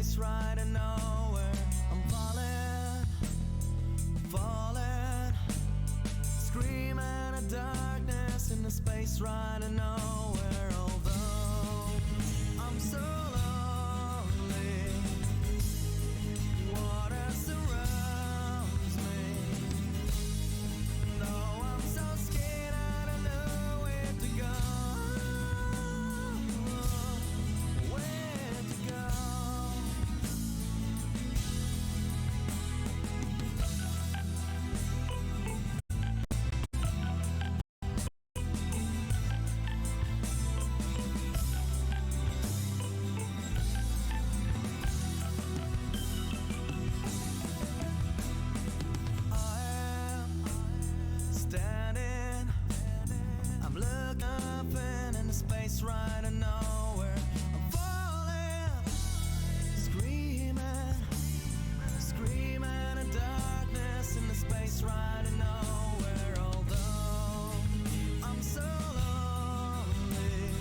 space right and nowhere. I'm falling, falling, screaming at darkness in the space right and nowhere. Although I'm so lonely, water surrounds me. Though I'm so scared, I don't know where to go. Where to go? I am standing, I'm looking up and in the space right and nowhere. I'm falling, screaming, screaming in darkness in the space right and nowhere. Although I'm so lonely,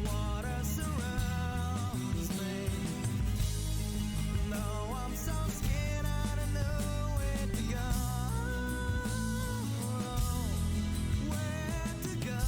water surrounds me. Though I'm so scared, I don't know where to go. Where to go?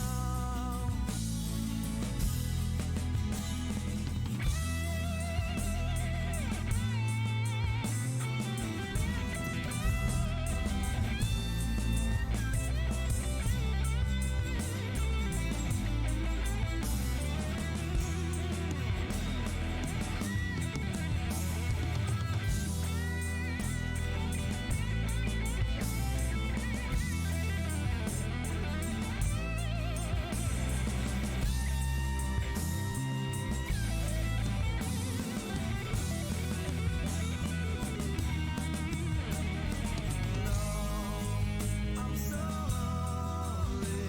I'm so lonely,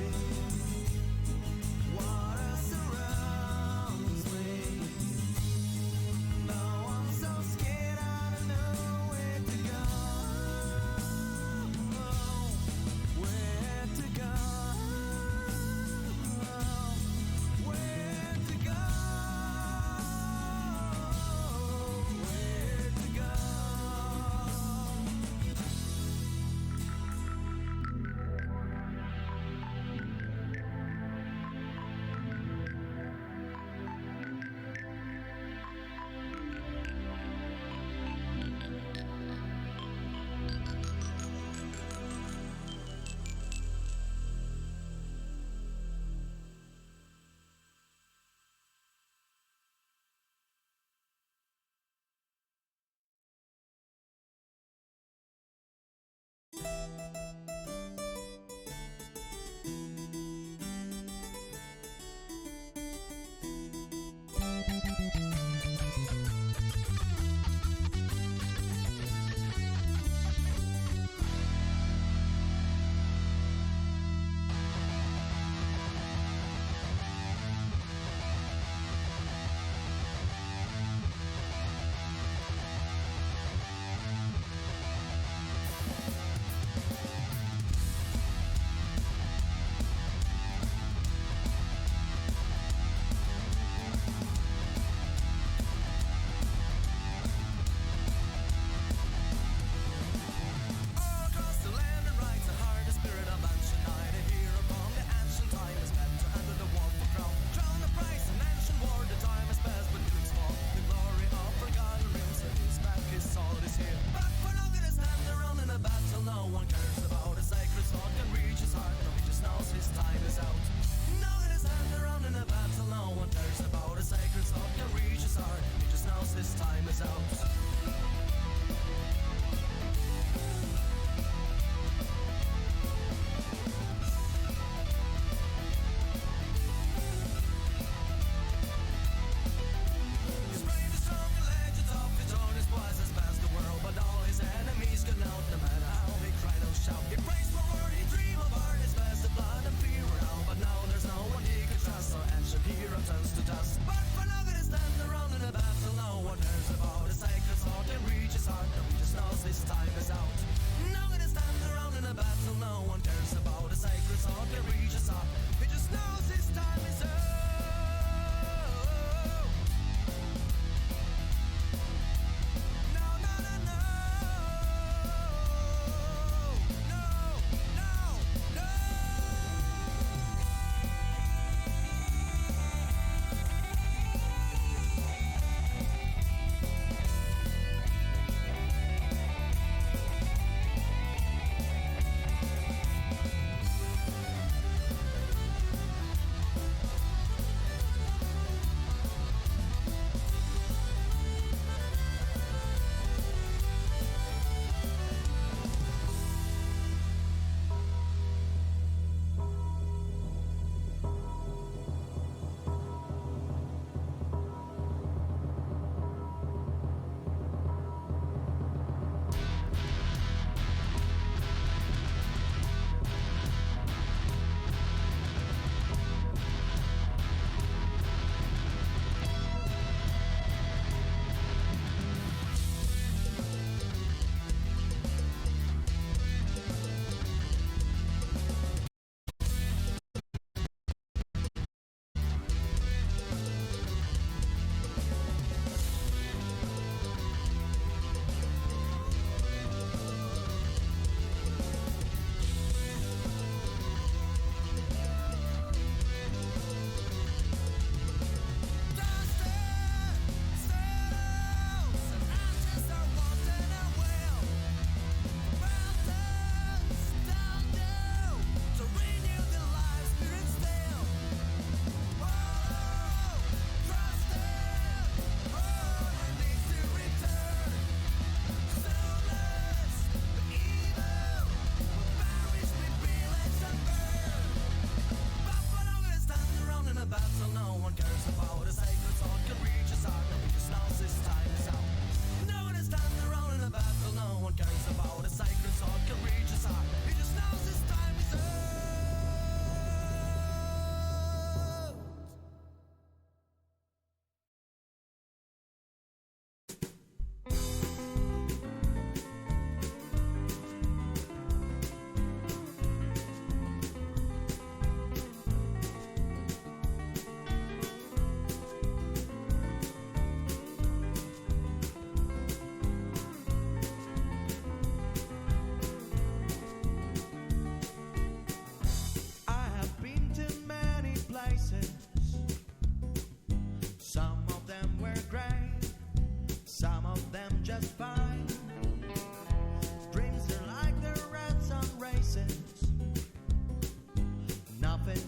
water surrounds me. Though I'm so scared, I don't know where to go. Where to go? Where to go? Where to go?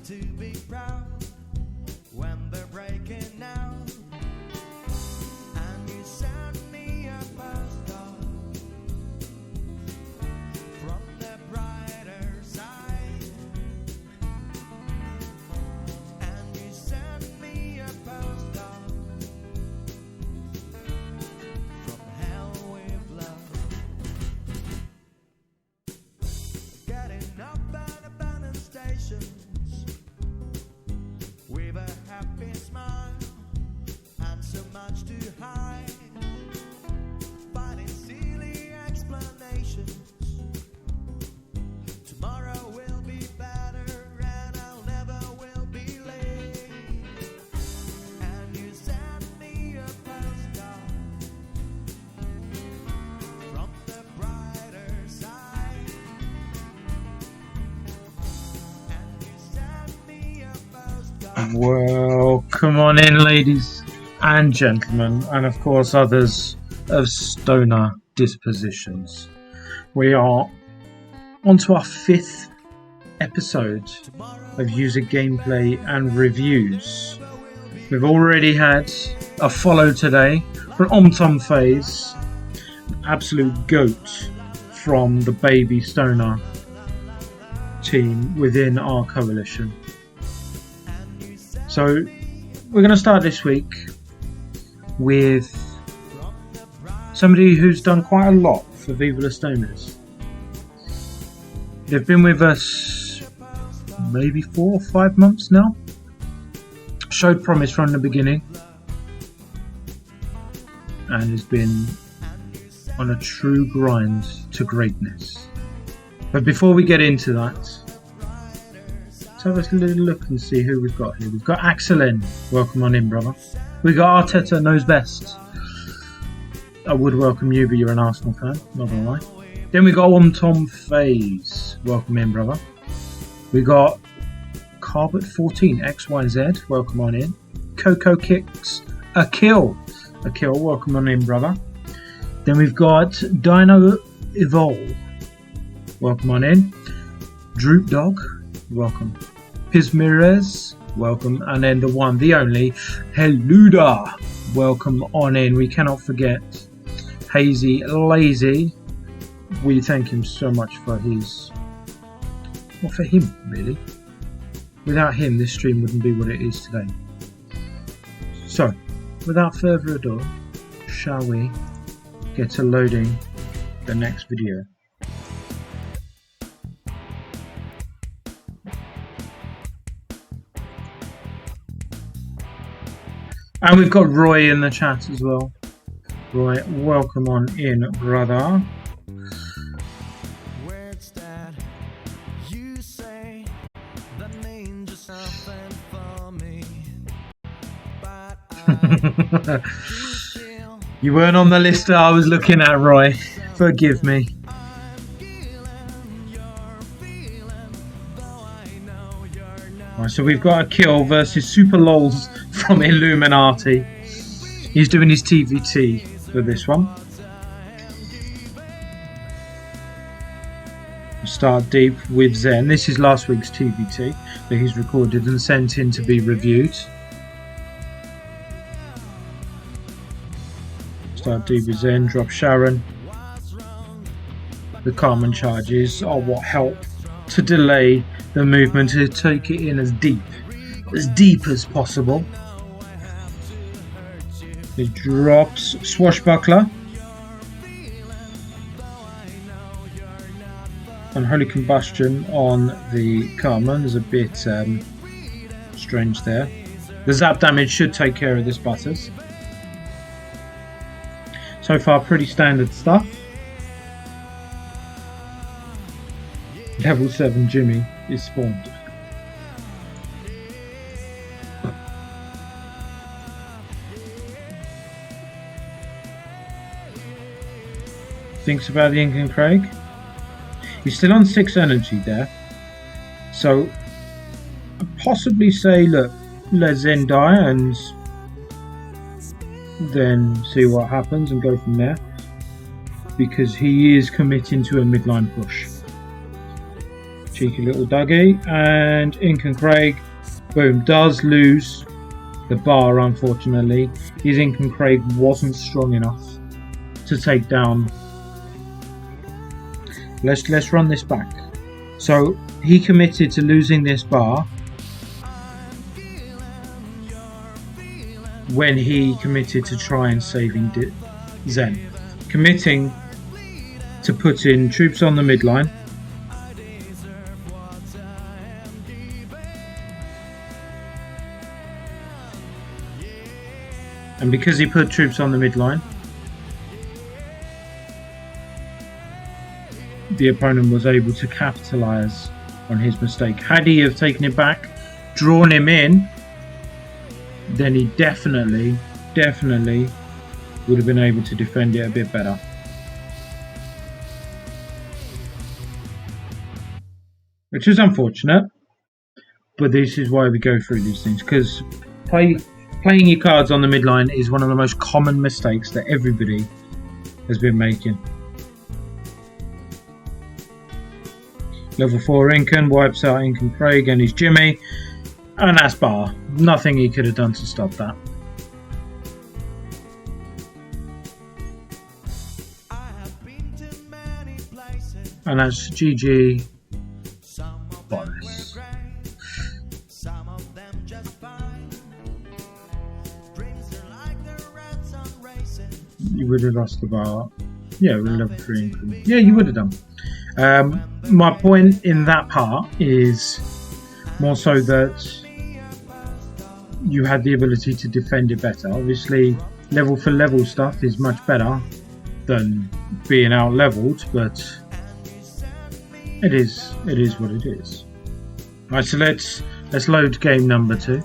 to be proud when they're breaking out. And you send me a postcard from the brighter side. And you send me a postcard from hell with love. Getting up at abandoned stations with a happy smile and so much to hide, finding silly explanations. Tomorrow will be better and I'll never will be late. And you send me a postcard from the brighter side. And you send me a postcard. Well, come on in, ladies and gentlemen, and of course others of stoner dispositions. We are on to our 5th episode of user gameplay and reviews. We've already had a follow today from OmTom Phase, an absolute goat from the baby stoner team within our coalition. So we're going to start this week with somebody who's done quite a lot for Viva the Stoners. They've been with us maybe 4 or 5 months now. Showed promise from the beginning and has been on a true grind to greatness. But before we get into that, let's have a little look and see who we've got here. We've got Axelin. Welcome on in, brother. We got Arteta Knows Best. I would welcome you, but you're an Arsenal fan, not gonna lie. Then we got OmTom Phase. Welcome in, brother. We got Carbot 14 XYZ. Welcome on in. Coco Kicks. Akil. Welcome on in, brother. Then we've got Dino Evolve. Welcome on in. Droop Dog. Welcome. Pismirez. Welcome. And then the one, the only, Heluda. Welcome on in. We cannot forget Hazy Lazy. We thank him so much for his... Well, for him, really. Without him, this stream wouldn't be what it is today. So, without further ado, shall we get to loading the next video? And we've got Roy in the chat as well. Roy, welcome on in, brother. Words that you say that mean just something for me, but I do feel You weren't on the list that I was looking at, Roy. Forgive me. I'm feeling your feeling, though I know you're not. Right, so we've got a kill versus Super Lols from Illuminati. He's doing his TVT for this one. We'll start deep with Zen. This is last week's TVT that he's recorded and sent in to be reviewed. Start deep with Zen, drop Sharon. The Carmen charges are what help to delay the movement to take it in as deep as possible. He drops Swashbuckler. Unholy Combustion on the Carmen is a bit strange there. The zap damage should take care of this, Butters. So far, pretty standard stuff. Level 7 Jimmy is spawned. Thinks about the Incan Craig. He's still on 6 energy there. So, I'd possibly say, look, let Zen die and then see what happens and go from there. Because he is committing to a midline push. Cheeky little Dougie. And Ink and Craig, boom, does lose the bar, unfortunately. His Ink and Craig wasn't strong enough to take down. Let's run this back. So he committed to losing this bar when he committed to try and saving Zen. Committing to putting troops on the midline. And because he put troops on the midline, the opponent was able to capitalise on his mistake. Had he have taken it back, drawn him in, then he definitely would have been able to defend it a bit better. Which is unfortunate, but this is why we go through these things, because playing your cards on the midline is one of the most common mistakes that everybody has been making. Level 4 Incan wipes out Incan Craig and his Jimmy, and that's bar. Nothing he could have done to stop that. And that's GG bonus. You would have lost the bar. Yeah, we're level 3 Incan. Yeah, you would have done. My point in that part is more so that you had the ability to defend it better. Obviously, level for level stuff is much better than being out leveled, but it is what it is. Right, so let's load game number 2.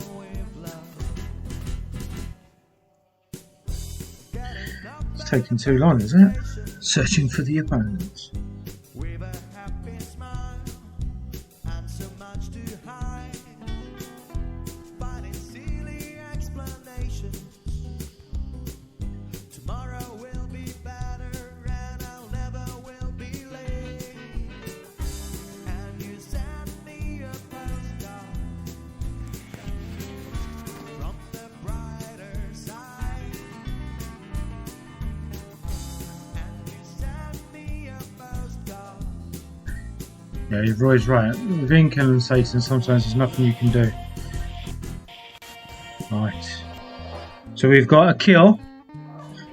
It's taking too long, isn't it? Searching for the opponent. Yeah, Roy's right. With Incan and Satan, sometimes there's nothing you can do. Right. So we've got a kill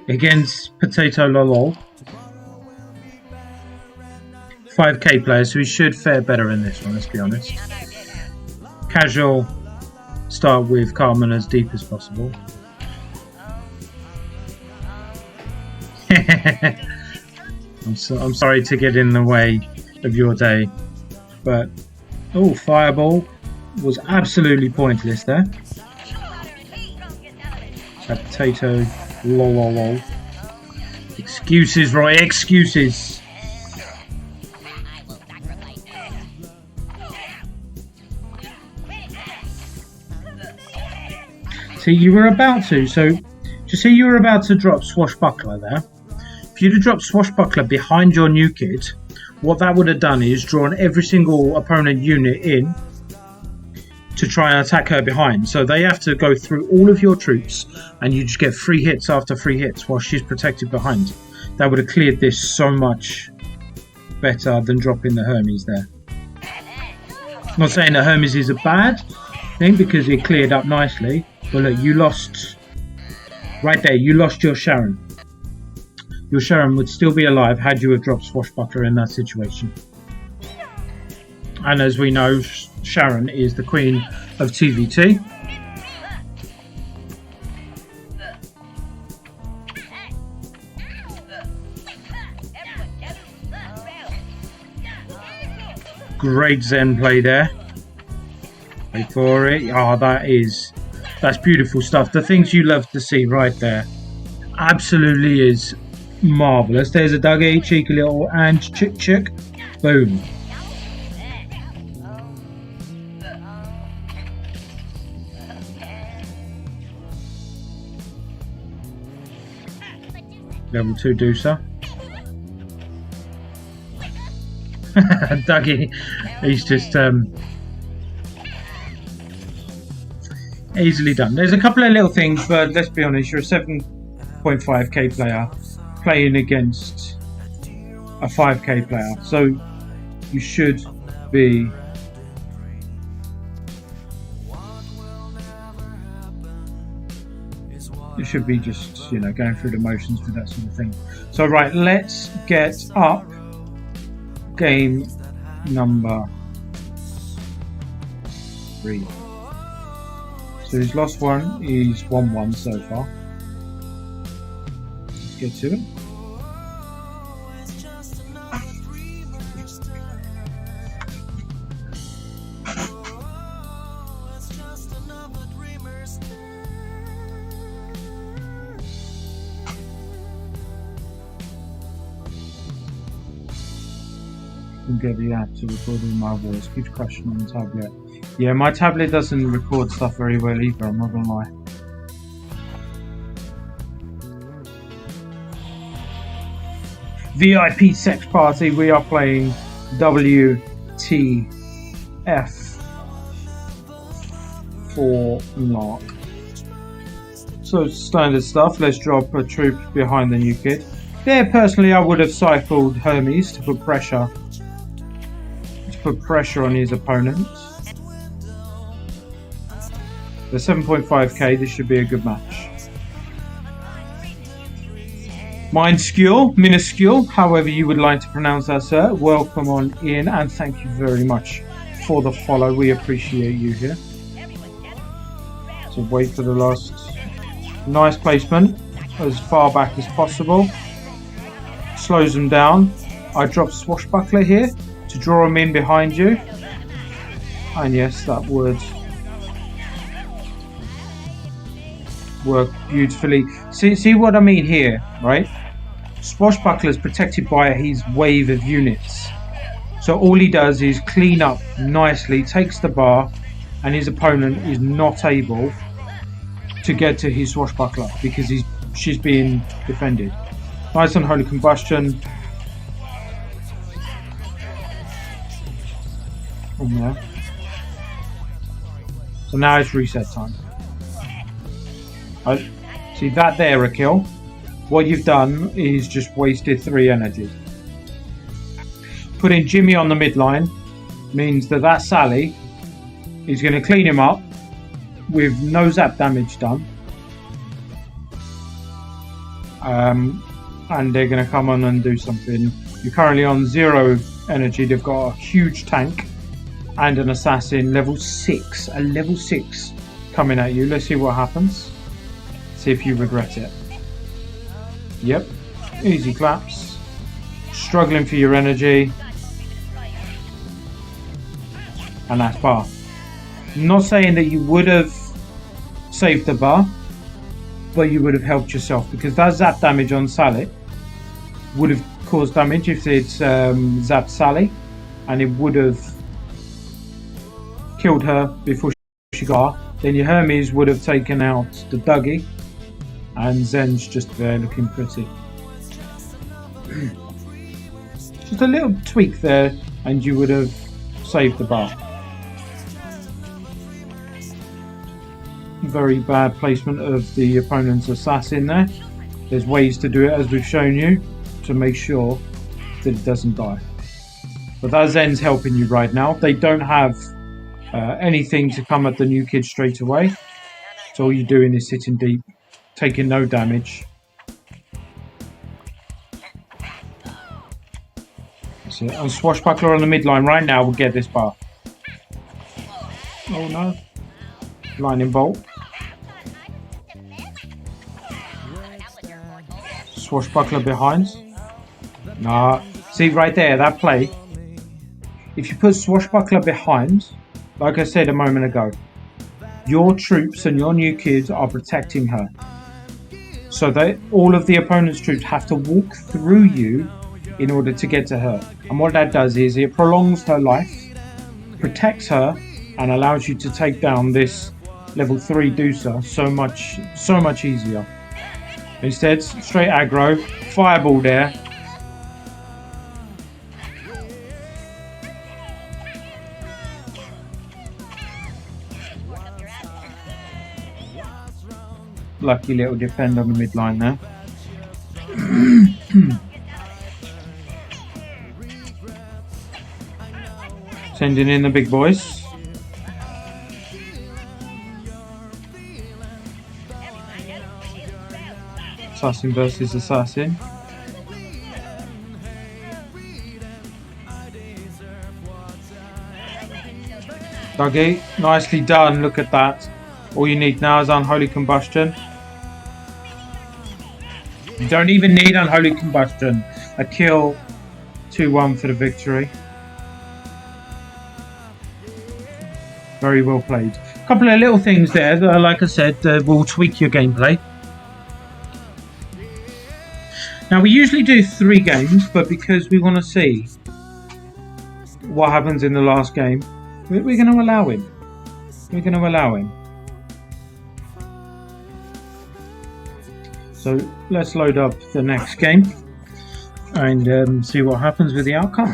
against Potato Lolol. 5k player, so we should fare better in this one, let's be honest. Casual, start with Carmen as deep as possible. I'm sorry to get in the way of your day. But, oh, Fireball was absolutely pointless there. So Potato, lol. Excuses, Roy, excuses. See, you were about to, drop Swashbuckler there. If you'd have dropped Swashbuckler behind your new kid, what that would have done is drawn every single opponent unit in to try and attack her behind. So they have to go through all of your troops and you just get 3 hits after 3 hits while she's protected behind. That would have cleared this so much better than dropping the Hermes there. I'm not saying the Hermes is a bad thing because it cleared up nicely, but look, you lost right there, you lost your Sharon. Your Sharon would still be alive had you have dropped Swashbuckler in that situation. And as we know, Sharon is the queen of TVT. Great Zen play there. Wait for it. Oh, that's beautiful stuff. The things you love to see right there. Absolutely is marvellous. There's a Dougie, cheeky little and chick. Boom. Level 2 Deucer. Dougie, he's just easily done. There's a couple of little things, but let's be honest, you're a 7.5k player playing against a 5k player, so you should be just, you know, going through the motions with that sort of thing. So right, let's get up game number 3. So he's lost one, he's won one so far. Let's get to it. Can get the app to record in my voice. Keeps crashing on the tablet. Yeah, my tablet doesn't record stuff very well either, I'm not gonna lie. VIP sex party, we are playing WTF for Lark. So standard stuff, let's drop a troop behind the new kid. There, personally, I would have cycled Hermes to put pressure on his opponents. The 7.5k, this should be a good match. Minuscule, however you would like to pronounce that, sir. Welcome on in, and thank you very much for the follow. We appreciate you here. So wait for the last nice placement as far back as possible. Slows them down. I drop Swashbuckler here to draw him in behind you. And yes, that would work beautifully. See what I mean here, right? Swashbuckler is protected by his wave of units. So all he does is clean up nicely, takes the bar, and his opponent is not able to get to his Swashbuckler because she's being defended. Nice unholy combustion. From there. So now it's reset time. See that there, a kill. What you've done is just wasted 3 energy. Putting Jimmy on the midline means that Sally is going to clean him up with no zap damage done. And they're going to come on and do something. You're currently on 0 energy. They've got a huge tank and an assassin level 6. A level 6 coming at you. Let's see what happens. See if you regret it. Yep. Easy claps. Struggling for your energy. And that's bar. Not saying that you would have saved the bar, but you would have helped yourself because that zap damage on Sally would have caused damage if it's zapped Sally, and it would have killed her before she got her. Then your Hermes would have taken out the Dougie, and Zen's just there looking pretty. Just a little tweak there, and you would have saved the bar. Very bad placement of the opponent's assassin there. There's ways to do it, as we've shown you, to make sure that it doesn't die. But that Zen's helping you right now. They don't have anything to come at the new kid straight away. So all you're doing is sitting deep, taking no damage. That's it. And Swashbuckler on the midline right now will get this bar. Oh no. Lightning bolt. Swashbuckler behind. Nah. See right there, that play. If you put Swashbuckler behind, like I said a moment ago, your troops and your new kids are protecting her. So that all of the opponent's troops have to walk through you in order to get to her. And what that does is it prolongs her life, protects her, and allows you to take down this level 3 Deucer so much easier. Instead, straight aggro, fireball there. lucky little defend on the midline there. Sending in the big boys. Assassin versus assassin. Dougie, nicely done. Look at that. All you need now is unholy combustion. You don't even need unholy combustion. A kill, 2-1 for the victory. Very well played. A couple of little things there that, like I said, will tweak your gameplay. Now, we usually do 3 games, but because we want to see what happens in the last game, we're going to allow him. We're going to allow him. So let's load up the next game and see what happens with the outcome.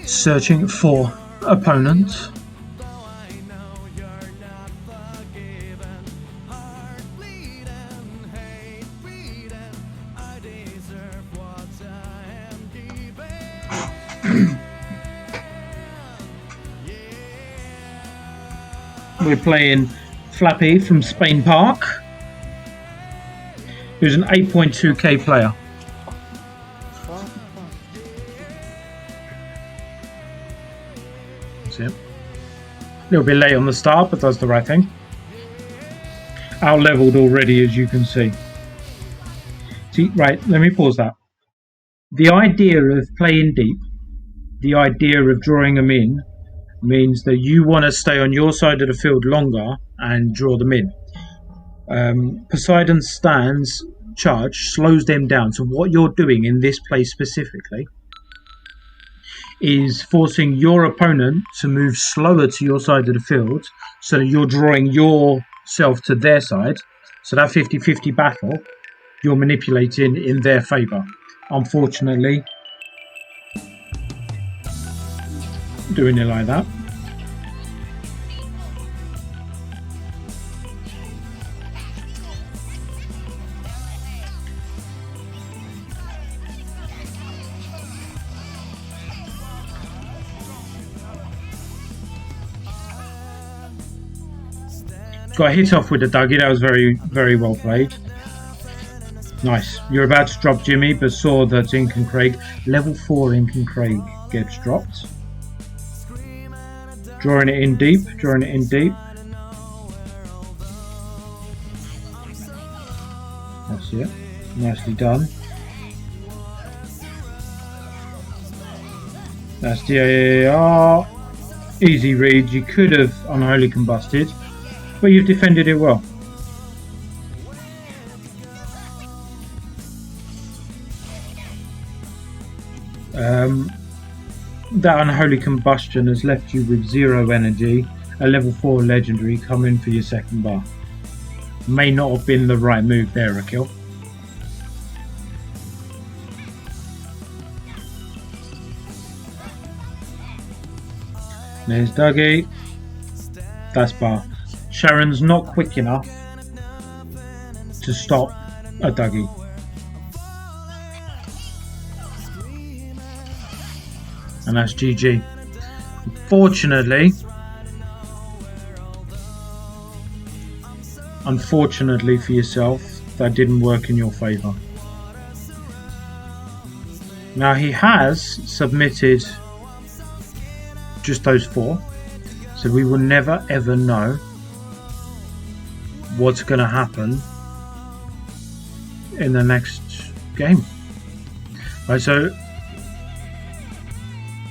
Searching for opponent. We're playing Flappy from Spain Park, who's an 8.2k player. That's it. A little bit late on the start, but does the right thing. Out-leveled already, as you can see. See, right, let me pause that. The idea of playing deep, the idea of drawing them in, means that you want to stay on your side of the field longer and draw them in. Poseidon's stance charge slows them down. So what you're doing in this play specifically is forcing your opponent to move slower to your side of the field so that you're drawing yourself to their side. So that 50-50 battle, you're manipulating in their favour. Unfortunately, doing it like that. Got hit off with the Dougie. That was very, very well played. Nice. You're about to drop Jimmy, but saw that Ink and Craig, level 4 Ink and Craig gets dropped. Drawing it in deep, drawing it in deep. That's it. Nicely done. That's the AAR. Easy read. You could have unholy combusted, but you've defended it well. That unholy combustion has left you with 0 energy. A level 4 legendary coming for your second bar. May not have been the right move there, Akil. There's Dougie. That's bar. Sharon's not quick enough to stop a Dougie. And that's GG. Unfortunately for yourself, that didn't work in your favour. Now he has submitted just those 4, so we will never ever know what's going to happen in the next game. Right, so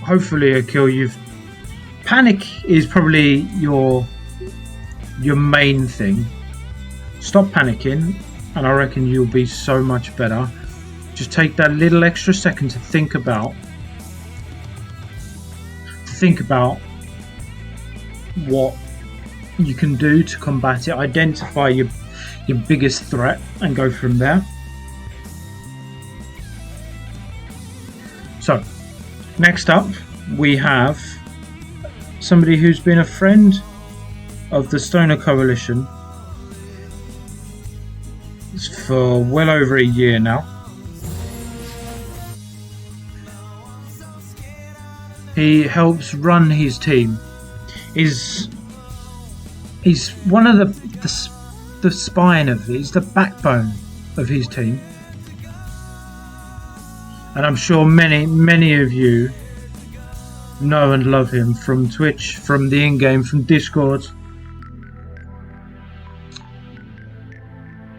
hopefully, Akil, panic is probably your main thing. Stop panicking, and I reckon you'll be so much better. Just take that little extra second to think about what you can do to combat it. Identify your biggest threat and go from there. So, next up we have somebody who's been a friend of the Stoner Coalition for well over a year now. He helps run his team. He's one of the spine of it. He's the backbone of his team. And I'm sure many of you know and love him from Twitch, from the in-game, from Discord.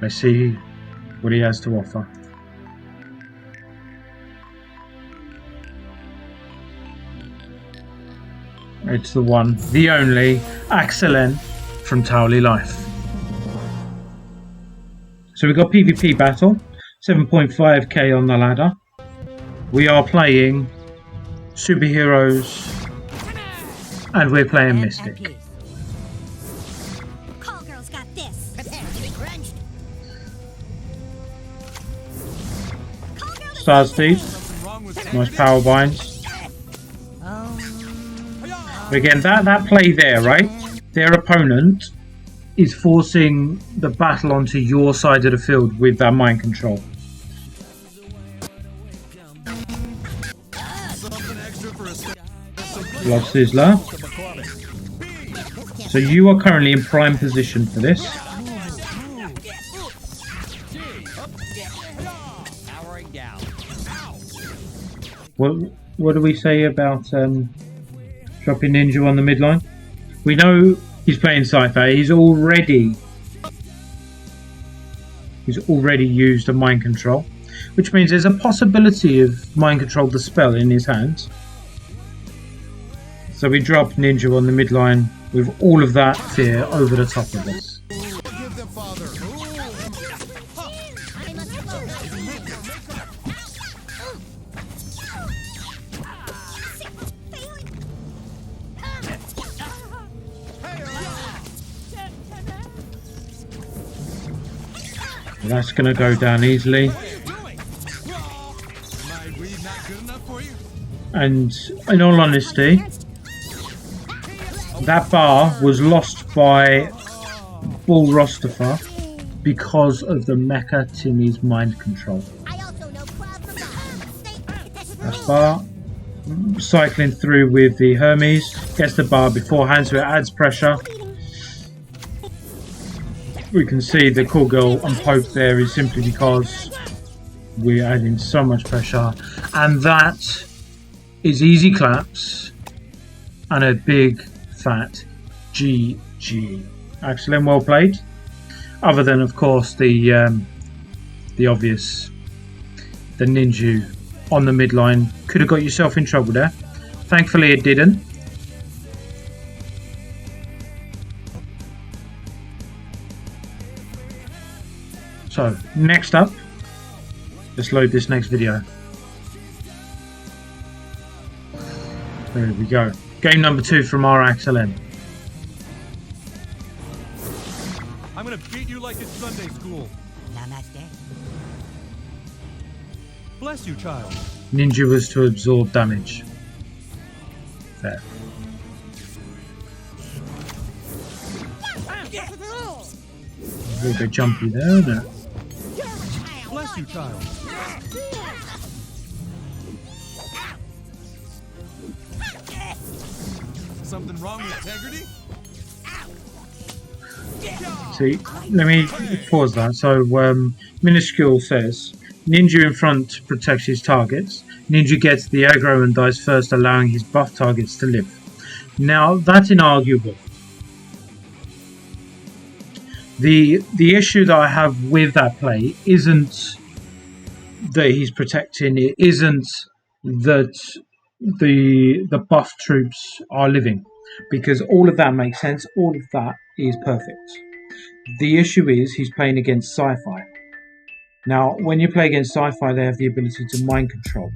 Let's see what he has to offer. It's the one, the only, Axelen from Towley Life. So we've got PvP battle, 7.5k on the ladder. We are playing superheroes and we're playing Mystic. Call girl's got this. Prepare to be crunched. Stars Teeth, nice power binds. But again, that play there, right? Their opponent is forcing the battle onto your side of the field with that mind control. Blood Sizzler. So you are currently in prime position for this. What do we say about dropping Ninja on the midline? We know he's playing Sci-Fi. He's already used a mind control, which means there's a possibility of mind control the spell in his hands. So we drop Ninja on the midline with all of that fear over the top of us. That's going to go down easily. And in all honesty, that bar was lost by Bull Rostifer because of the Mecha Timmy's mind control. That's bar. Cycling through with the Hermes, gets the bar beforehand, so it adds pressure. We can see the Cool Girl and Pope there is simply because we're adding so much pressure, and that is easy claps and a big fat GG. Excellent, well played. Other than, of course, the obvious, the Ninja on the midline could have got yourself in trouble there. Thankfully, it didn't. So, next up, let's load this next video. There we go. Game number 2 from our Axelen. I'm gonna beat you like it's Sunday school. Namaste. Bless you, child. Ninja was to absorb damage. Fair. A little bit jumpy there, isn't it? Bless you, child. Something wrong with integrity? See, let me pause that. So, Minuscule says, Ninja in front protects his targets. Ninja gets the aggro and dies first, allowing his buff targets to live. Now, that's inarguable. The issue that I have with that play isn't that he's protecting, it isn't that the buff troops are living, because all of that makes sense, all of that is perfect. The issue is he's playing against Sci-Fi. Now, when you play against Sci-Fi, they have the ability to mind control.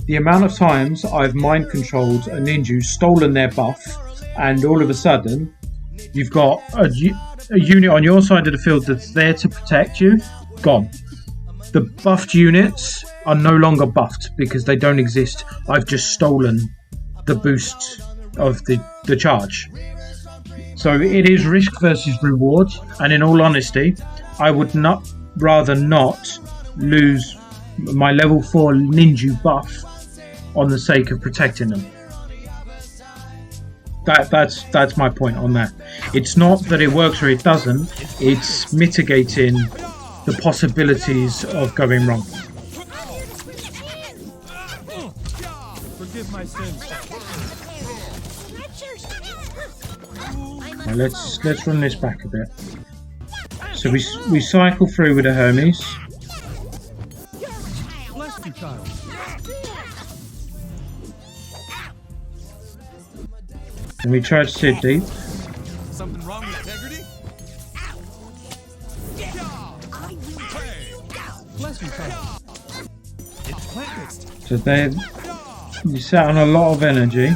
The amount of times I've mind controlled a ninja, stolen their buff, and all of a sudden you've got a unit on your side of the field that's there to protect you, gone. The buffed units are no longer buffed because they don't exist. I've just stolen the boost of the charge. So it is risk versus reward, and in all honesty, I would rather not lose my level 4 ninja buff on the sake of protecting them. That's my point on that. It's not that it works or it doesn't, it's mitigating the possibilities of going wrong. Forgive my sins. Now let's run this back a bit. So we cycle through with the Hermes. Bless you, child. And we try to sit deep. Something wrong with integrity? Bless you, child. It's plant-based. So you sat on a lot of energy.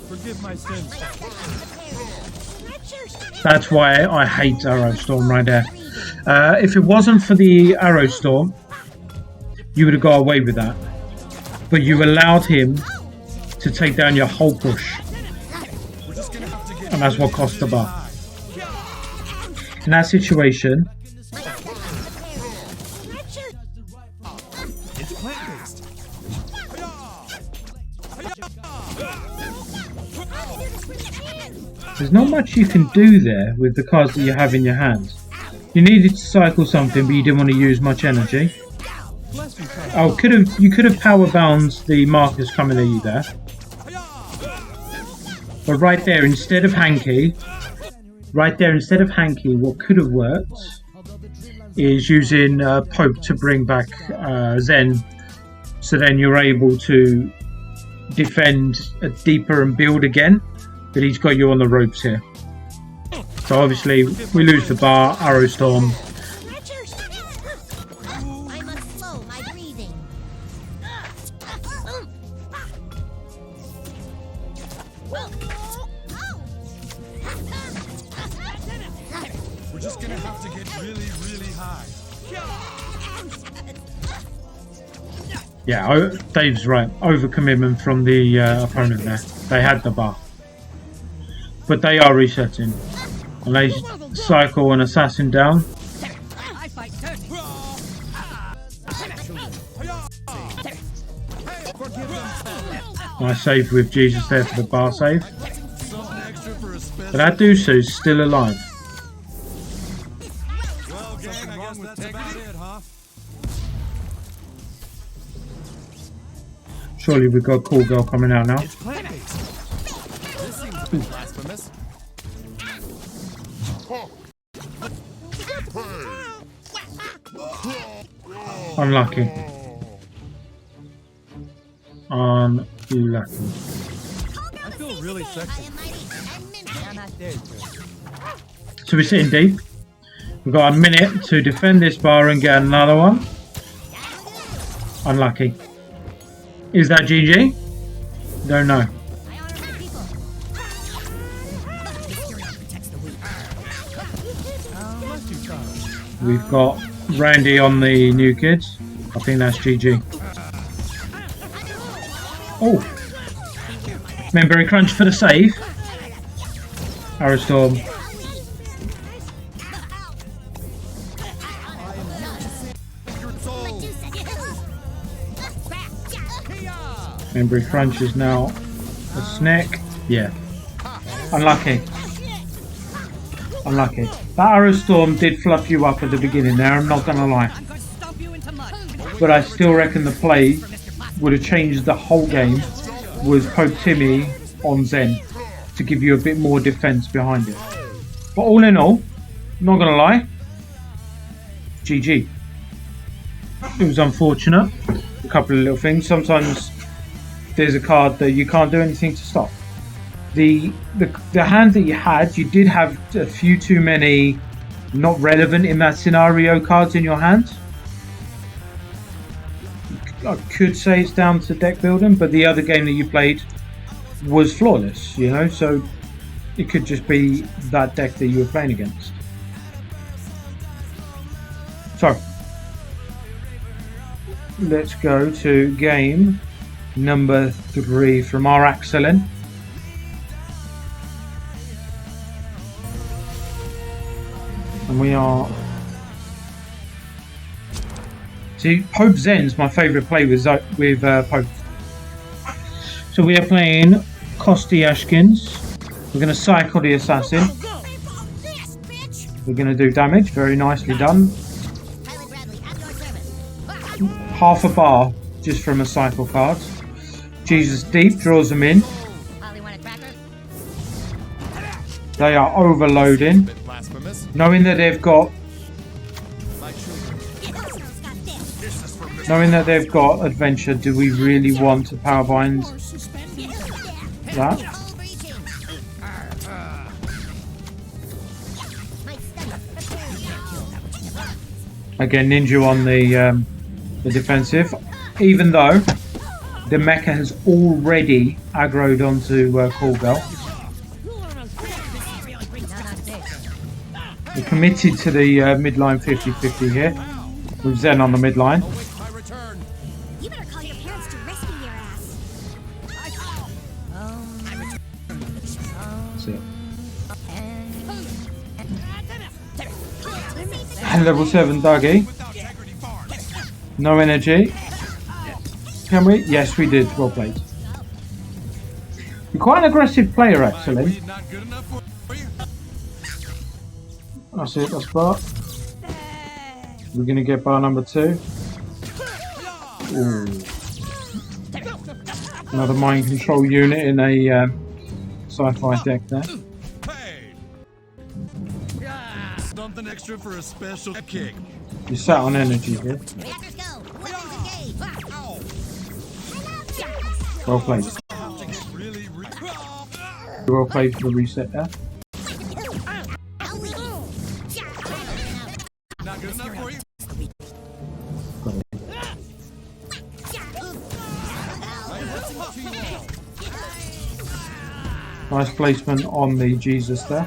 Forgive my sins. That's why I hate Arrow Storm right there. If it wasn't for the Arrow Storm, you would have got away with that. But you allowed him to take down your whole push. And that's what cost the buff. In that situation, It's plant-based. there's not much you can do there with the cards that you have in your hand. You needed to cycle something, but you didn't want to use much energy. Bless you, child. Oh, you could have power bounced the markers coming at you there. But right there, instead of Hanky, what could have worked is using Pope to bring back Zen, so then you're able to defend deeper and build again. But he's got you on the ropes here. So obviously we lose the bar, Arrow Storm. I must slow my breathing. We're just gonna have to get really, really high. Yeah, Dave's right. Overcommitment from the opponent there. They had the bar. But they are resetting. And they cycle an assassin down. I fight dirty. Nice save with Jesus there for the bar save. Something extra for a special. But Adusu's still alive. Well, gang, I guess that's about it, huh? Surely we've got Cool Girl coming out now. It's plant-based. This seems a bit blasphemous. Unlucky. Unlucky. I feel really sexy. So we're sitting deep. We've got a minute to defend this bar and get another one. Unlucky. Is that GG? Don't know. Bless you, child. We've got Randy on the new kids. I think that's GG. Oh! Remember, he crunched for the save. Arrow Storm. Remember, he crunches now. A snack. Yeah. Unlucky. Unlucky. That Arrow Storm did fluff you up at the beginning there, I'm not going to lie. But I still reckon the play would have changed the whole game with Pope Timmy on Zen to give you a bit more defense behind it. But all in all, not going to lie, GG. It was unfortunate. A couple of little things. Sometimes there's a card that you can't do anything to stop. The hand that you had, you did have a few too many not relevant in that scenario cards in your hand. I could say it's down to deck building, but the other game that you played was flawless, you know, so it could just be that deck that you were playing against. So let's go to game number 3 from our Axelin. And we are... See, Pope Zen's my favourite play with Pope. So we are playing Kostyashkins. We're going to cycle the assassin. We're going to do damage. Very nicely done. Half a bar just from a cycle card. Jesus Deep draws them in. They are overloading. Knowing that they've got adventure, do we really want to power bind that? Again, Ninja on the defensive, even though the mecha has already aggroed onto Call Girl. We're committed to the midline 50-50 here, with Zen on the midline. You better call your parents to rescue your ass. That's it. And level 7 Dougie. No energy. Can we? Yes, we did. Well played. You're quite an aggressive player, actually. That's it, that's bar. We're going to get bar number 2. Ooh. Another mind control unit in a sci-fi deck there. Something extra for a special kick. You sat on energy here. Well played. Well played for the reset there. Not good enough for you? Nice placement on the Jesus there.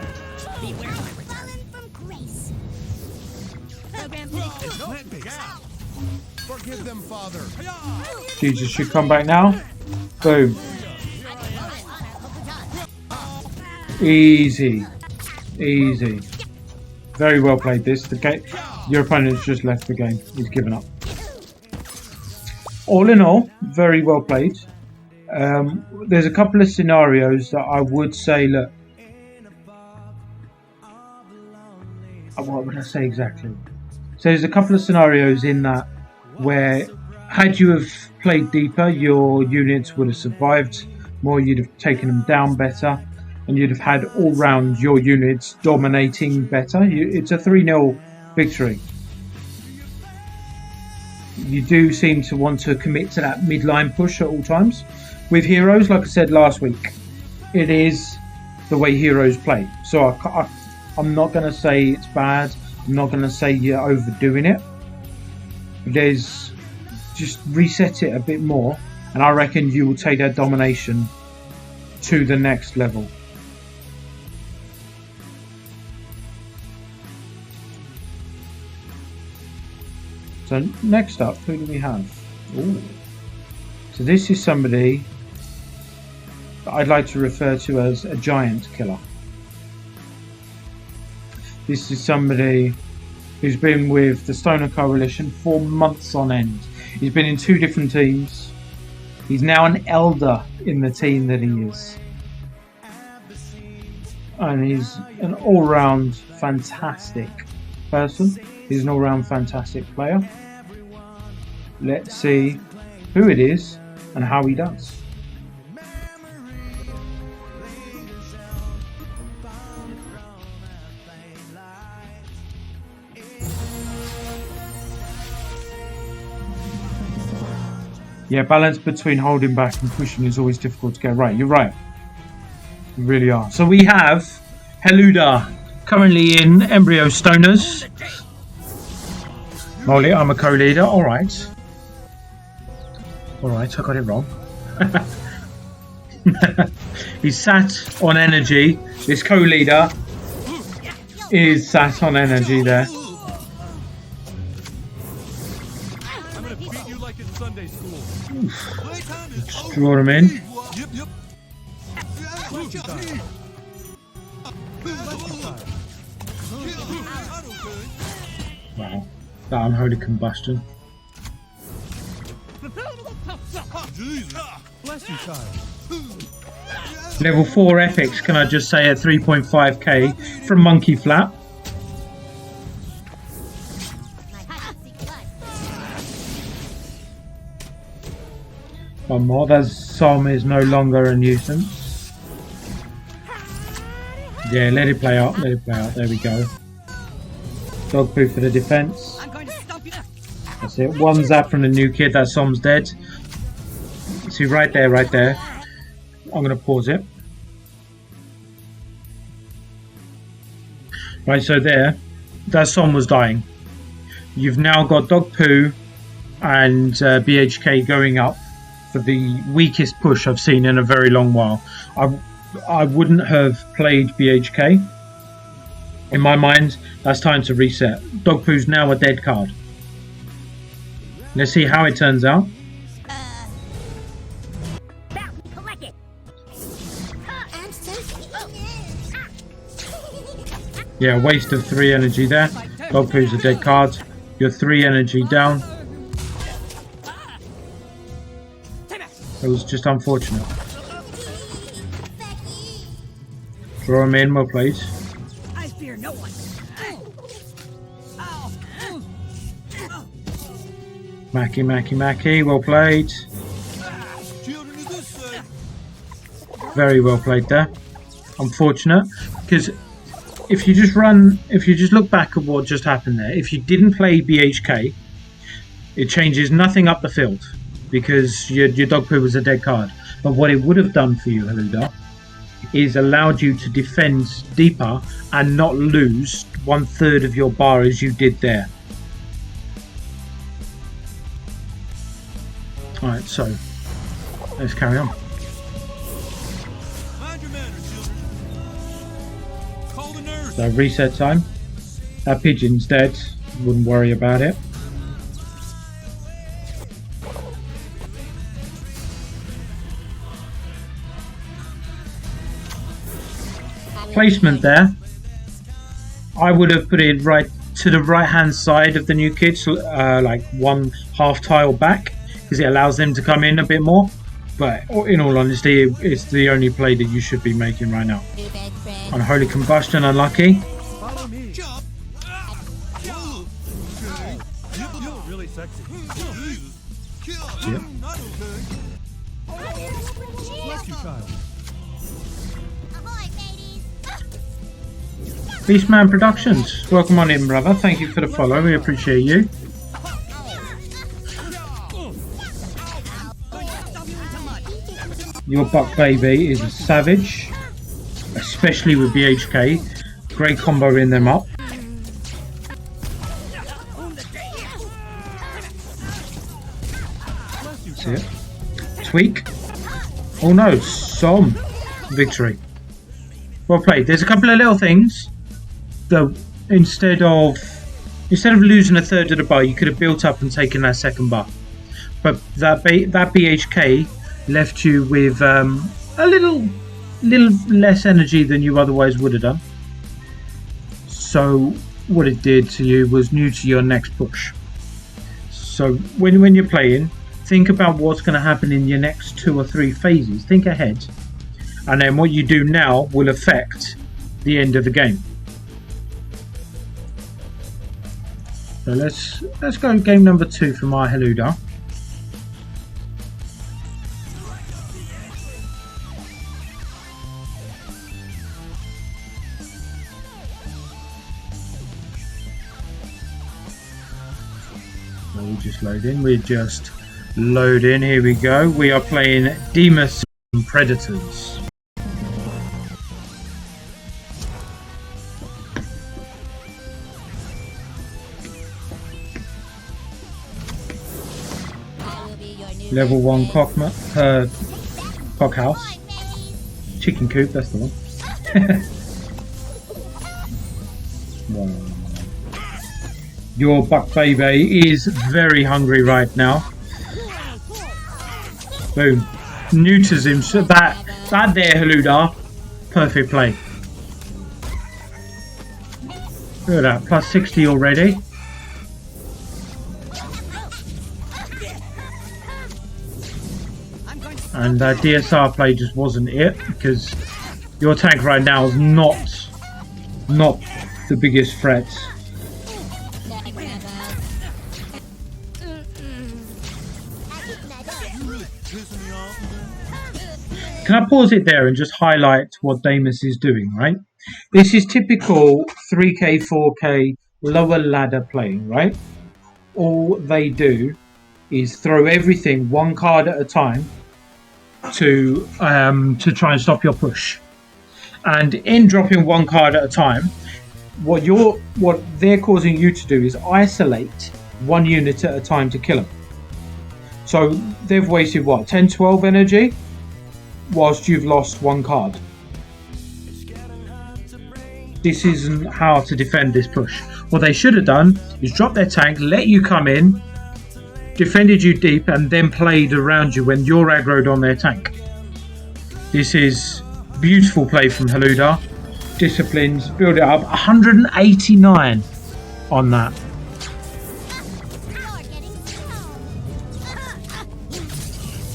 Forgive them, Father. Jesus should come back now. Boom. Easy. Easy. Very well played this. Your opponent's just left the game. He's given up. All in all, very well played. There's a couple of scenarios that I would say, look, what would I say exactly? So there's a couple of scenarios in that where, had you have played deeper, your units would have survived more, you'd have taken them down better, and you'd have had all round your units dominating better. It's a 3-0 victory. You do seem to want to commit to that midline push at all times. With heroes, like I said last week, it is the way heroes play. So I'm not going to say it's bad. I'm not going to say you're overdoing it. There's just reset it a bit more, and I reckon you will take that domination to the next level. So next up, who do we have? Ooh. So this is somebody that I'd like to refer to as a giant killer. This is somebody who's been with the Stoner Coalition for months on end. He's been in 2 different teams. He's now an elder in the team that he is. And he's an all-round fantastic person. He's an all-round fantastic player. Let's see who it is and how he does. Yeah, balance between holding back and pushing is always difficult to get right. You're right. You really are. So we have Heluda currently in Embryo Stoners. Molly, I'm a co-leader. Alright. Alright, I got it wrong. He's sat on energy. This co-leader is sat on energy there. I'm gonna beat you like it's Sunday school. Just draw him in. Yep. Lucky time. Lucky time. Wow. That unholy combustion. Bless you, child. Level 4 epics, can I just say, at 3.5k from Monkey Flap. One more. That Som is no longer a nuisance. Yeah, let it play out. Let it play out. There we go. Dog poo for the defense. I'm going to stomp you. That's it. One zap from the new kid. That Som's dead. See, right there, right there. I'm going to pause it. Right, so there. That Som was dying. You've now got Dog Poo and BHK going up for the weakest push I've seen in a very long while. I wouldn't have played BHK. In my mind, that's time to reset. Dog Poo's now a dead card. Let's see how it turns out. Yeah, waste of 3 energy there. Dog Poo's a dead card. You're 3 energy down. It was just unfortunate. Draw him in, well played. I fear no one. Mackie, well played. Very well played there. Unfortunate, because if you just look back at what just happened there, if you didn't play BHK, it changes nothing up the field because your Dog Poo was a dead card. But what it would have done for you, Haluda, is allowed you to defend deeper and not lose 1/3 of your bar as you did there. Alright, so let's carry on. Mind your manners, children. Call the nurse. So reset time. That pigeon's dead. Wouldn't worry about it. Placement there. I would have put it right to the right hand side of the new kids, like 1/2 tile back, because it allows them to come in a bit more. But in all honesty, it's the only play that you should be making right now. Unholy combustion, unlucky. Follow me. You're really sexy. Yep. Bless you, child. Beastman Productions, welcome on in, brother. Thank you for the follow. We appreciate you. Your Buck Baby is a savage, especially with BHK. Great combo in them up. See it? Tweak. Oh no, Som. Victory. Well played. There's a couple of little things that instead of losing 1/3 of the bar, you could have built up and taken that second bar. But that BHK left you with a little less energy than you otherwise would have done. So what it did to you was new to your next push. So when you're playing, think about what's going to happen in your next 2 or 3 phases. Think ahead, and then what you do now will affect the end of the game. So let's go game number 2 for my Haluda. We're just loading. Here we go. We are playing Demas Predators. Level 1 cockhouse. Chicken coop, that's the one. Wow. Your buck baby is very hungry right now. Boom. Neuters him. So that there, Haluda. Perfect play. Look at that. Plus 60 already. And that DSR play just wasn't it, because your tank right now is not the biggest threat. Can I pause it there and just highlight what Damus is doing, right? This is typical 3K, 4K lower ladder playing, right? All they do is throw everything one card at a time to try and stop your push. And in dropping one card at a time, what they're causing you to do is isolate one unit at a time to kill them. So they've wasted what, 10, 12 energy? Whilst you've lost one card. This isn't how to defend this push. What they should have done is drop their tank, let you come in, defended you deep, and then played around you when you're aggroed on their tank. This is beautiful play from Haluda. Disciplines, build it up. 189 on that.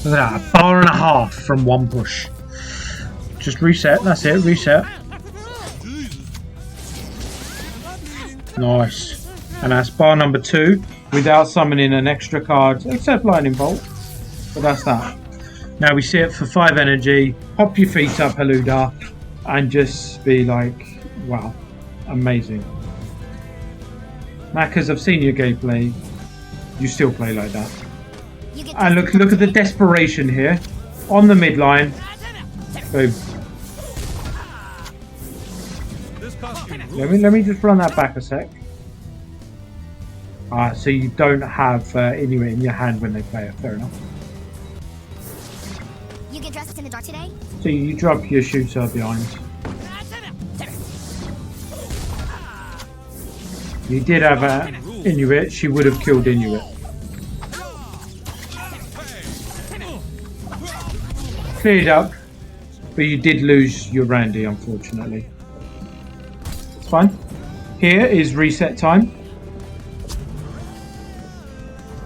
Look at that, a bar and a half from one push. Just reset, that's it, reset. Nice. And that's bar number 2 without summoning an extra card, except Lightning Bolt. But that's that. Now we sit for 5 energy, hop your feet up, Haluda, and just be like, wow, amazing. Mackers, I've seen your gameplay. You still play like that. And look at the desperation here. On the midline. Boom. Let me just run that back a sec. So you don't have Inuit in your hand when they play it. Fair enough. You get dressed in the dark today? So you drop your shooter behind. You did have Inuit. She would have killed Inuit. Cleared up, but you did lose your Randy, unfortunately. It's fine. Here is reset time.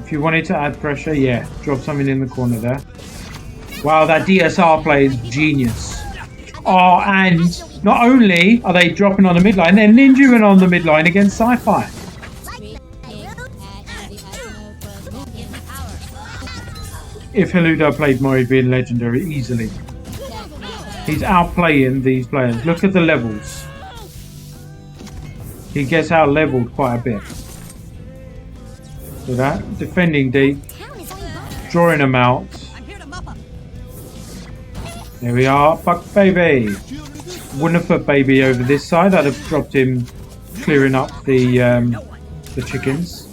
If you wanted to add pressure, yeah, drop something in the corner there. Wow, that DSR play is genius. Oh, and not only are they dropping on the midline, they're ninjuing on the midline against Sci-Fi. If Haluda played more, he'd be in Legendary easily. He's outplaying these players. Look at the levels. He gets out-leveled quite a bit. So that, defending deep, drawing him out. There we are, Buck Baby. Wouldn't have put Baby over this side. I'd have dropped him clearing up the chickens.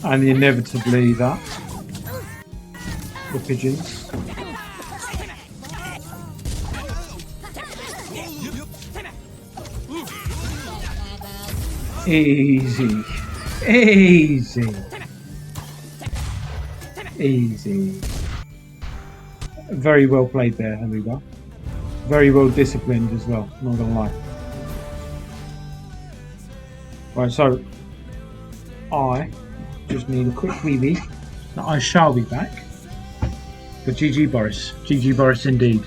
And inevitably that. The pigeons. Easy. Easy. Easy. Very well played there, Haluda. Very well disciplined as well, not gonna lie. Right, so I just need a quick wee. Now I shall be back. But GG Boris. GG Boris indeed.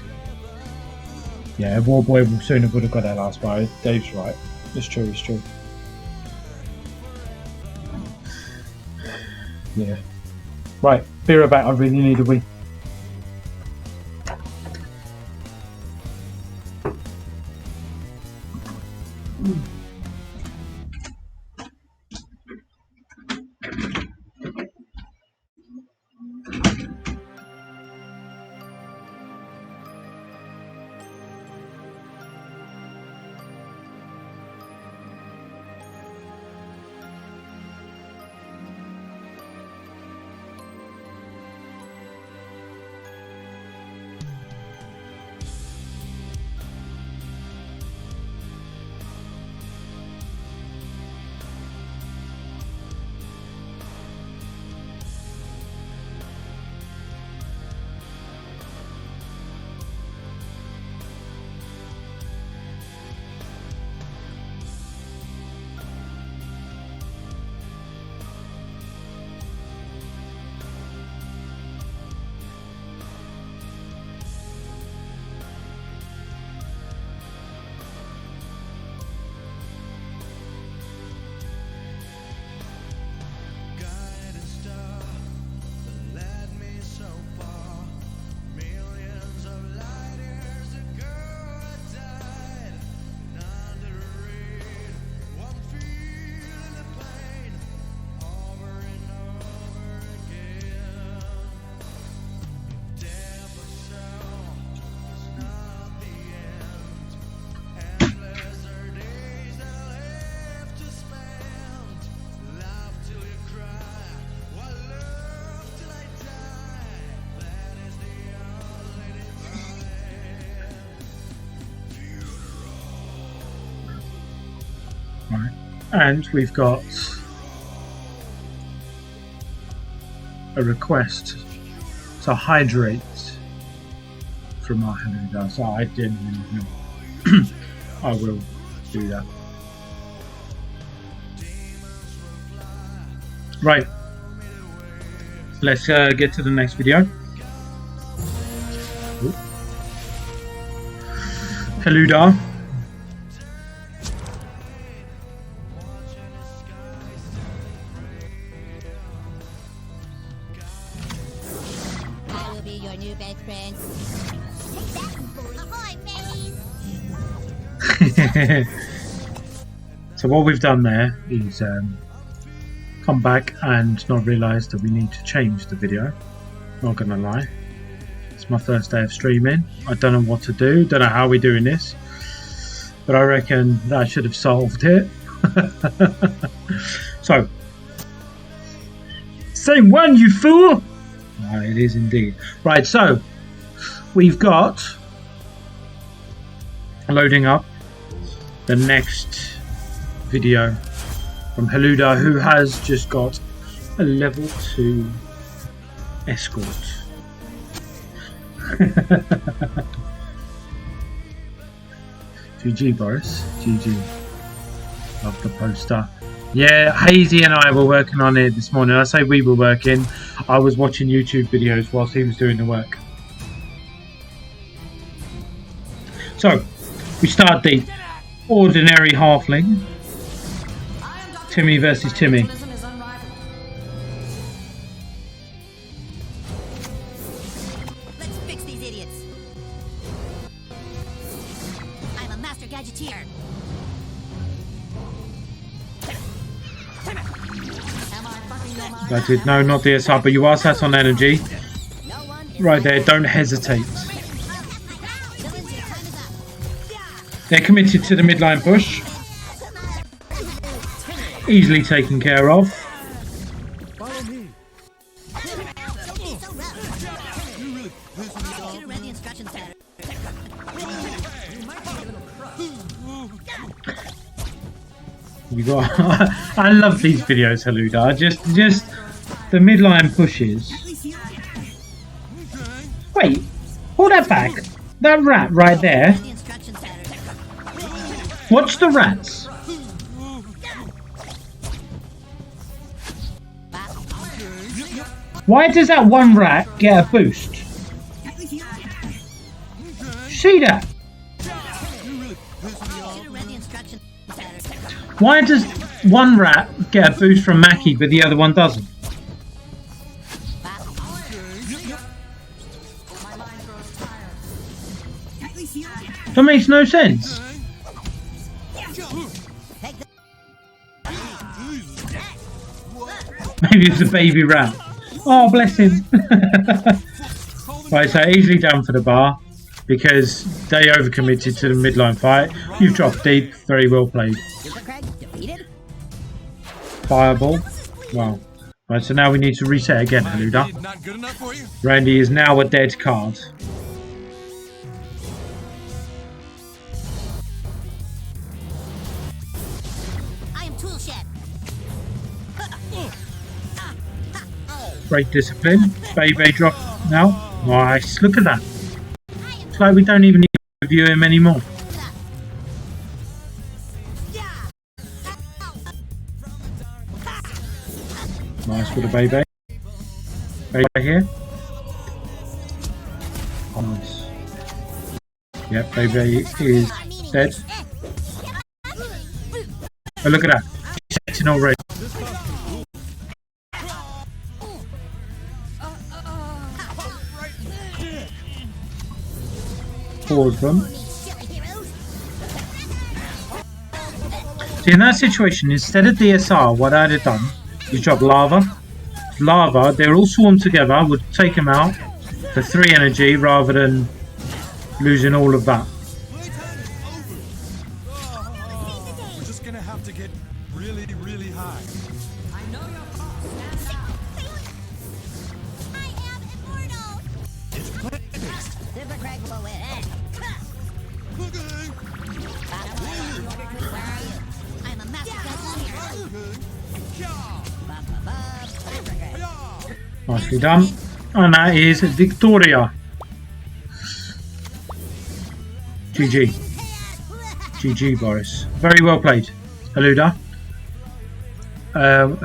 Yeah, Warboy sooner would have got that last bar. Dave's right. It's true, it's true. Yeah. Right, be right back. I really need a wee. And we've got a request to hydrate from our Hanuda, so I didn't know. I will do that. Right, let's get to the next video. Haluda. I will be your new best friend. Take that, ahoy, mateys! So what we've done there is come back and not realise that we need to change the video. Not gonna lie, it's my first day of streaming. I don't know what to do, don't know how we're doing this, but I reckon that should have solved it. So, same one, you fool! No, it is indeed. Right, so we've got loading up the next video from Haluda, who has just got a level 2 escort. GG Boris, GG. Love the poster. Yeah, Hazy and I were working on it this morning. I say we were working. I was watching YouTube videos whilst he was doing the work. So, we start the ordinary halfling. Timmy versus Timmy. Let's fix these idiots. I'm a master gadgeteer. Am I fucking your mind? That's it. No, not the SR, but you are sat on energy. No one is Right there, don't hesitate. Villains, your time is up. They're committed to the midline push. Easily taken care of. Follow me. Don't be so rough. You really pissing me I off. should have read the instructions better. You got. I love these videos, Haluda. Just the midline pushes. Wait, hold that back. That rat right there. Read the instructions better. Watch the rats. Why does that one rat get a boost? See that? You really pissing me I off. should have read the instructions better. Why does one rat get a boost from Mackie but the other one doesn't? That makes no sense. Maybe it's a baby rat. Oh, bless him. Right, so easily down for the bar because they overcommitted to the midline fight. You've dropped deep. Very well played. Super Craig defeated? Fireball. Wow. Right, so now we need to reset again, Haluda. Not good enough for you? Randy is now a dead card. I am Toolshed. Great discipline. Bebe drop now. Nice. Look at that. It's like we don't even need to review him anymore. Nice for the Bebe. Bebe here. Oh, nice. Yep, Bebe is dead. Oh, look at that. He's setting already. Forward from. See, in that situation, instead of DSR, what I'd have done is drop lava. Lava, they're all swarmed together, would take them out for 3 energy rather than losing all of that. We're just gonna have to get really, really high. I know your boss. I am immortal. It's plant-based. Super Craig will win. Okay. Where are you? I'm a master gadgeteer. Nicely done. And that is Victoria. GG. GG, Boris. Very well played. Haluda.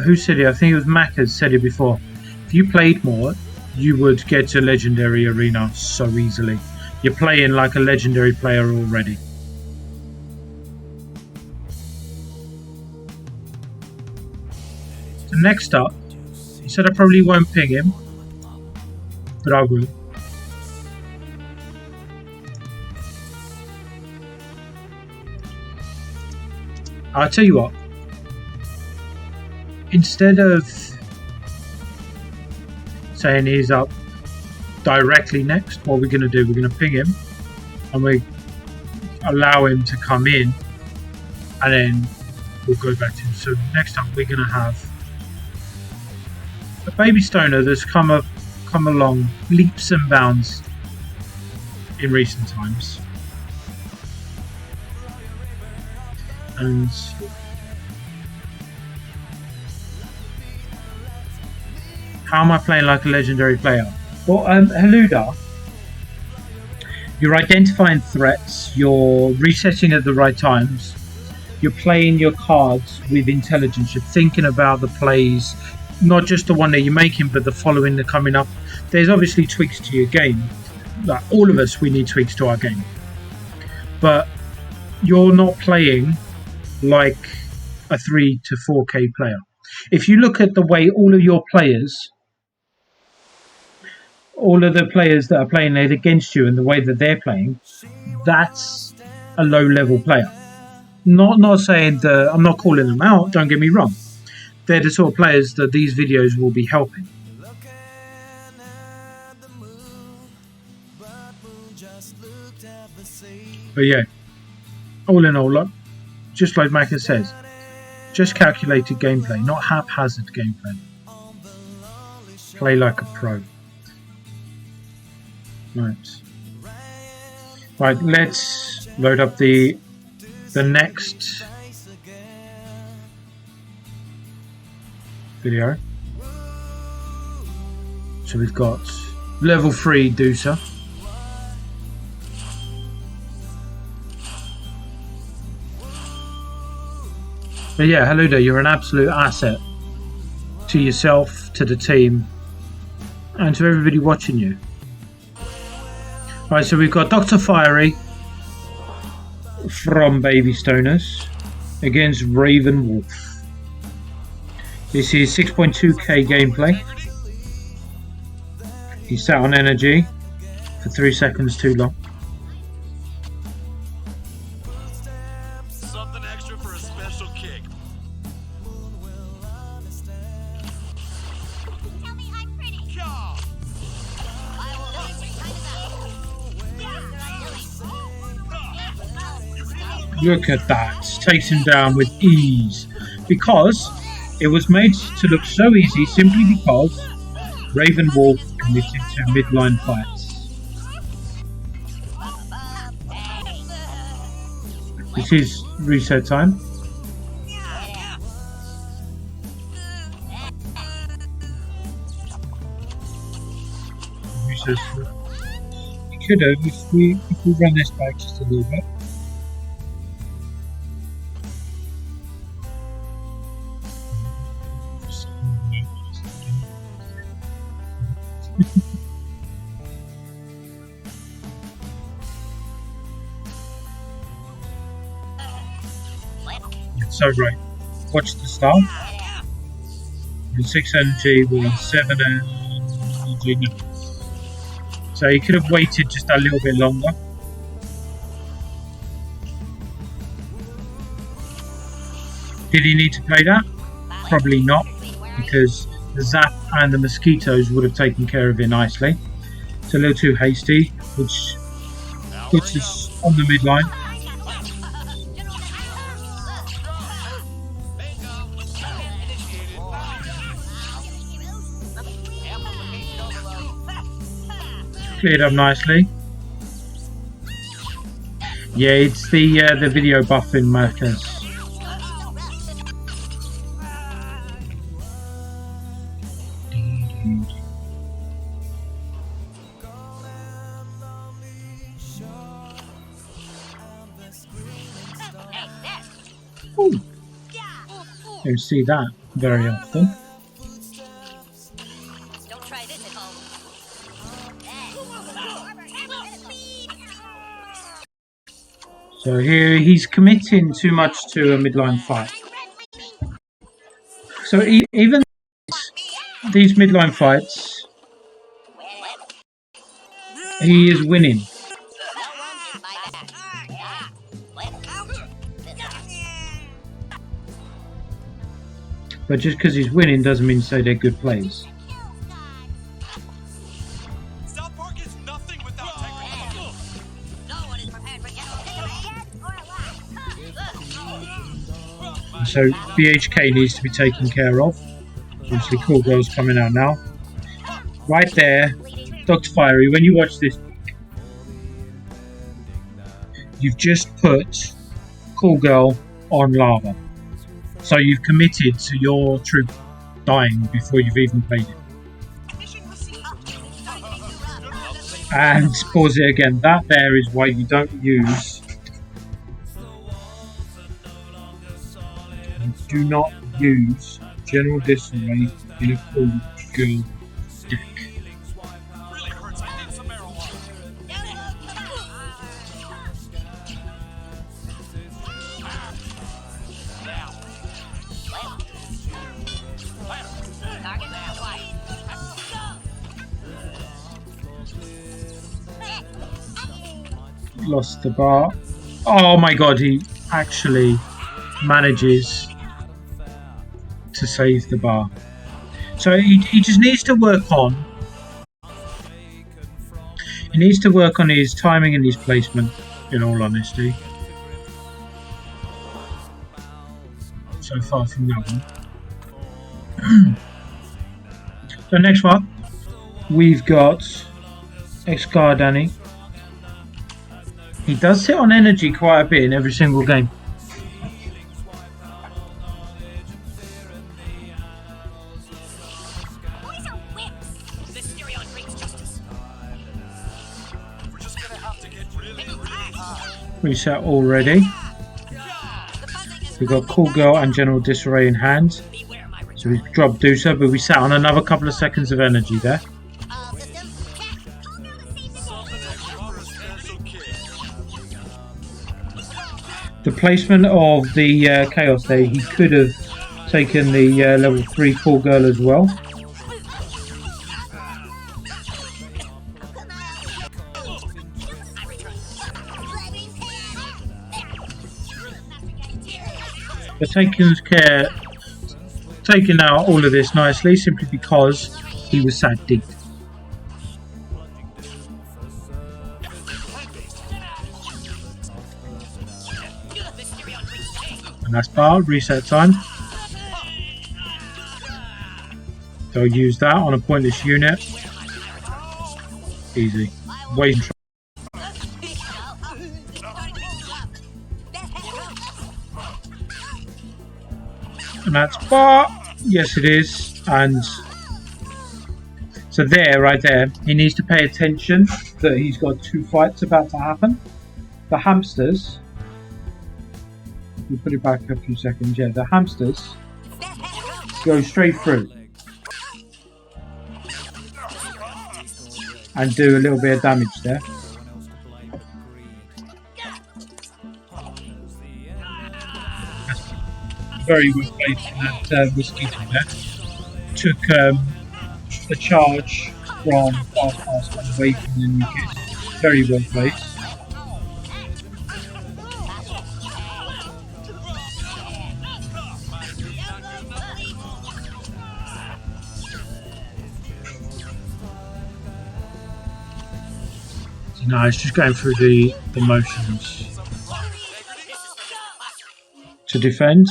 Who said it? I think it was Macca said it before. If you played more, you would get to Legendary Arena so easily. You're playing like a Legendary player already. So next up, he said I probably won't ping him, but I will. I'll tell you what. Instead of saying he's up directly next, what we're going to do, we're going to ping him and we allow him to come in and then we'll go back to him. So next time we're going to have a baby stoner that's come along leaps and bounds in recent times. And how am I playing like a legendary player? Well, Haluda, you're identifying threats, you're resetting at the right times, you're playing your cards with intelligence, you're thinking about the plays, not just the one that you're making, but the following, the coming up. There's obviously tweaks to your game. Like all of us, we need tweaks to our game. But you're not playing like a 3 to 4K player. If you look at the way all of your players, all of the players that are playing it against you and the way that they're playing, that's a low level player. Not saying that I'm not calling them out, don't get me wrong. They're the sort of players that these videos will be helping. But yeah, all in all, look, just like Macca says, just calculated gameplay, not haphazard gameplay. Play like a pro. Right, let's load up the next video. So we've got level 3 Doosa. But yeah, Haluda, you're an absolute asset to yourself, to the team, and to everybody watching you. Right, so we've got Dr. Fiery from Baby Stoners against Raven Wolf. This is 6.2k gameplay. He sat on energy for 3 seconds too long. Something extra for a special kick. Tell me I'm pretty. Yeah. I will always be kind of Look at that, takes him down with ease. Because it was made to look so easy simply because Raven Wolf committed to midline fights. This is reset time. Reset. We could have if we run this back just a little bit. So right, watch the start. With 6 energy, we're on 7 energy now. So he could have waited just a little bit longer. Did he need to play that? Probably not, because the zap and the mosquitoes would have taken care of it nicely. It's a little too hasty, which puts us on the midline. Cleared up nicely. Yeah, it's the video buffing Marcus. beauty. Ooh. Don't see that very often. Don't try this at home. So here he's committing too much to a midline fight. So even these midline fights, he is winning. But just because he's winning doesn't mean to say they're good plays. South Park is nothing without technical. So BHK needs to be taken care of. Obviously, Cool Girl's coming out now. Right there, Dr. Fiery, when you watch this, you've just put Cool Girl on lava. So you've committed to your troop dying before you've even played it. And pause it again. That there is why you don't use. You do not use General Disarray in a Cool Girl deck. Really hurts. I need some marijuana. Lost the bar. Oh my god, he actually manages to save the bar. So he just needs to work on. He needs to work on his timing and his placement, in all honesty. So far from that one. So next one, we've got X-Guard Danny. He does sit on energy quite a bit in every single game. Boys are whips. This Styrion brings justice. We're just gonna have to get really high. Reset already. We've got Cool Girl and General Disarray in hand. Beware my return. So we've dropped Deucer, but we sat on another couple of seconds of energy there. System check. Call girl to save the Something extra for a special kick. The placement of the Chaos there, he could have taken the level 3 Cool Girl as well. But taking out all of this nicely simply because he was sat deep. And that's bar, reset time. So I'll use that on a pointless unit. Easy. Wait. And that's bar. Yes, it is. And so there, right there, he needs to pay attention that he's got 2 fights about to happen. The hamsters. We put it back a few seconds. Yeah, the hamsters go straight through and do a little bit of damage there. Very well played from that mosquito there. Took the charge from fast pass and away from the new kid. Very well played. So now it's just going through the motions to defend.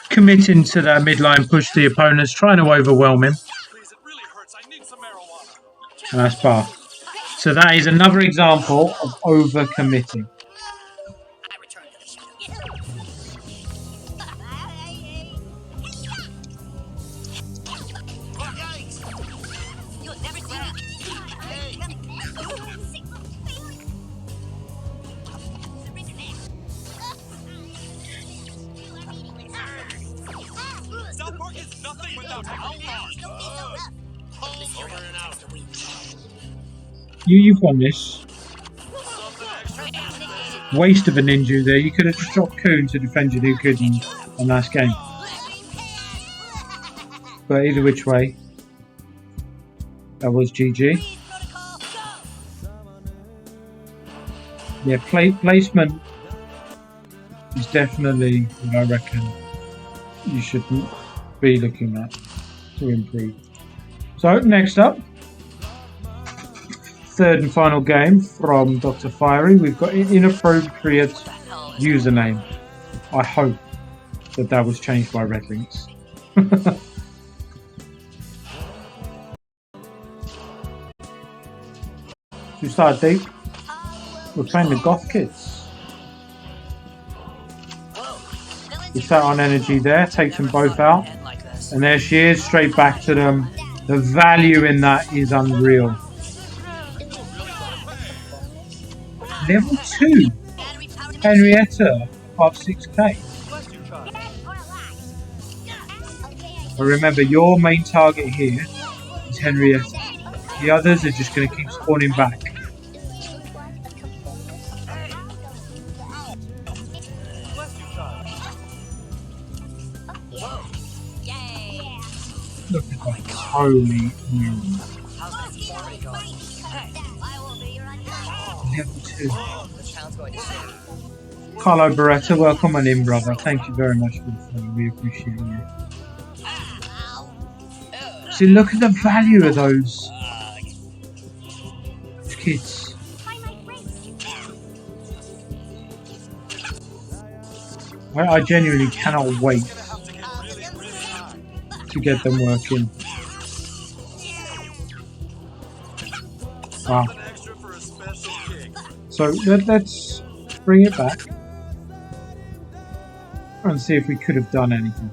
Committing to that midline push the opponents, trying to overwhelm him. Please, it really hurts. I need some marijuana. And that's bar. So that is another example of over-committing. without taking part. Over and out. You've won this. Something extra for your special. Waste of a ninja there. You could have just dropped Coon to defend your new kid in a nice game. But either which way, that was GG. Yeah, placement is definitely what I reckon you should be looking at to improve. So next up, third and final game from Dr. Fiery. We've got an inappropriate username. I hope that was changed by Red Links. We start deep. We're playing the Goth Kids. We sat on energy there, takes them both out. And there she is, straight back to them. The value in that is unreal. Level 2. Henrietta, above 6k. But remember, your main target here is Henrietta. The others are just going to keep spawning back. Look at that. Holy moon. Level 2. Carlo Beretta, welcome on in, brother. Thank you very much for the follow. We appreciate you. See, look at the value of those kids. I genuinely cannot wait to get them working. Wow. So let's bring it back and see if we could have done anything.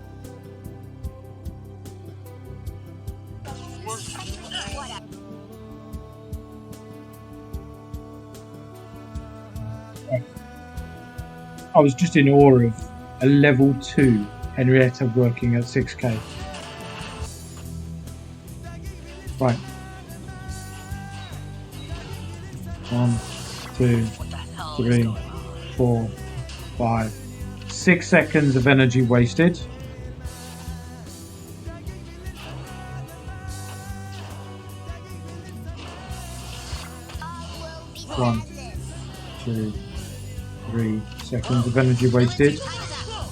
I was just in awe of a level 2 Henrietta working at 6k. Right. 1, 2, 3, 4, 5. 6 seconds of energy wasted. 1, 2, 3 seconds of energy wasted.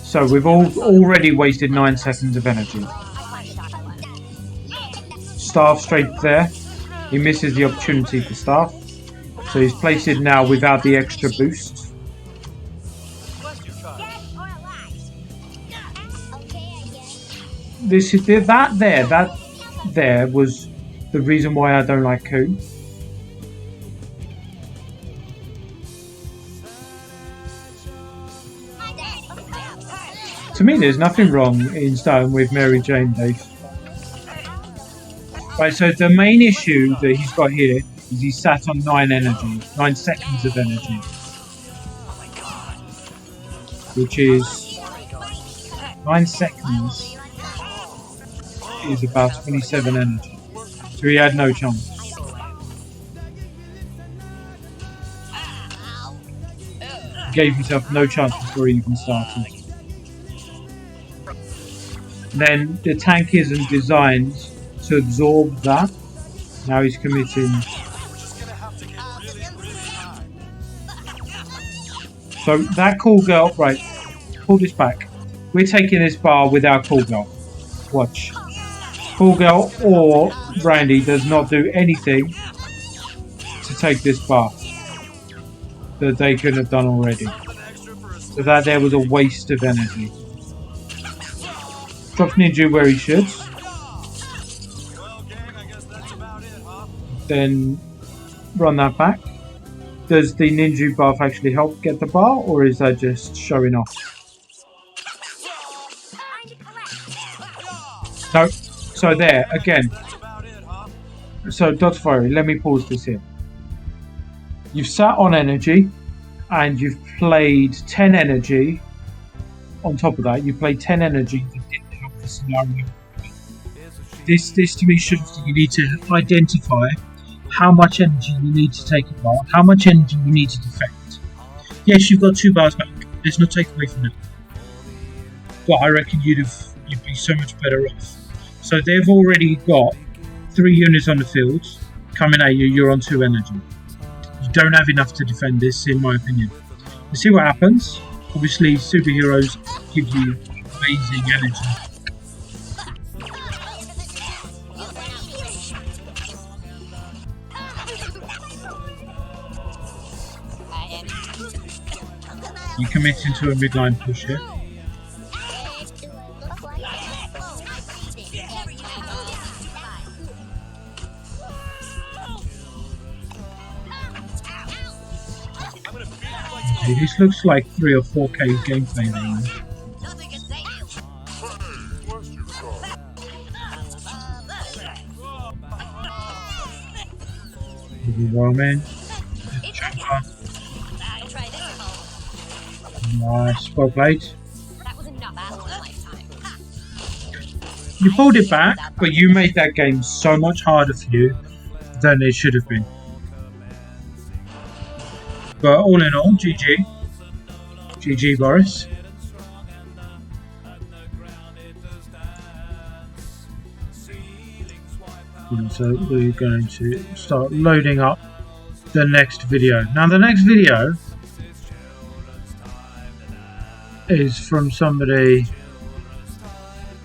So we've already wasted 9 seconds of energy. Staff straight there. He misses the opportunity for staff. So he's placed it now without the extra boost. That there was the reason why I don't like Coon. To me, there's nothing wrong in starting with Mary Jane, Dave. Right, so the main issue that he's got here is he sat on 9 seconds of energy. Which is 9 seconds is about 27 energy. So he had no chance. Gave himself no chance before he even started. Then the tank isn't designed to absorb that. Now he's committing. So that cool girl, right, pull this back. We're taking this bar without cool girl. Watch. Cool girl or Brandy does not do anything to take this bar that they could have done already. So that there was a waste of energy. Drops Ninja where he should. Then run that back. Does the ninja buff actually help get the bar, or is that just showing off? No. So there, again. So Dot Fiery, let me pause this here. You've sat on energy, and you've played 10 energy. On top of that, you played 10 energy that didn't help the scenario. This to me should you need to identify how much energy you need to take apart, how much energy you need to defend. Yes, you've got 2 bars back. Let's not take away from that. But I reckon you'd be so much better off. So they've already got 3 units on the field coming at you. You're on 2 energy. You don't have enough to defend this, in my opinion. We'll see what happens. Obviously, superheroes give you amazing energy. You commit into a midline push here. This looks like 3 or 4K gameplay now. Roman. Nice, well played. You pulled it back, but you made that game so much harder for you than it should have been. But all in all, GG. GG, Boris. So we're going to start loading up the next video. Now the next video is from somebody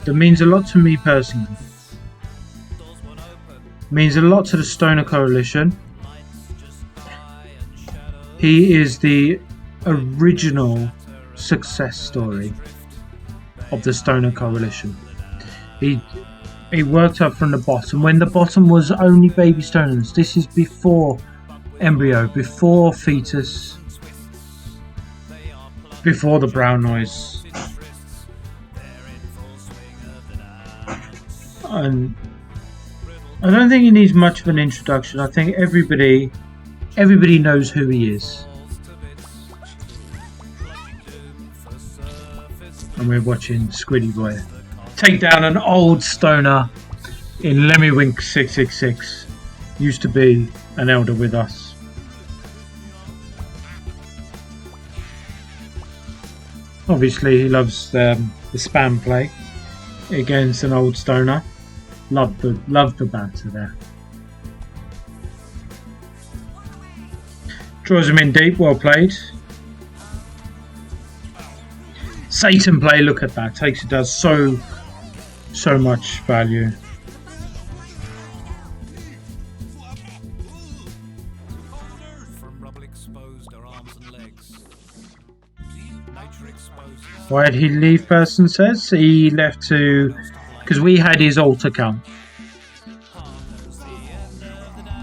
that means a lot to me personally. Means a lot to the Stoner Coalition. He is the original success story of the Stoner Coalition. He worked up from the bottom when the bottom was only baby stoners. This is before embryo, before fetus, before the brown noise. And I don't think he needs much of an introduction. I think everybody knows who he is. And we're watching Squiddy Boy take down an old stoner in Lemmywink 666. Used to be an elder with us. Obviously he loves the spam play against an old stoner. Love the banter there. Draws him in deep, well played. Satan play, look at that. Does so much value. Why did he leave? Person says he left to because we had his alt account.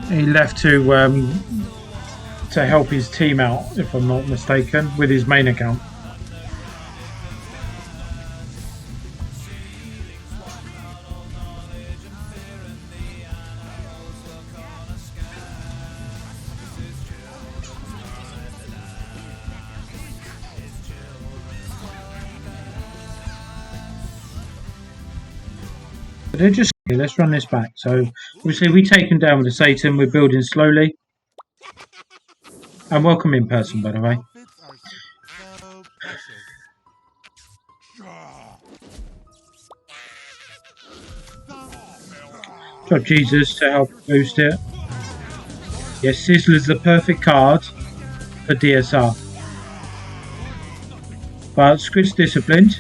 He left to help his team out, if I'm not mistaken, with his main account. Let's run this back. So obviously we take him down with the Satan. We're building slowly. And welcome in person, by the way. Got Jesus to help boost it. Yes, Sizzler's the perfect card for DSR. But Squid's disciplined.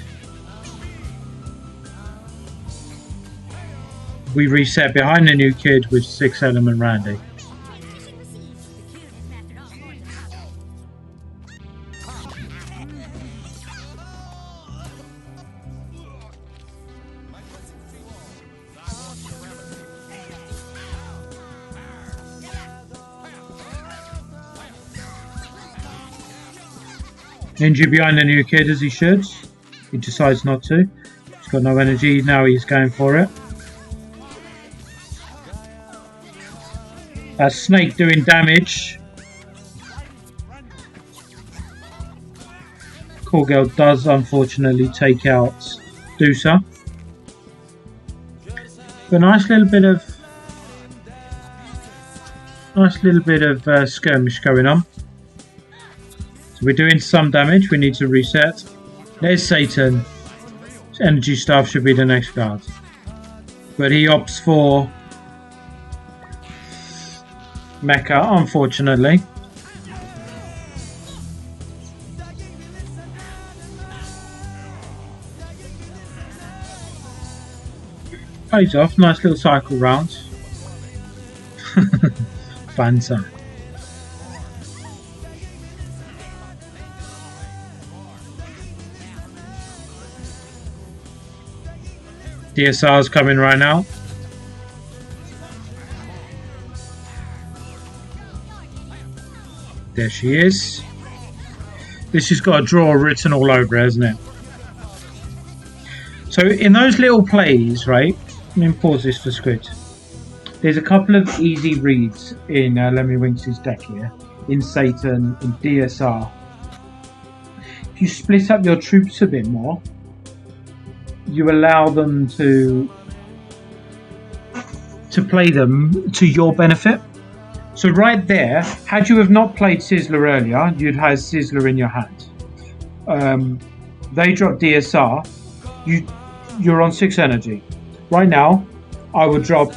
We reset behind the new kid with 6 element Randy. Ninja behind the new kid as he should. He decides not to. He's got no energy, now he's going for it. That snake doing damage. Call Girl does unfortunately take out Dusa. But nice little bit of skirmish going on. So we're doing some damage. We need to reset. There's Satan. Energy Staff should be the next card, but he opts for Mecha, unfortunately. Pays off. Nice little cycle round. Banter. DSR's coming right now. There she is. This has got a draw written all over it, hasn't it? So in those little plays, right? Let me pause this for Squid. There's a couple of easy reads in Lemmy Winks' deck here. In Satan, in DSR. If you split up your troops a bit more, you allow them to play them to your benefit. So right there, had you have not played Sizzler earlier, you'd have Sizzler in your hand. They drop DSR, you're on 6 energy. Right now, I would drop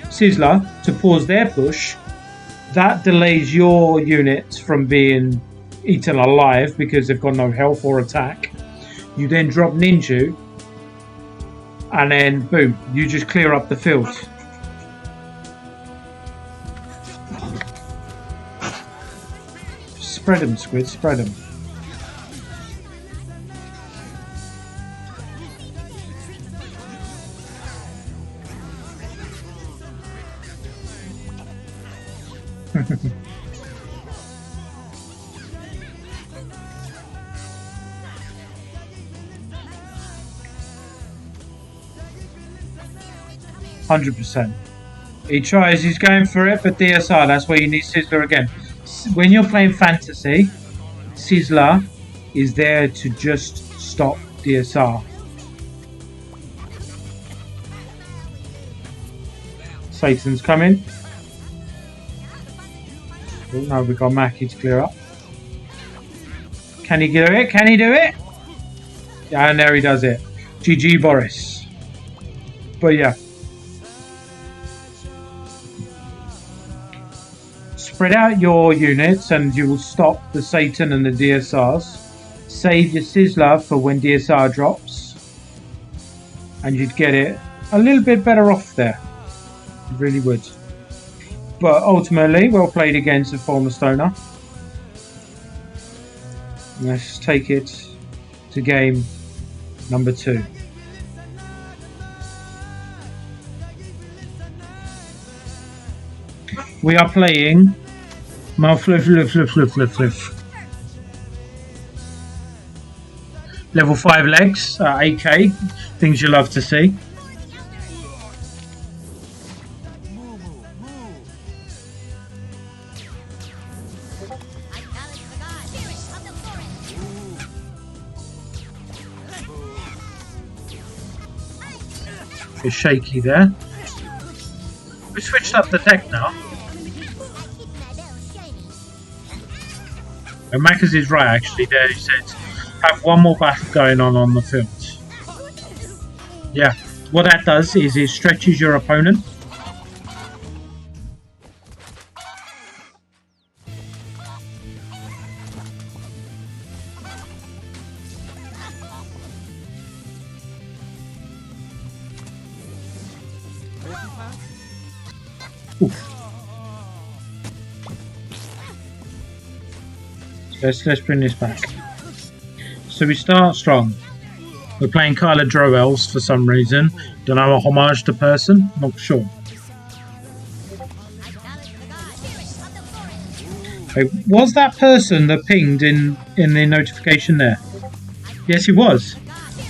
Sizzler to pause their push. That delays your units from being eaten alive because they've got no health or attack. You then drop Ninja, and then boom, you just clear up the field. Spread them, Squid, spread them. %. He tries, he's going for it, but DSR, that's where you need Sizzler again. When you're playing fantasy, Sizzler is there to just stop DSR. Satan's coming. Oh, no, we've got Mackie to clear up. Can he do it? Can he do it? Yeah, and there he does it. GG, Boris. But yeah. Spread out your units and you will stop the Satan and the DSRs. Save your Sizzler for when DSR drops. And you'd get it a little bit better off there. You really would. But ultimately, well played against a former Stoner. Let's take it to game number 2. We are playing Level 5 legs, 8k, things you love to see. It's shaky there. We switched up the deck now. And Macas is right actually there, he said have one more battle going on the field. Yeah, what that does is it stretches your opponent. Oof. Let's bring this back. So we start strong. We're playing Kyla Droells for some reason. Don't know, a homage to person? Not sure. Okay, was that person that pinged in the notification there? Yes, he was.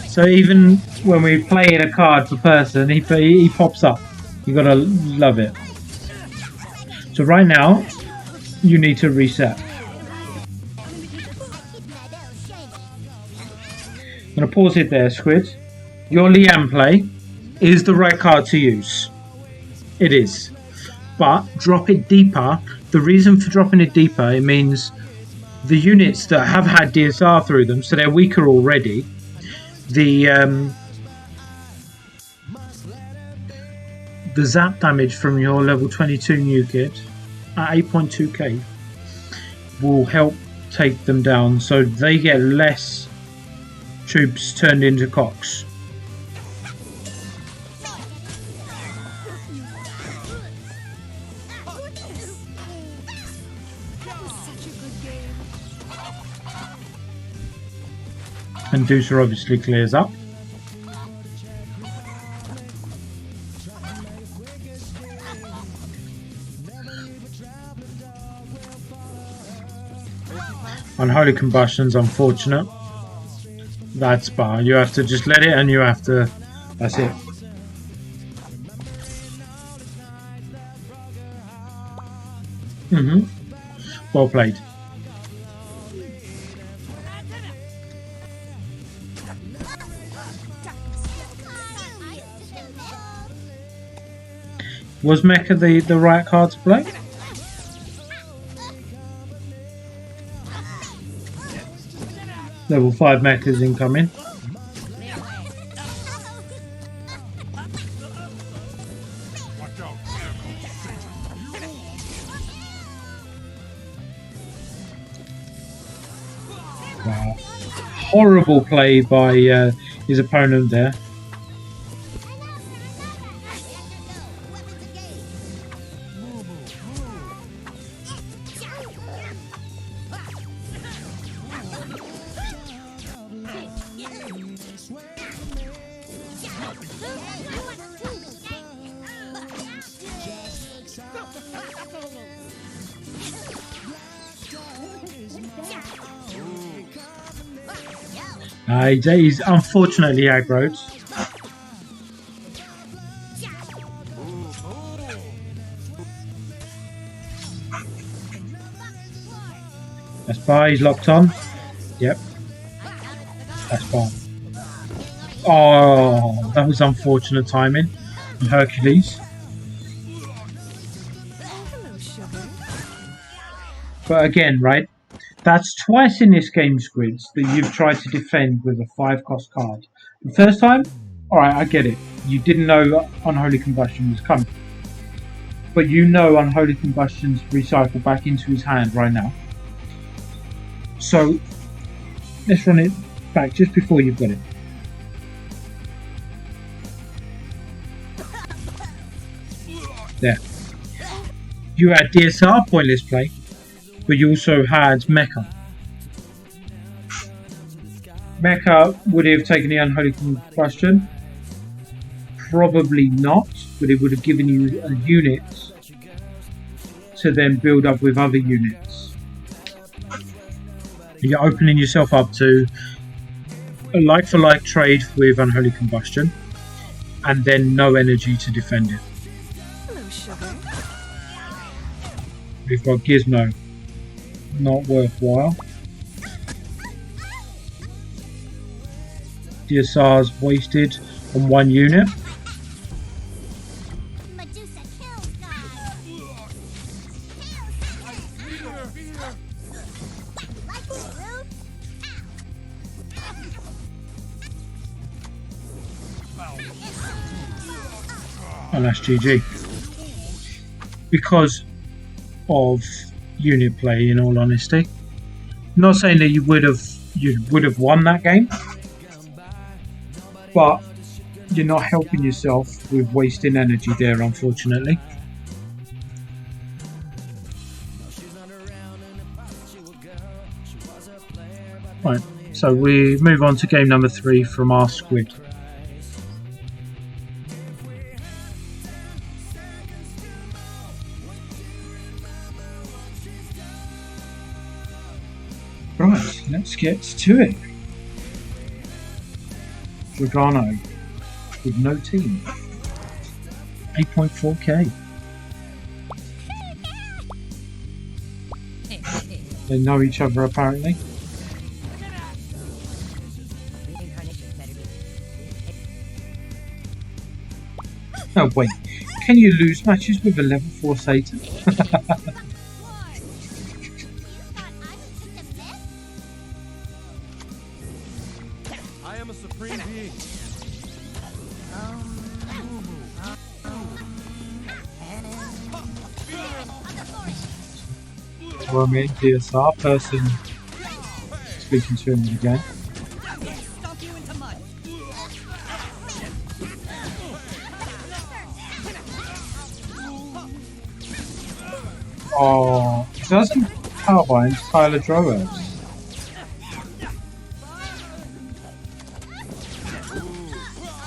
So even when we play in a card for person, he pops up. You gotta love it. So right now, you need to reset. I'm going to pause it there, Squid. Your Liam play is the right card to use. It is. But drop it deeper. The reason for dropping it deeper, it means the units that have had DSR through them, so they're weaker already, the zap damage from your level 22 new kit at 8.2k will help take them down, so they get less troops turned into cocks. And Deucer obviously clears up. Unholy Combustion's unfortunate. That's bar. You have to just let it and you have to... That's it. Well played. Was Mecha the right card to play? Level 5 Mechas incoming. Wow. Horrible play by his opponent there. He's unfortunately aggroed. That's bar, he's locked on. Yep. That's bar. Oh, that was unfortunate timing from Hercules. But again, right? That's twice in this game, Squids, that you've tried to defend with a 5-cost card. The first time, alright, I get it. You didn't know Unholy Combustion was coming. But you know Unholy Combustion's recycled back into his hand right now. So, let's run it back just before you've got it. There. You had DSR, pointless play. But you also had Mecha. Mecha, would he have taken the Unholy Combustion? Probably not, but it would have given you a unit to then build up with other units. You're opening yourself up to a like-for-like trade with Unholy Combustion, and then no energy to defend it. We've got Gizmo. Not worthwhile. DSR's wasted on one unit. Medusa kills guys. Like the roof? And that's GG. Because of unit play, in all honesty. Not saying that you would have won that game, but you're not helping yourself with wasting energy there, unfortunately. Right, so we move on to game number 3 from our Squid. Right, let's get to it. Dragano with no team. 8.4k. They know each other apparently. No, wait. Can you lose matches with a level 4 Satan? Why? You thought I would take the fifth? I am a supreme being. Roman DSR person speaking to him again. Stomp you into mud. Oh, he doesn't powerbind Tyler Droas.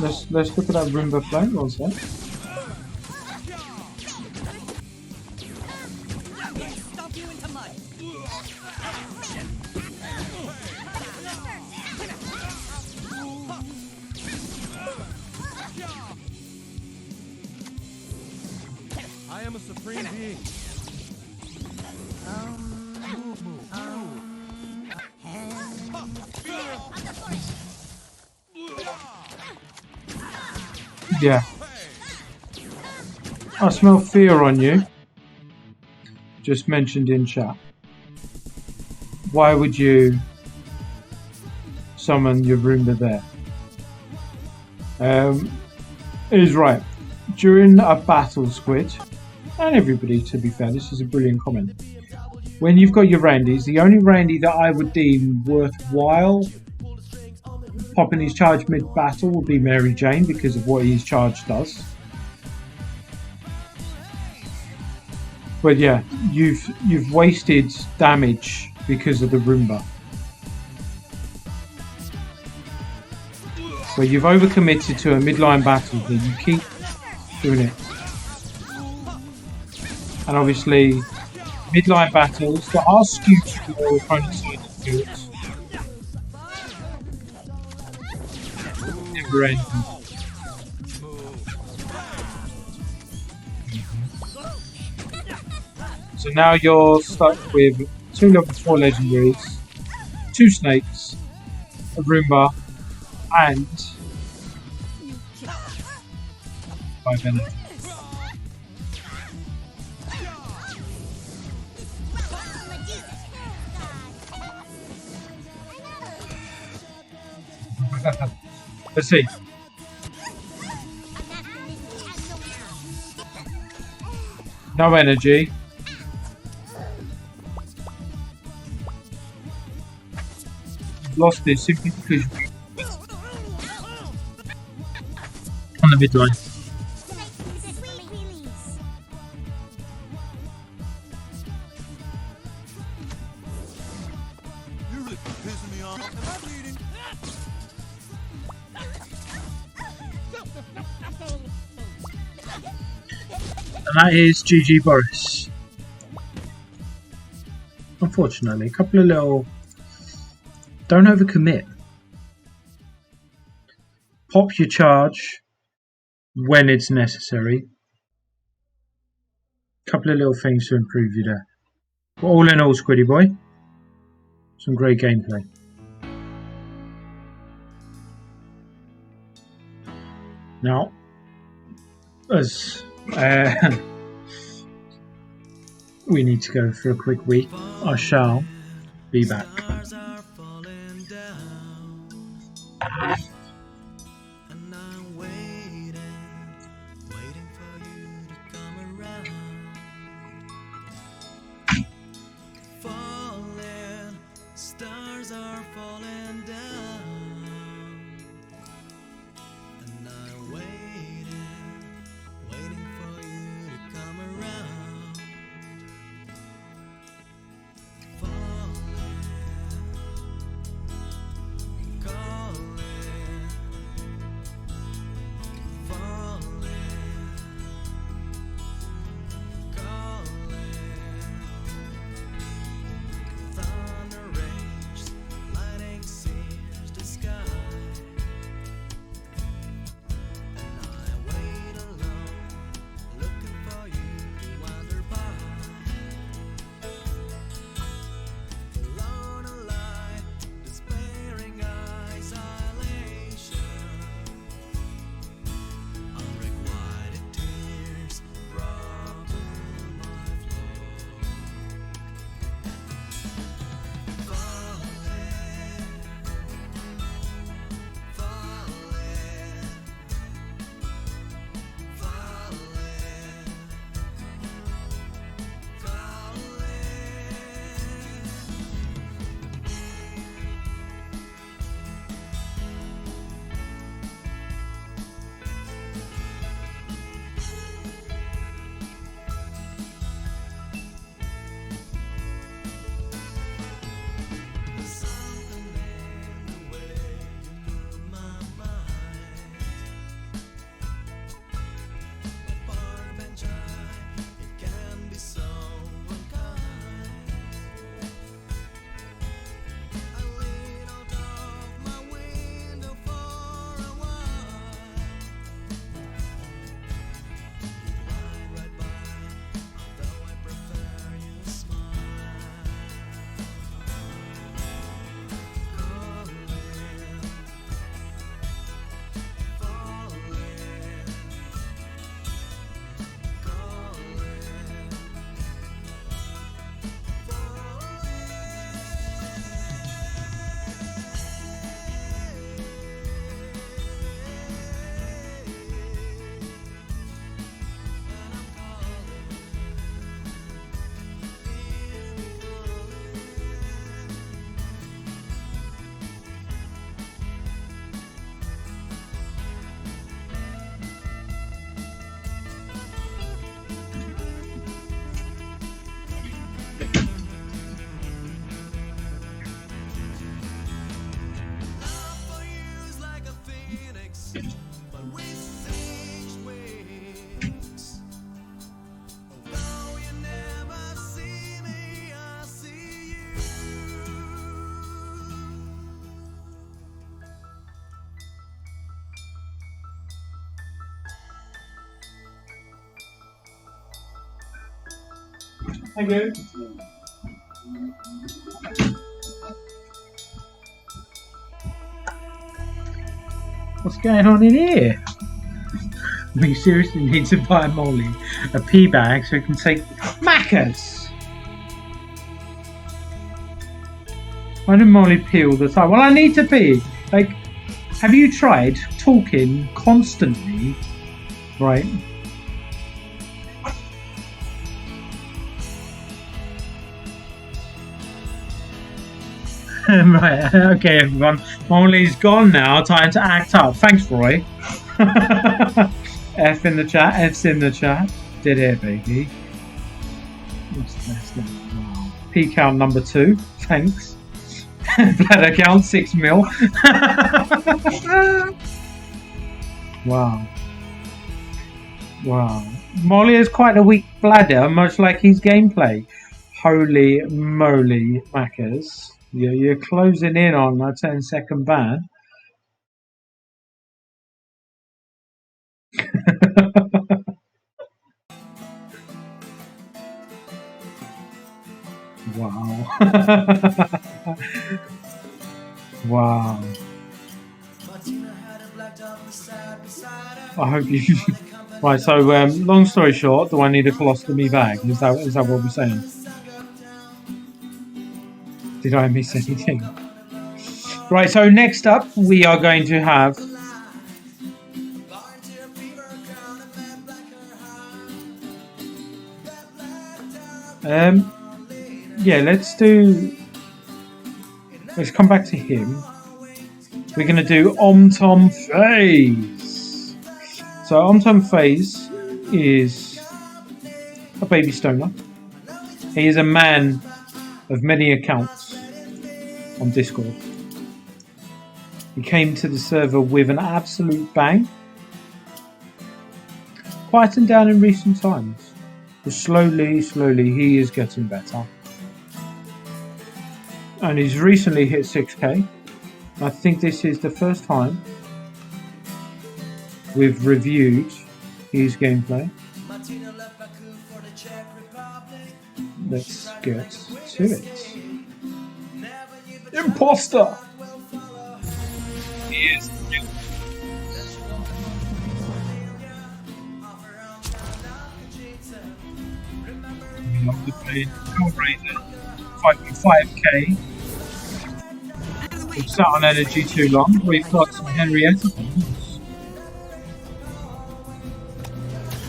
Let's look at that Roomba flame. What's that? Stomp you into mud. I am a supreme being. Yeah. I smell fear on you. Just mentioned in chat. Why would you summon your Roomba there? He's right. During a battle, Squid, and everybody, to be fair, this is a brilliant comment. When you've got your Randys, the only Randy that I would deem worthwhile popping his charge mid-battle would be Mary Jane because of what his charge does. But yeah, you've wasted damage because of the Roomba. Where you've overcommitted to a midline battle, then you keep doing it. And obviously, midline battles that are skewed to your opponent's side of the field. Never ending. So now you're stuck with 2 level 4 legendaries, 2 snakes, a Roomba, and 5 energy. Let's see. No energy. You've lost this simply because you on the midline. You're really pissing me off. Am I bleeding? And that is GG Boris. Unfortunately, a couple of little... Don't overcommit. Pop your charge when it's necessary. Couple of little things to improve you there. But all in all, Squiddy boy, some great gameplay. Now, as we need to go for a quick week, I shall be back. Stars are falling down, and I'm waiting for you to come around. Falling, stars are falling down, and I'm waiting for you to come around. Falling, calling. Thank you. What's going on in here? We seriously need to buy Molly a pee bag so we can take Macca's. Why did Molly pee all the time? Well, I need to pee. Like, have you tried talking constantly? Right. Right, okay everyone. Molly's gone now, time to act up. Thanks, Roy. F in the chat, F's in the chat. Did it, baby. Wow. P count number 2, thanks. Bladder count 6 mil. Wow. Wow. Molly has quite a weak bladder, much like his gameplay. Holy moly, Maccas. You're closing in on a 10-second ban. Wow. Wow. I hope you... Right, so long story short, do I need a colostomy bag? Is that what we're saying? Did I miss anything? Right, so next up we are going to have yeah, let's come back to him. We're going to do Om-Tom Phase. So Om-Tom Phase is a baby stoner. He is a man of many accounts on Discord. He came to the server with an absolute bang. Quietened down in recent times, but slowly he is getting better. And he's recently hit 6k. I think this is the first time we've reviewed his gameplay. Let's get to it. Imposter! He is. We played Hellraiser 5.5k. We've sat on energy too long. We've got some Henrietta.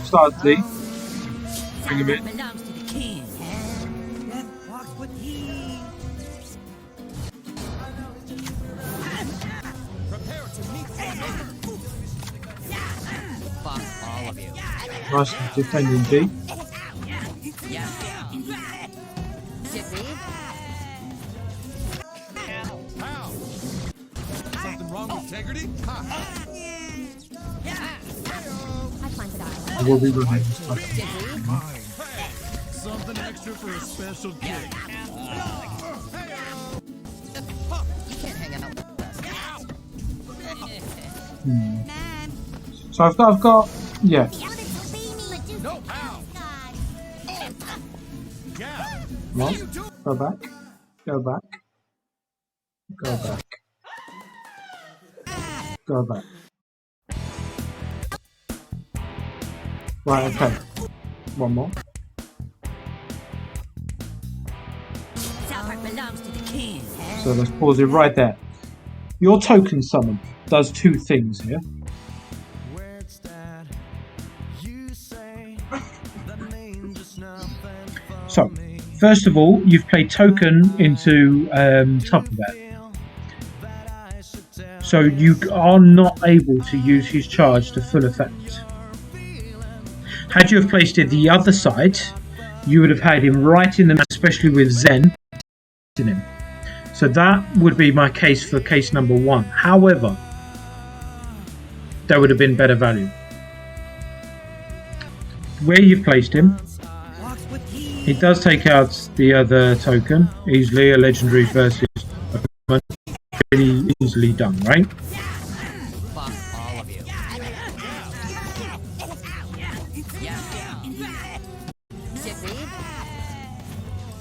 Start Z. Bring him in. Nice defending D. Something wrong with integrity? We'll be running. Something extra for a special gift. So I've got yeah. No, ow! Yeah. No. Go back. Go back. Go back. Go back. Right, okay. One more. So let's pause it right there. Your token summon does two things here. So, first of all, you've played token into top of that. So you are not able to use his charge to full effect. Had you have placed it the other side, you would have had him right in the, especially with Zen in him. So that would be my case for case number 1. However, that would have been better value. Where you've placed him, he does take out the other token easily. A legendary versus a pretty easily done, right?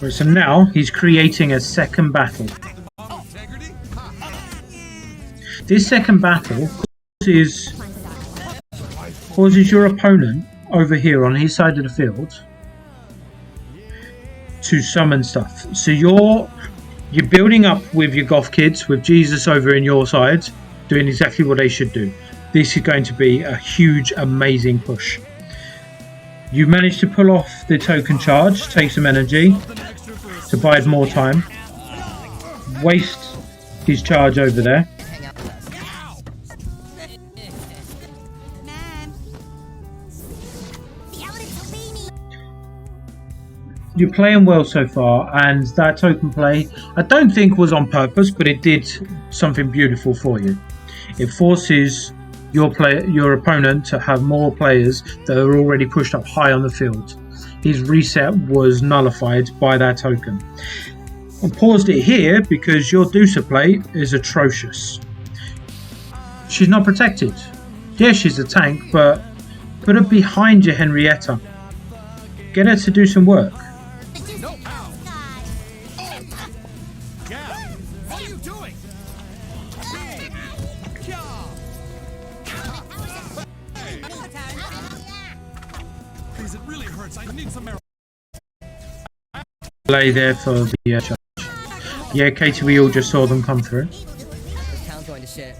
Right, so now he's creating a second battle. This second battle causes your opponent over here on his side of the field to summon stuff. So you're building up with your goth kids, with Jesus over in your side, doing exactly what they should do. This is going to be a huge, amazing push. You managed to pull off the token charge, take some energy to bide more time. Waste his charge over there. You're playing well so far, and that token play I don't think was on purpose, but it did something beautiful for you. It forces your opponent to have more players that are already pushed up high on the field. His reset was nullified by that token. I paused it here because your Dusa play is atrocious. She's not protected. Yeah, she's a tank, but put her behind your Henrietta. Get her to do some work. What are you doing? Please, it really hurts. I need some. Lay there for the charge. Yeah, Katie, we all just saw them come through. The town's going to shit.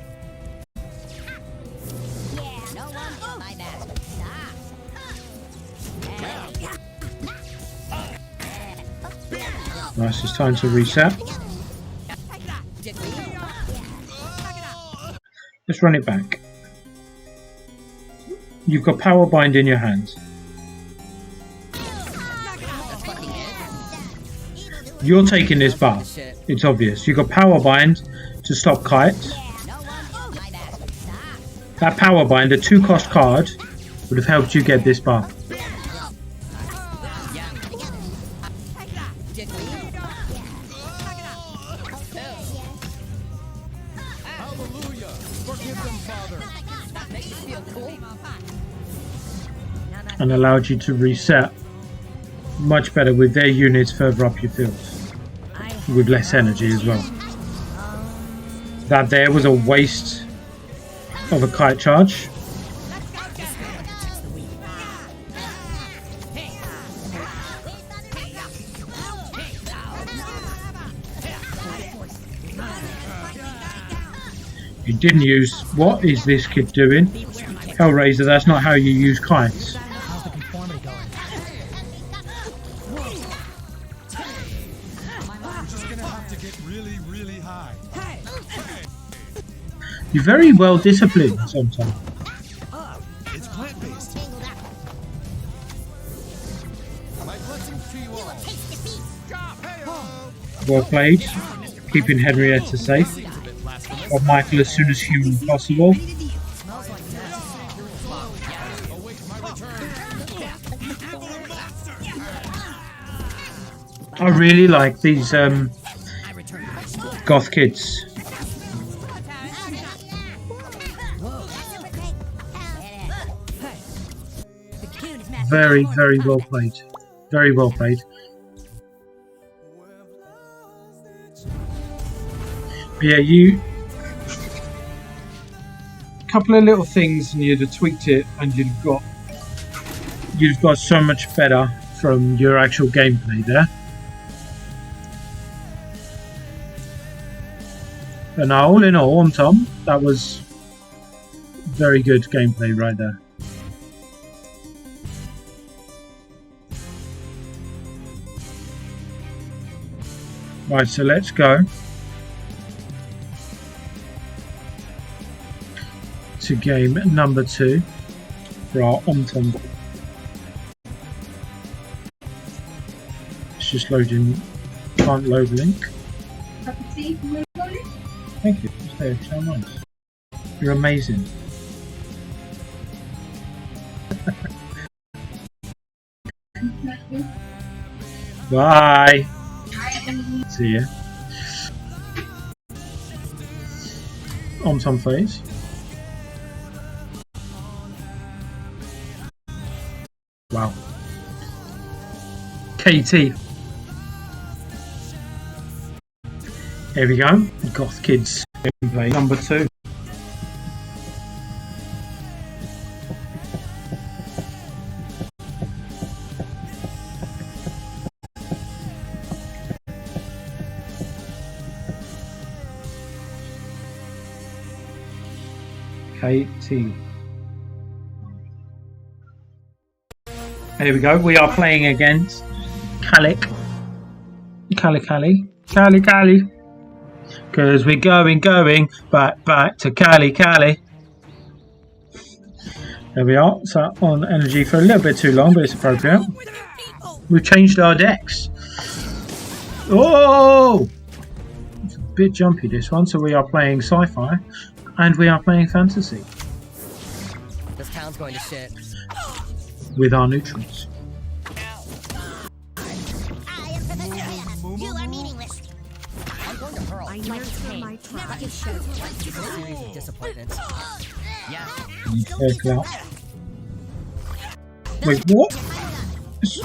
Nice, it's time to reset. Let's run it back. You've got power bind in your hand. You're taking this buff. It's obvious. You've got power bind to stop Kite. That power bind, a 2-cost card, would have helped you get this buff. And allowed you to reset much better with their units further up your field, with less energy as well. That there was a waste of a kite charge. You didn't use. What is this kid doing? Hellraiser, that's not how you use kites. You're very well disciplined sometimes. It's plant-based. My blessings to you all. Well played, keeping Henrietta safe. Got Michael as soon as humanly possible. I really like these goth kids. Very, very well played. Very well played. But yeah, you... a couple of little things and you'd have tweaked it and you've got so much better from your actual gameplay there. And all in all, Tom, that was very good gameplay right there. Right, so let's go to game number 2 for our Omtom. It's just loading, can't load link. Thank you, stay so nice. You're amazing. Bye. See ya. Omtom phase. Wow. KT. Here we go. Goth Kids gameplay number 2. KT. Here we go. We are playing against Cali. Because we're going back to Cali. There we are. So on energy for a little bit too long, but it's appropriate. We've changed our decks. Oh! It's a bit jumpy, this one. So we are playing sci-fi and we are playing fantasy. This town's going to shit. With our neutrals. I am Professor Viva. You are meaningless. I'm going to hurl. I nurture my tribe. A series of disappointments. Yeah. Circle out. Wait, what? It's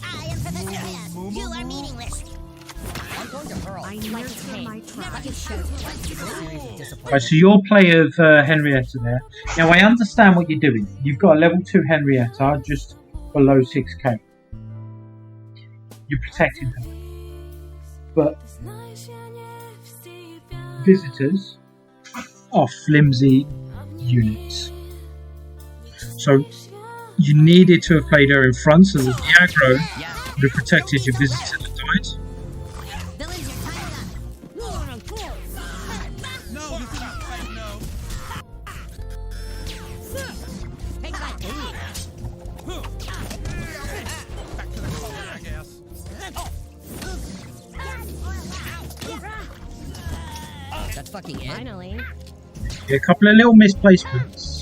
I am Professor Viva. You are meaningless. I'm going to hurl. I nurture my tribe. A series of disappointments. Right, so your play of Henrietta there. Now I understand what you're doing. You've got a level 2 Henrietta just below 6k. You're protecting her. But visitors are flimsy units. So you needed to have played her in front so that the aggro would have protected your visitor that died. Villains, your time is up. No, this isn't right, no. Take that. Back to the color, I guess. That's fucking it. Finally. A couple of little misplacements.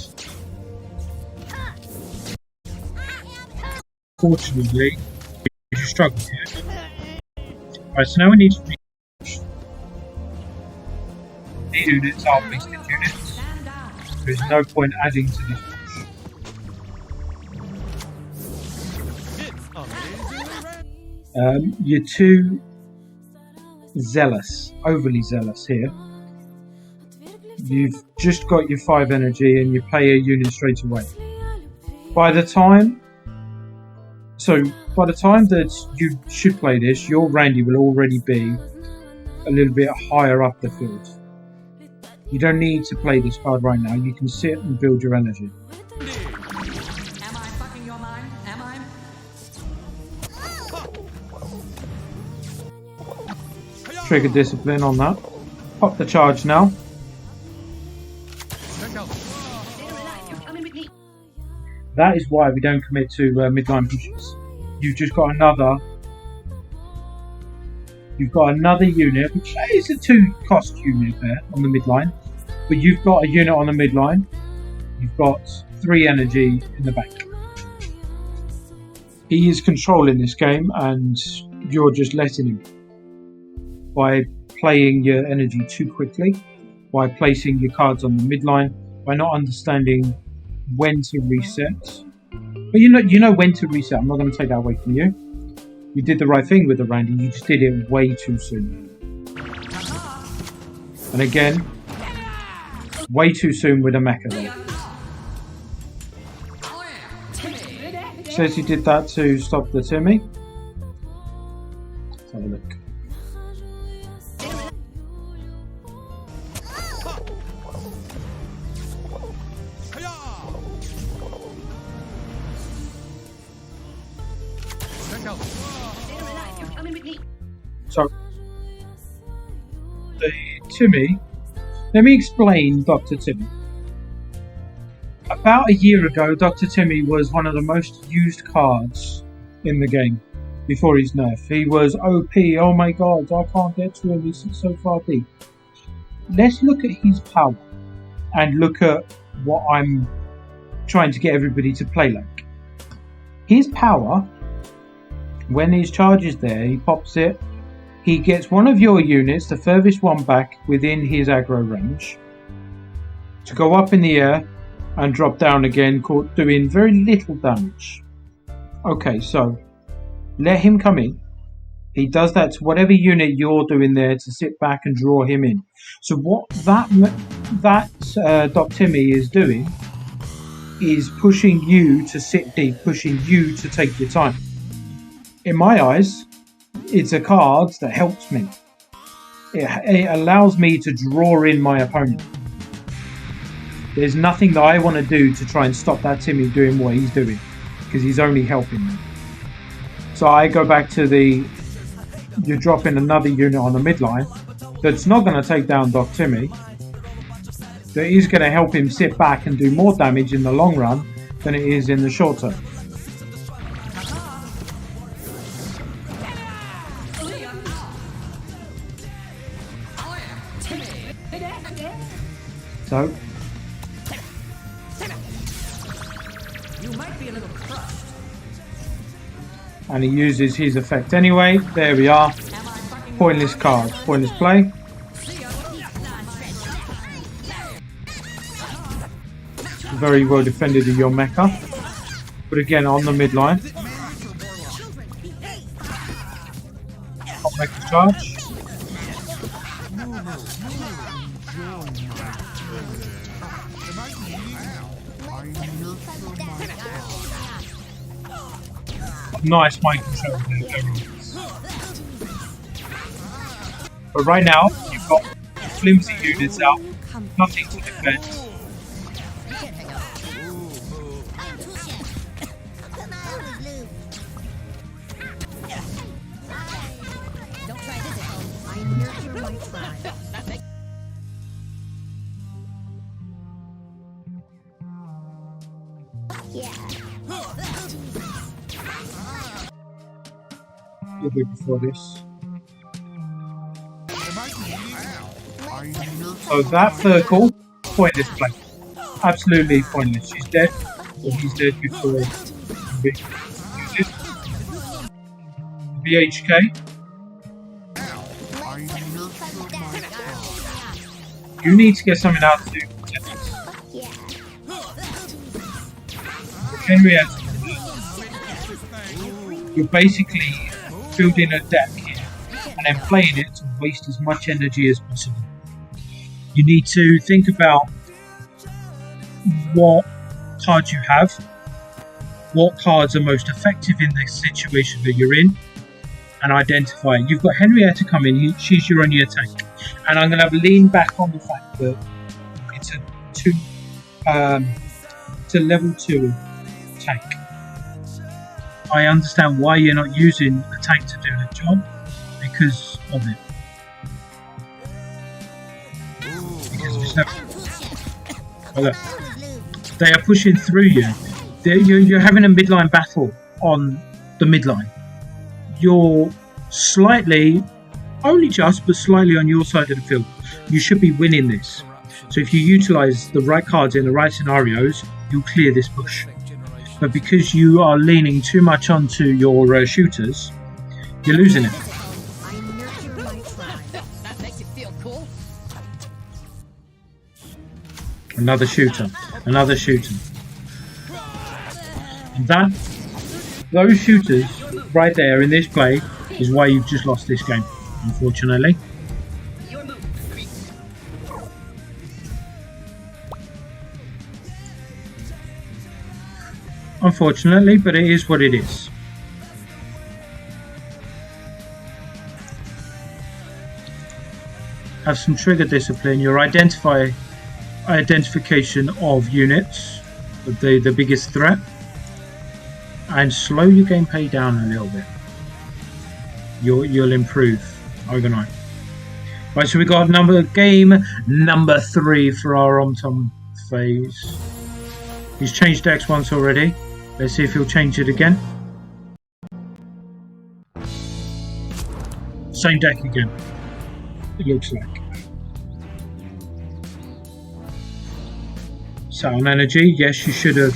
Fortunately, you struggled here. Right, so now we need to reach the units are wasted units. There's no point adding to this push. It's amazing red. You're too zealous, overly zealous here. You've just got your 5 energy and you play a unit straight away. By the time that you should play this, your Randy will already be a little bit higher up the field. You don't need to play this card right now. You can sit and build your energy. Am I fucking your mind? Am I? Trigger discipline on that. Pop the charge now. Check out. That is why we don't commit to midline pushes. You've just got another. You've got another unit, which is a 2-cost unit there on the midline. But you've got a unit on the midline. You've got 3 energy in the bank. He is controlling this game, and you're just letting him by playing your energy too quickly, by placing your cards on the midline, by not understanding when to reset. But you know when to reset. I'm not going to take that away from you. You did the right thing with the Randy. You just did it way too soon. And again, way too soon with a mecha there. Says you did that to stop the Timmy. Let's have a look. Check out. So, the Timmy. Let me explain Dr. Timmy. About a year ago, Dr. Timmy was one of the most used cards in the game before his nerf. He was OP, oh my god, I can't get to him, he's so far deep. Let's look at his power and look at what I'm trying to get everybody to play like. His power, when his charge is there, he pops it, he gets one of your units, the furthest one back within his aggro range, to go up in the air and drop down again, doing very little damage. Okay, so let him come in. He does that to whatever unit you're doing there to sit back and draw him in. So what that Doc Timmy is doing is pushing you to sit deep, pushing you to take your time. In my eyes, it's a card that helps me. It allows me to draw in my opponent. There's nothing that I want to do to try and stop that Timmy doing what he's doing, because he's only helping me. So I go back to you're dropping another unit on the midline that's not going to take down Doc Timmy, that is going to help him sit back and do more damage in the long run than it is in the short term. So You might be a little crushed. and he uses his effect anyway. There we are. Pointless card. Pointless play. Very well defended in your mecha. But again, on the midline. Hot mecha charge. Nice mind control there. But right now, you've got flimsy units out, nothing to defend. Don't try this at home. I nurture my tribe. A little bit before this. So that circle, pointless play. Absolutely pointless. She's dead, or he's dead before VHK. You need to get something out to protect us. Henriette, you're basically building a deck here and then playing it to waste as much energy as possible. You need to think about what cards you have, what cards are most effective in the situation that you're in, and identify. You've got Henrietta coming, she's your only attack. And I'm going to lean back on the fact that it's a level 2 tank. I understand why you're not using a tank to do the job, because of it. Oh, look. They are pushing through you. You're having a midline battle on the midline. You're slightly, only just, but slightly on your side of the field. You should be winning this. So if you utilise the right cards in the right scenarios, you'll clear this push. But because you are leaning too much onto your shooters, you're losing it. I nurture my tribe. That makes you feel cool. Another shooter. Another shooter. And those shooters right there in this play is why you've just lost this game, unfortunately. Unfortunately, but it is what it is. Have some trigger discipline. Your identification of units, the biggest threat, and slow your gameplay down a little bit. You'll improve overnight. Right, so we got game number 3 for our Omtom phase. He's changed decks once already. Let's see if he'll change it again. Same deck again, it looks like. Sound energy, yes, you should have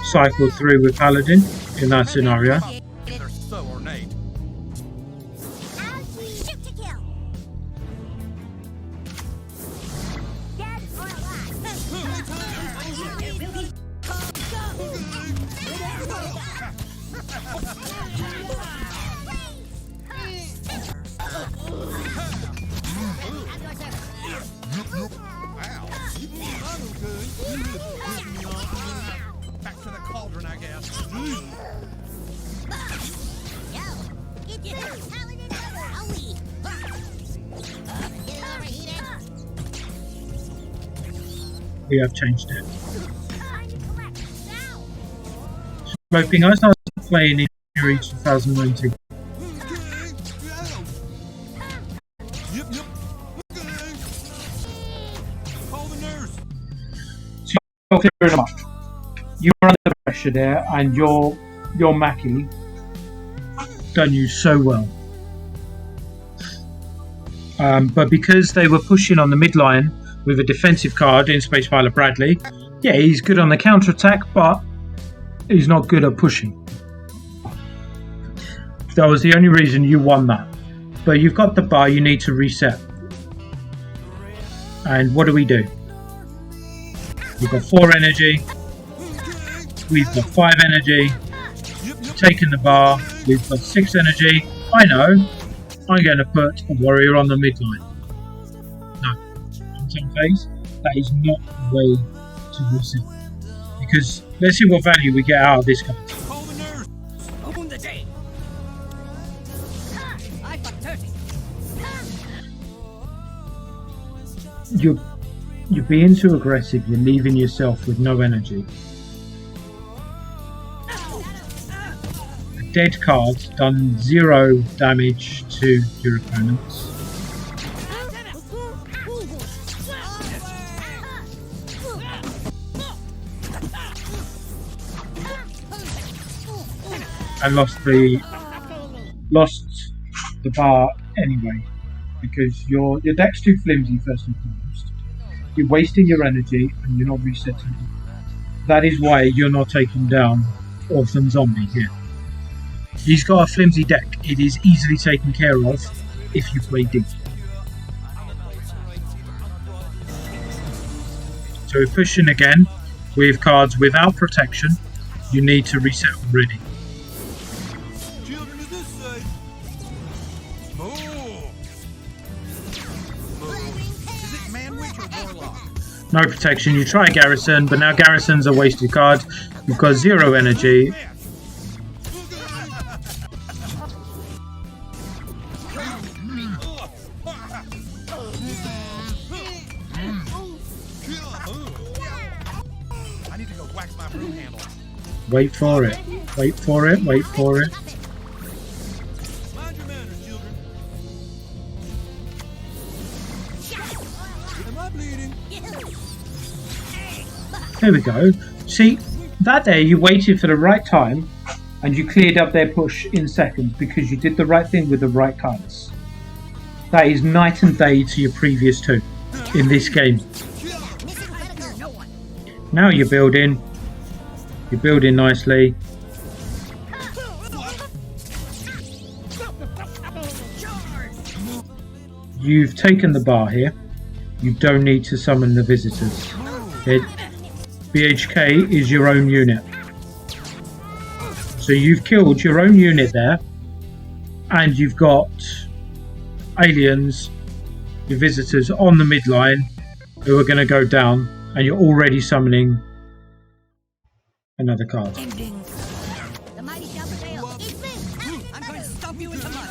cycled through with Paladin in that scenario. They're so ornate. We have changed it. Time to collect now. Roping, I started playing in January 2019. Yep. Okay. Call the nurse. You're clearing them up. You're under pressure there, and your Mackie done you so well. But because they were pushing on the midline with a defensive card in Space Pilot Bradley, yeah, he's good on the counter attack, but he's not good at pushing. That was the only reason you won that. But you've got the bar, you need to reset. And what do? We've got 4 energy. We've got 5 energy. Taken the bar. We've got 6 energy. I know. I'm going to put a warrior on the midline. No. On some phase, that is not the way to reset. Because let's see what value we get out of this card. Call the nurse. Open the day. I fuck 30. You're being too aggressive. You're leaving yourself with no energy. A dead card done 0 damage to your opponents. And lost the bar anyway, because your deck's too flimsy first and foremost. You're wasting your energy and you're not resetting it. That is why you're not taking down Orphan Zombie here. He's got a flimsy deck. It is easily taken care of if you play deep. So we're pushing again with cards without protection. You need to reset already. Children, is this safe? Move. Is it Manwich or Warlock? No protection. You try Garrison, but now Garrison's a wasted card. You've got 0 energy. I need to go wax my broom handle. Wait for it. Wait for it. Wait for it. Mind your manners, children. Am I bleeding? There we go. See, that there you waited for the right time and you cleared up their push in seconds because you did the right thing with the right cards. That is night and day to your previous 2 in this game. Now you're building. You're building nicely. You've taken the bar here. You don't need to summon the visitors. BHK is your own unit. So you've killed your own unit there. And you've got aliens, your visitors on the midline who are going to go down. And you're already summoning another card. The mighty shall prevail. I'm going to stomp you into mud.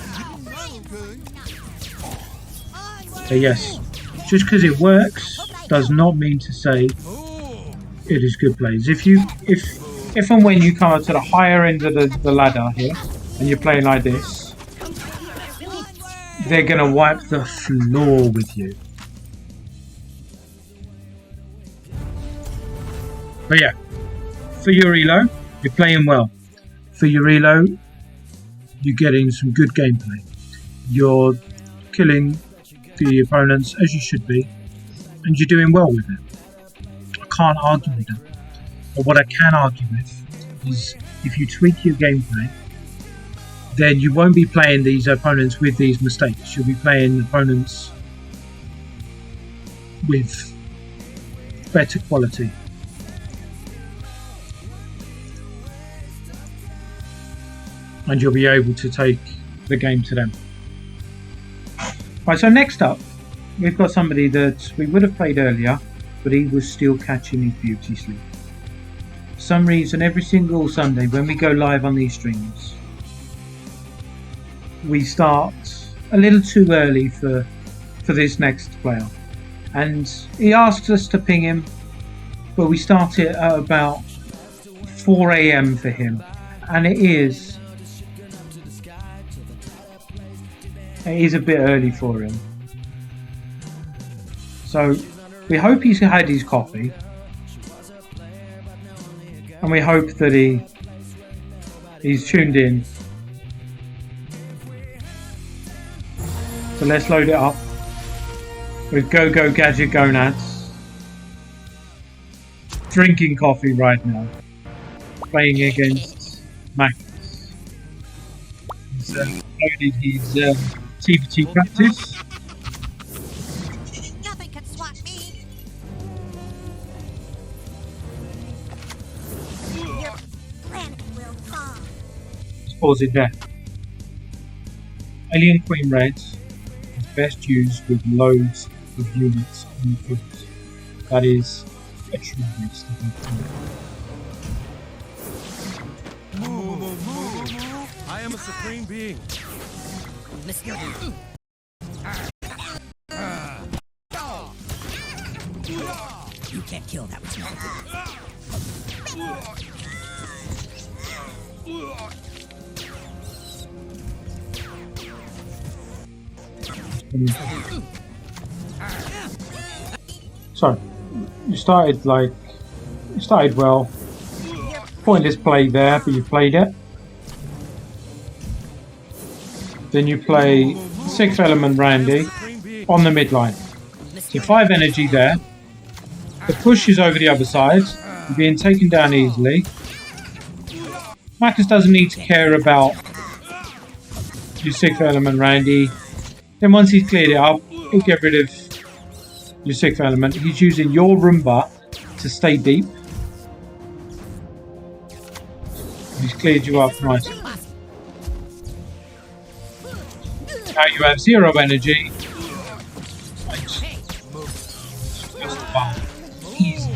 So yes, just because it works does not mean to say it is good plays. If and when you come up to the higher end of the ladder here and you're playing like this, they're gonna wipe the floor with you. But yeah, for your elo, you're playing well. For your elo, you're getting some good gameplay. You're killing the opponents as you should be, and you're doing well with it. I can't argue with that. But what I can argue with is if you tweak your gameplay, then you won't be playing these opponents with these mistakes. You'll be playing opponents with better quality. And you'll be able to take the game to them. Right, so next up, we've got somebody that we would have played earlier, but he was still catching his beauty sleep. For some reason, every single Sunday when we go live on these streams, we start a little too early for this next player. And he asked us to ping him, but we start it at about 4 a.m. for him, and it is a bit early for him. So we hope he's had his coffee, and we hope that he's tuned in. So let's load it up with Go Gadget Gonads. Drinking coffee right now. Playing against Max. He's loaded his TBT practice. Nothing can swat me. Your planet will fall. Let's pause it there. Alien Queen Red is best used with loads of units on the field. That is a true waste of time. I am a supreme being. You can't kill that which never So, you started well. Pointless play there, but you played it. Then you play 6th Element Randy on the midline. So 5 energy there. The push is over the other side. You're being taken down easily. Marcus doesn't need to care about your 6th Element Randy. Then once he's cleared it up, he'll get rid of your 6th element. He's using your Roomba to stay deep. He's cleared you up nicely. Now you have 0 energy. Easy.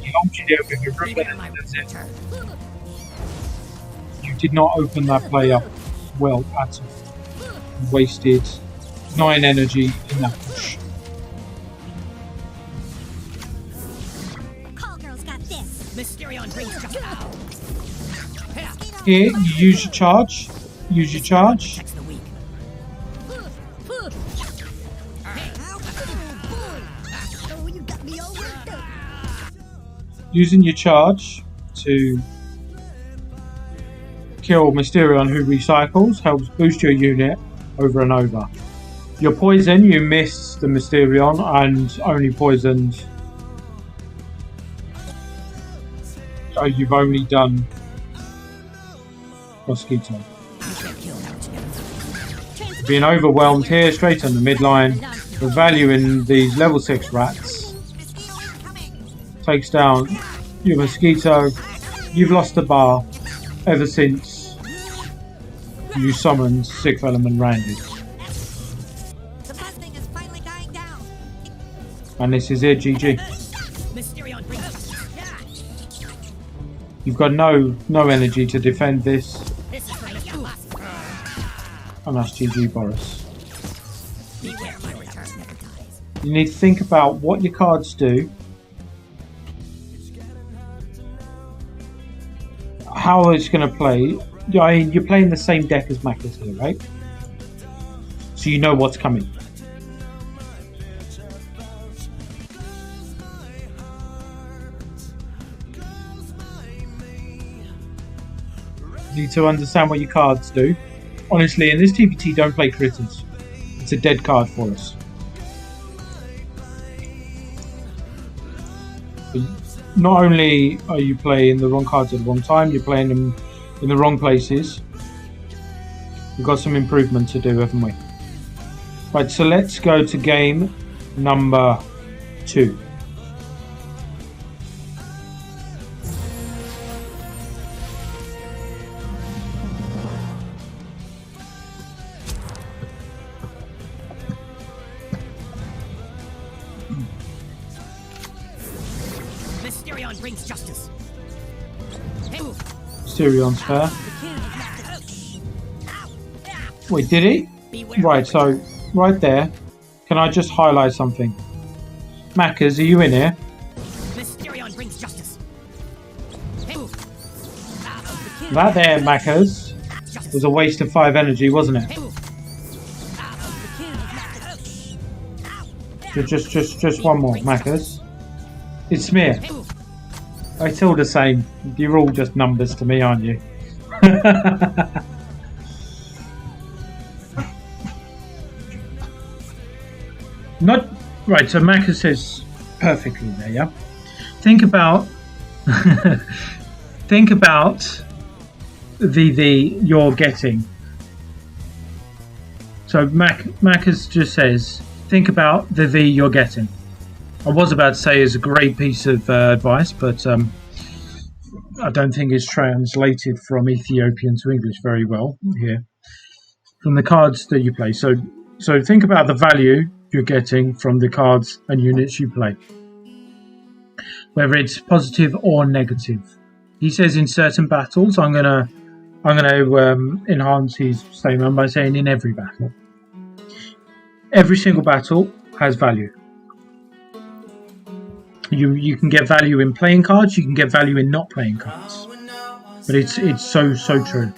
You launched it with your Roomba and that's it. You did not open that play up well at all. You wasted 9 energy in that push. Call girl's got this. Mysterion brings just out. Here, you use your charge. Use your charge. Protects the weak. Oh, you got me all worked up. Using your charge to kill Mysterion, who recycles, helps boost your unit over and over. Your poison, you missed the Mysterion and only poisoned. So you've only done Mosquito. You can't kill that which never Being overwhelmed here, straight on the midline. The value in these level 6 rats takes down your Mosquito. You've lost the bar ever since you summoned 6th Element Randy. The busting is finally dying down. And this is it, GG. Mysterion brings You've got no energy to defend this. this is for Mr. Boss. And that's GG, Boris. Beware my return never dies. You need to think about what your cards do. How it's going to play. I mean, you're playing the same deck as Macca's here, right? So you know what's coming. You need to understand what your cards do. Honestly, in this TPT, don't play critters. It's a dead card for us. Not only are you playing the wrong cards at the wrong time, you're playing them in the wrong places. We've got some improvement to do, haven't we? Right, so let's go to game number 2. Mysterion brings justice. Mysterion fair. Wait, did he? Beware Right, so right there. Can I just highlight something? Maccas, are you in here? That there, Macas, was a waste of 5 energy, wasn't it? Just one more, Macas. It's Smear. It's all the same. You're all just numbers to me, aren't you? Not right. So Macas says perfectly there. Yeah. Think about think about the you're getting. So Macas just says think about the V you're getting. I was about to say is a great piece of advice, but I don't think it's translated from Ethiopian to English very well here. From the cards that you play. So think about the value you're getting from the cards and units you play, whether it's positive or negative. He says in certain battles, I'm gonna enhance his statement by saying in every battle. Every single battle has value. You can get value in playing cards, you can get value in not playing cards. But it's so true.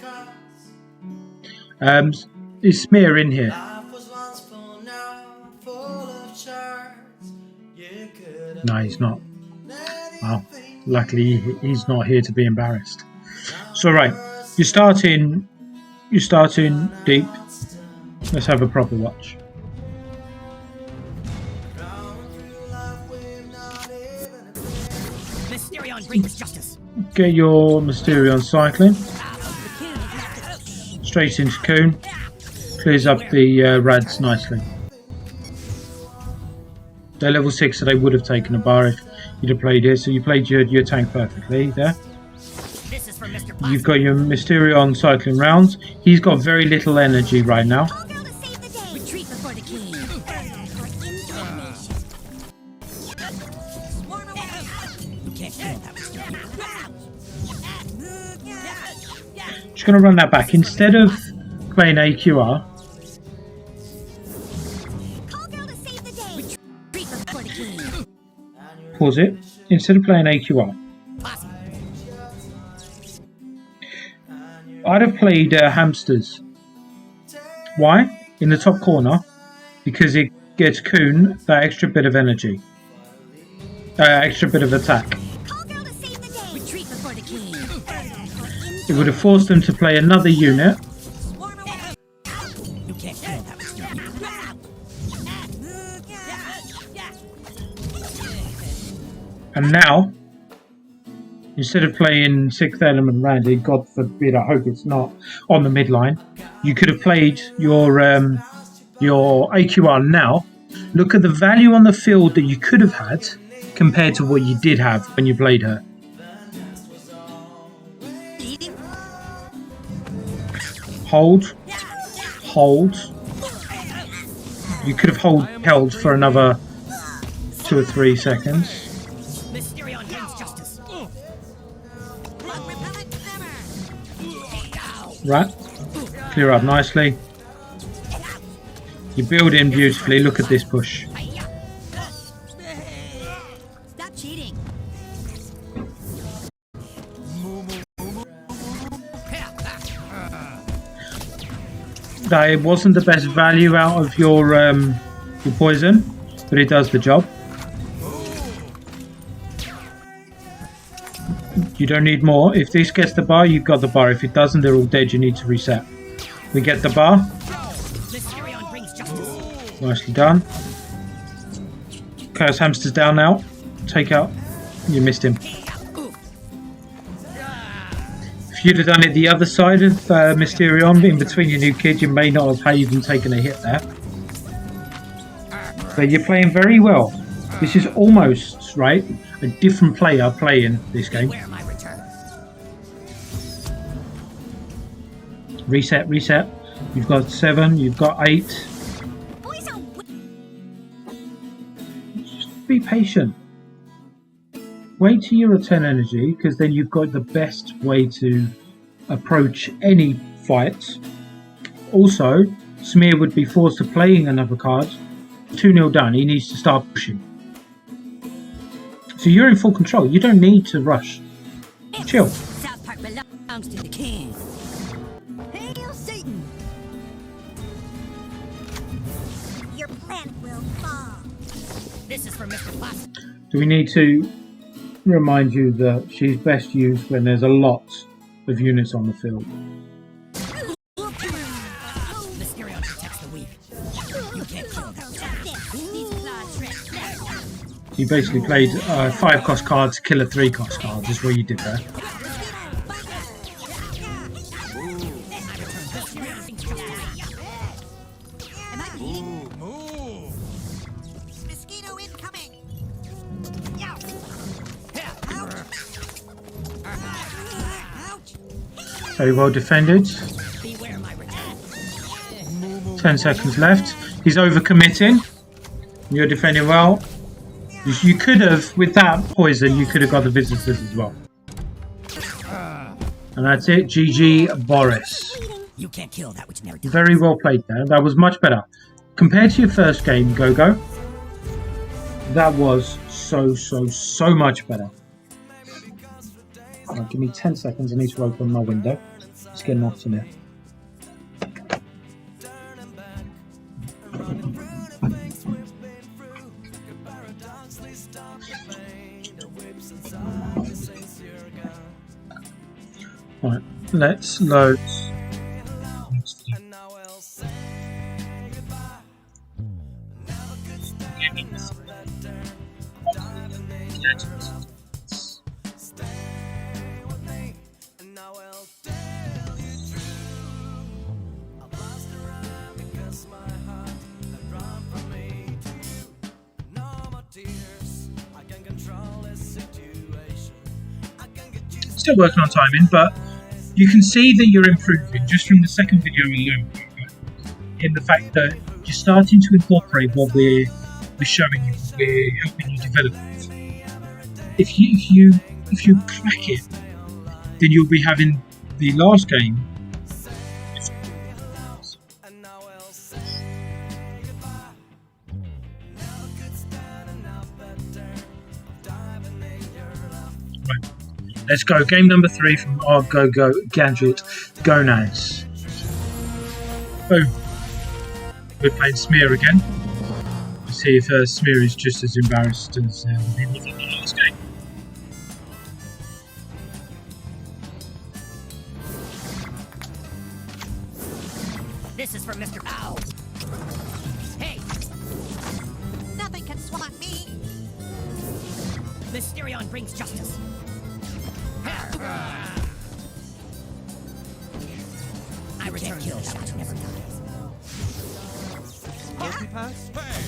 Is Smear in here? No, he's not. Well, luckily he's not here to be embarrassed. So right, you're starting deep. Let's have a proper watch. Brings justice. Get your Mysterion cycling. Straight into Coon. Clears up the rads nicely. They're level 6, so they would have taken a bar if you'd have played here. So you played your tank perfectly there. This is for Mr. You've got your Mysterion cycling rounds. He's got very little energy right now. Retreat before the king. Just going to run that back. Instead of playing AQR, pause it. Instead of playing AQR, I'd have played hamsters. Why? In the top corner, because it gets Coon that extra bit of energy, extra bit of attack. It would have forced them to play another unit. And now, instead of playing 6th Element Randy, God forbid, I hope it's not, on the midline, you could have played your AQR now. Look at the value on the field that you could have had compared to what you did have when you played her. Hold. You could have held for another 2 or 3 seconds. Right, clear up nicely. You build in beautifully. Look at this push. Stop cheating. That wasn't the best value out of your poison, but it does the job. You don't need more. If this gets the bar, you've got the bar. If it doesn't, they're all dead. You need to reset. We get the bar. Nicely done. Chaos Hamster's down now. Take out. You missed him. If you'd have done it the other side of Mysterion, in between your new kid, you may not have even taken a hit there. But you're playing very well. This is almost, right, a different player playing this game. Reset. You've got 7, you've got 8. Just be patient. Wait till you return energy, because then you've got the best way to approach any fight. Also, Smear would be forced to playing another card. 2-0 done, he needs to start pushing. So you're in full control, you don't need to rush. Chill. belongs to the king. Hail Satan! Your plan will fall. This is for Mr. Possum. Do we need to remind you that she's best used when there's a lot of units on the field? Mysterio protects the weak. You can't kill that. These claws rest. You basically played 5 cost cards, kill a 3 cost card, is what you did there. Am I bleeding? Move. Mosquito incoming! Ouch! Ouch! Very well defended. Beware my return. 10 seconds left. He's overcommitting. You're defending well. You could have, with that poison, you could have got the visitors as well. And that's it. GG, Boris. You can't kill that which never dies. Very well played there. That was much better. Compared to your first game, Go-Go, that was so much better. Right, give me 10 seconds. I need to open my window. Let's get knocked in here. Right, let's load. Still working on timing, but you can see that you're improving just from the second video alone, in the fact that you're starting to incorporate what we're showing you, we're helping you develop it. If you crack it, then you'll be having the last game. Right. Let's go. Game number 3 from our Go-Go Gadget Gonads. Boom. We're playing Smear again. Let's see if Smear is just as embarrassed as he was in the last game. This is for Mr. Ow. Hey, Nothing can swat me! Mysterion brings justice. I return kill that which never dies. Multi pass. Hey.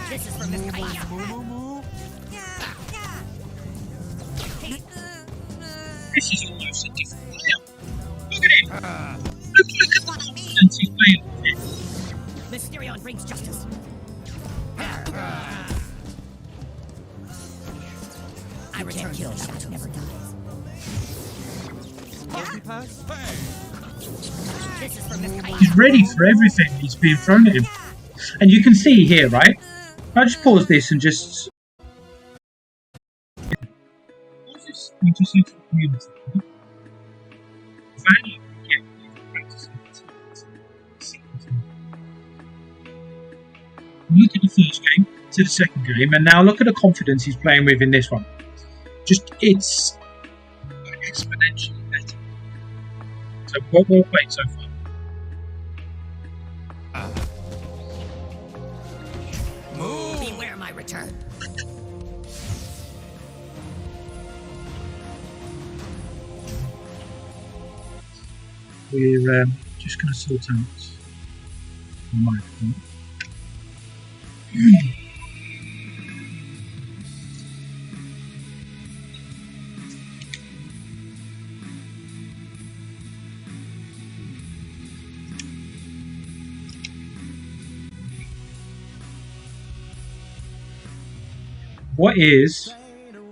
This is for Mr. Possum. Move, move. This is almost a different player. Look at him. Look at the confidence he's playing with. Mysterion brings justice. I return kill that which never dies. Multi pass. Hey. This is for Mr. Possum. He's ready for everything that's being thrown at him. And you can see here, right? I'll just pause this and just... What's this interesting for the community? Value you get from practicing this. Look at the first game to the second game, and now look at the confidence he's playing with in this one. Just, it's exponentially better. So, well played so far. Move. Beware my return. We're just going to sort out the microphone. What is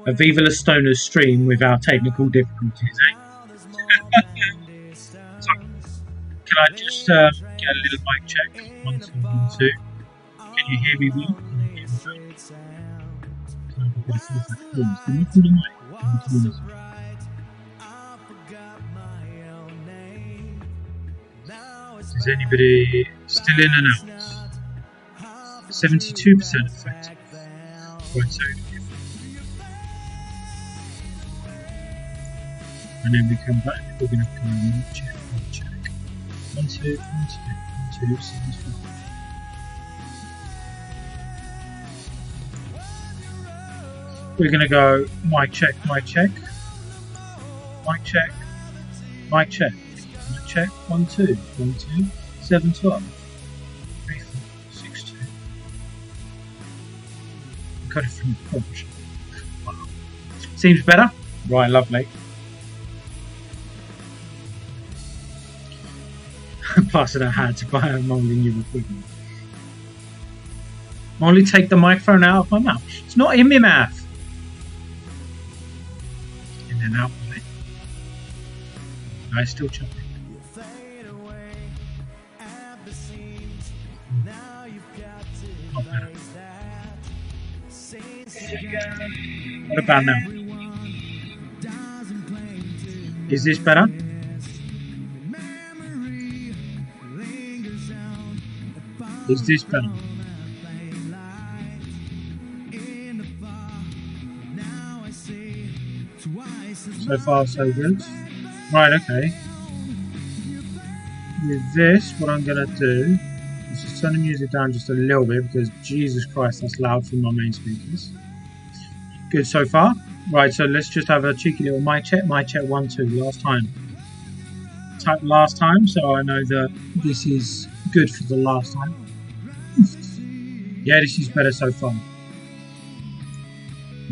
a Viva La Stoner's stream without technical difficulties, eh? So, can I just get a little mic check? 1, 2, 1, 2. Can you hear me well? Can you hear me well? Can I get a feedback? Can you hear the mic? Can you hear me? Is anybody still in and out? 72% effective. Right, so and then we come back, we're going to come and check. 1, 2, 1, 2, 1, 2, 75. We're going to go mic check, mic check, mic check, mic check, mic check, 1, 2, 1, 2, 7, 12, 3, 4, 6, 2. Got it from the porch. Wow. Seems better? Right, lovely. Passing a hat to buy a Molly new equipment. Molly, take the microphone out of my mouth. It's not in my mouth. And then out with it. I still chopping. Not better. What about now? Is this better? Is this better? So far, so good. Right, okay. With this, what I'm going to do is just turn the music down just a little bit because Jesus Christ, that's loud from my main speakers. Good so far. Right, so let's just have a cheeky little mic check. Mic check 1, 2, last time. Type last time, so I know that this is good for the last time. Yeah, this is better so far.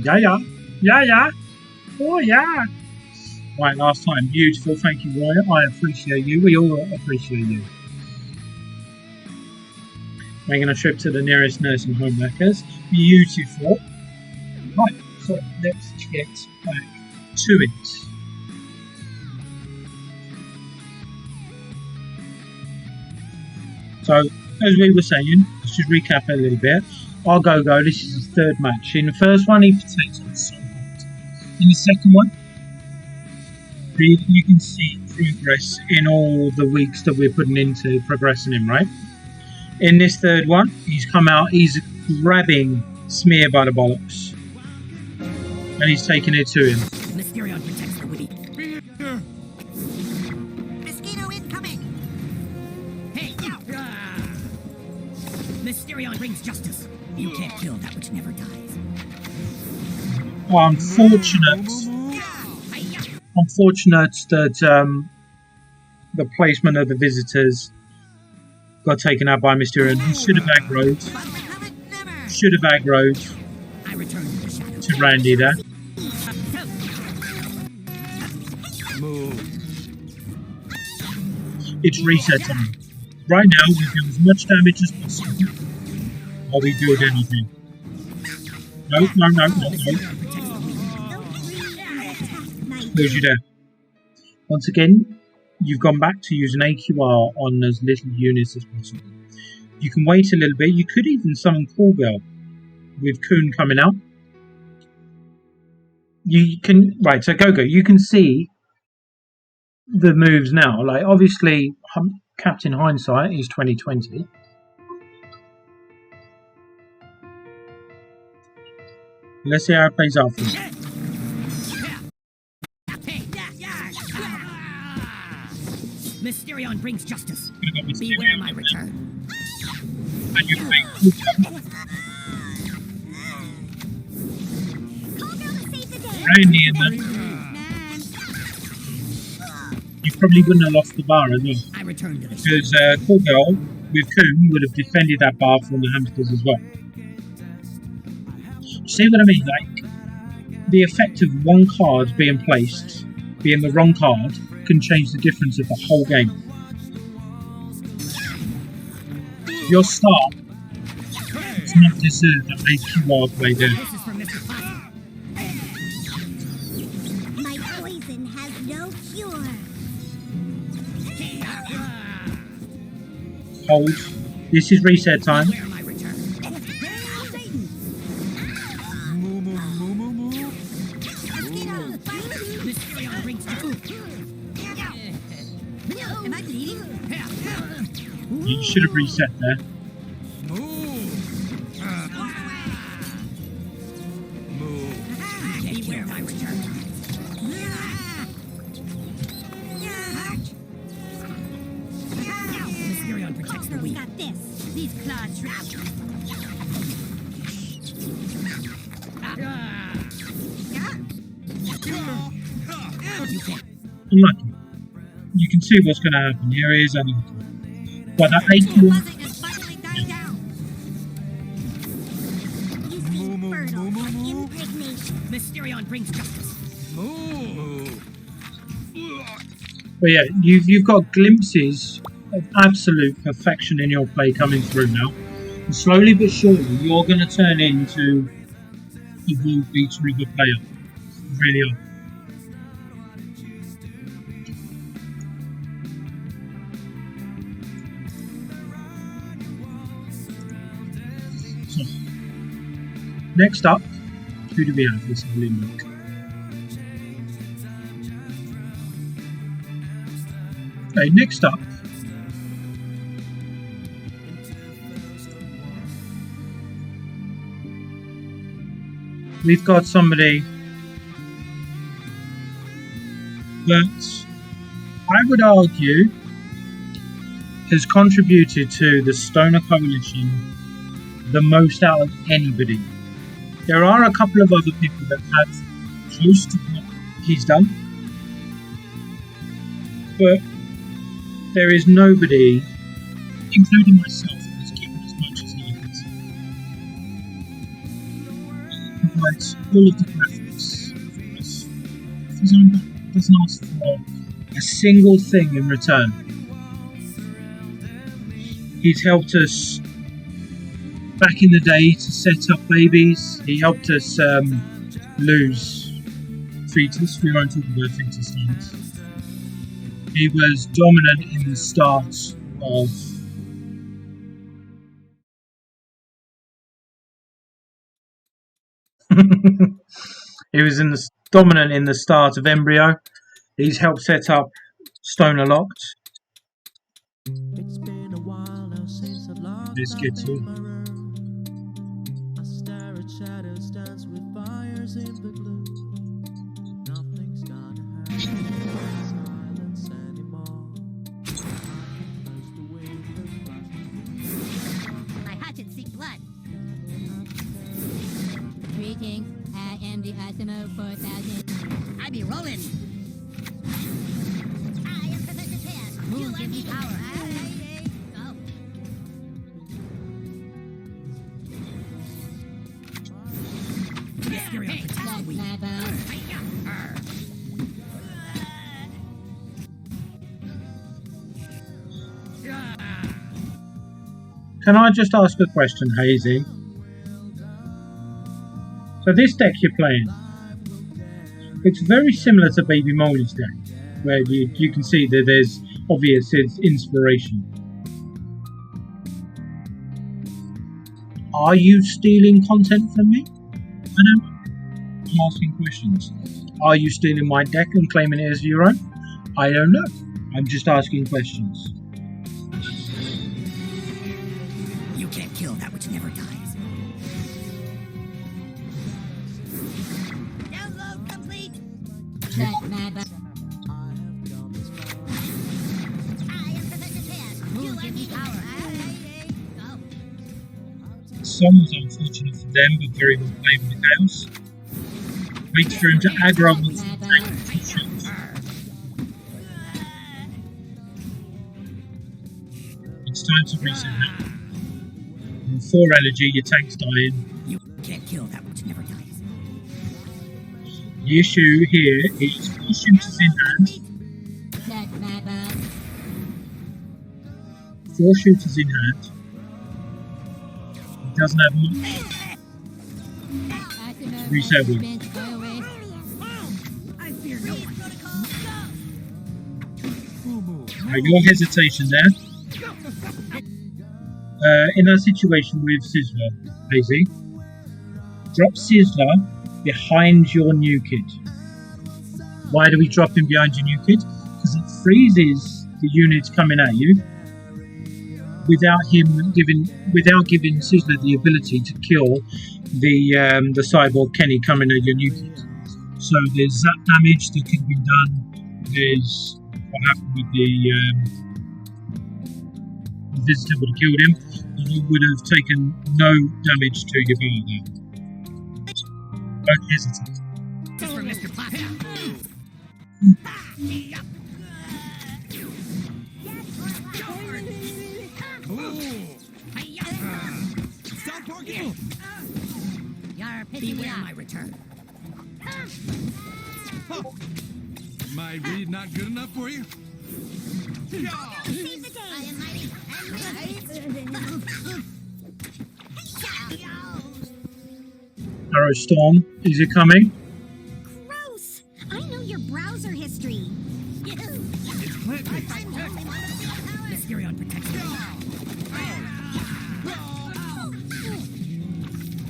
Yeah. Oh, yeah. Right, last time. Beautiful. Thank you, Roy. I appreciate you. We all appreciate you. Making a trip to the nearest nursing home workers. Beautiful. Right, so let's get back to it. So, as we were saying, let's just recap a little bit. Our Go-Go, this is his third match. In the first one, he takes on so hard. In the second one, you can see progress in all the weeks that we're putting into progressing him, right? In this third one, he's come out, he's grabbing Smear by the bollocks. And he's taking it to him. Mysterion protects the witty. Mosquito incoming. Hey, Mysterion brings justice. You can't kill that which never dies. Unfortunate that the placement of the visitors got taken out by Mysterion. He should have aggroed. Should have aggroed to Randy there. It's reset time. Right now, we do as much damage as possible while we build anything. No. Close you there. Once again, you've gone back to using AQR on as little units as possible. You can wait a little bit. You could even summon Call Girl with Coon coming out. You can, right, so Go-Go, you can see the moves now. Like, obviously, Captain Hindsight is 2020. Let's see how it plays out for you. Mysterion brings justice. Beware my return. And you think, Randy and then you probably wouldn't have lost the bar as well. I return to the Because Call Girl with Coon would have defended that bar from the hamsters as well. See what I mean? Like, the effect of one card being placed, being the wrong card, can change the difference of the whole game. Your start does not deserve that AQR play there. This is from Mr. Possum. My poison has no cure. Hold. This is reset time. Beware my return. Mysterion brings justice. Am I bleeding? You should have reset there. Beware my return. Mysterion protects the weak. Got this. These claws route. Unlucky. You can see what's going to happen. Here he is unlucky. But that 8 Buzzing is finally dying down. You seem fertile for impregnation. Mysterion brings justice. But yeah, you've got glimpses of absolute perfection in your play coming through now. And slowly but surely, you're going to turn into a World Beach River player. You really are. So, next up, who do we have? Let's have a little look. Okay, next up, we've got somebody that I would argue has contributed to the Stoner Coalition the most out of anybody. There are a couple of other people that have close to what he's done, but there is nobody, including myself, that's given as much as he has. He provides all of the graphics for us. His own back doesn't ask for a single thing in return. He's helped us back in the day to set up babies. He helped us lose fetus. We won't talk about fetus times. He was dominant in the start of he was dominant in the start of Embryo. He's helped set up Stoner Locked. It's been a while now since I've locked Let's get to it. my room. I stare at shadows dance with fires in the blue. Nothing's gonna happen. Silence anymore. Close the windows, My hatchet seek blood. Greetings, I am the Asimo 4000. I be rolling. I am Professor Pan. Moon give me power. Go. Mysterion protects the weak. Can I just ask a question, Hazy? So this deck you're playing, it's very similar to Baby Molly's deck, where you can see that there's obvious inspiration. Are you stealing content from me? I don't know. I'm asking questions. Are you stealing my deck and claiming it as your own? I don't know. I'm just asking questions. You can't kill that which never dies. Download complete. Check my back. I am Professor Pan. Moon give me power. Go. Some was unfortunate for them, but very well played with the Chaos. Wait for him to aggro with the tank. It's time to reset now. With 4 energy, your tank's dying. You can't kill that which never dies. The issue here is 4 shooters in hand. Check my back. 4 shooters in hand. He doesn't have much. Reset wheel. I fear no one. Your hesitation there. In our situation with Sizzler, Hazy, drop Sizzler behind your new kid. Why do we drop him behind your new kid? Because it freezes the units coming at you without giving Sizzler the ability to kill the cyborg Kenny coming at your new kid. So there's zap damage that can be done. There's what happened with the visitor would have killed him. You would have taken no damage to your bar there. Don't hesitate. This is for Mr. Pasta. Stop barking! You're pissing me Beware off. my return. My read not good enough for you? Save the day. I am mighty Arrow Storm, is it coming? Gross! I know your browser history. It's plant-based. Mysterion protection.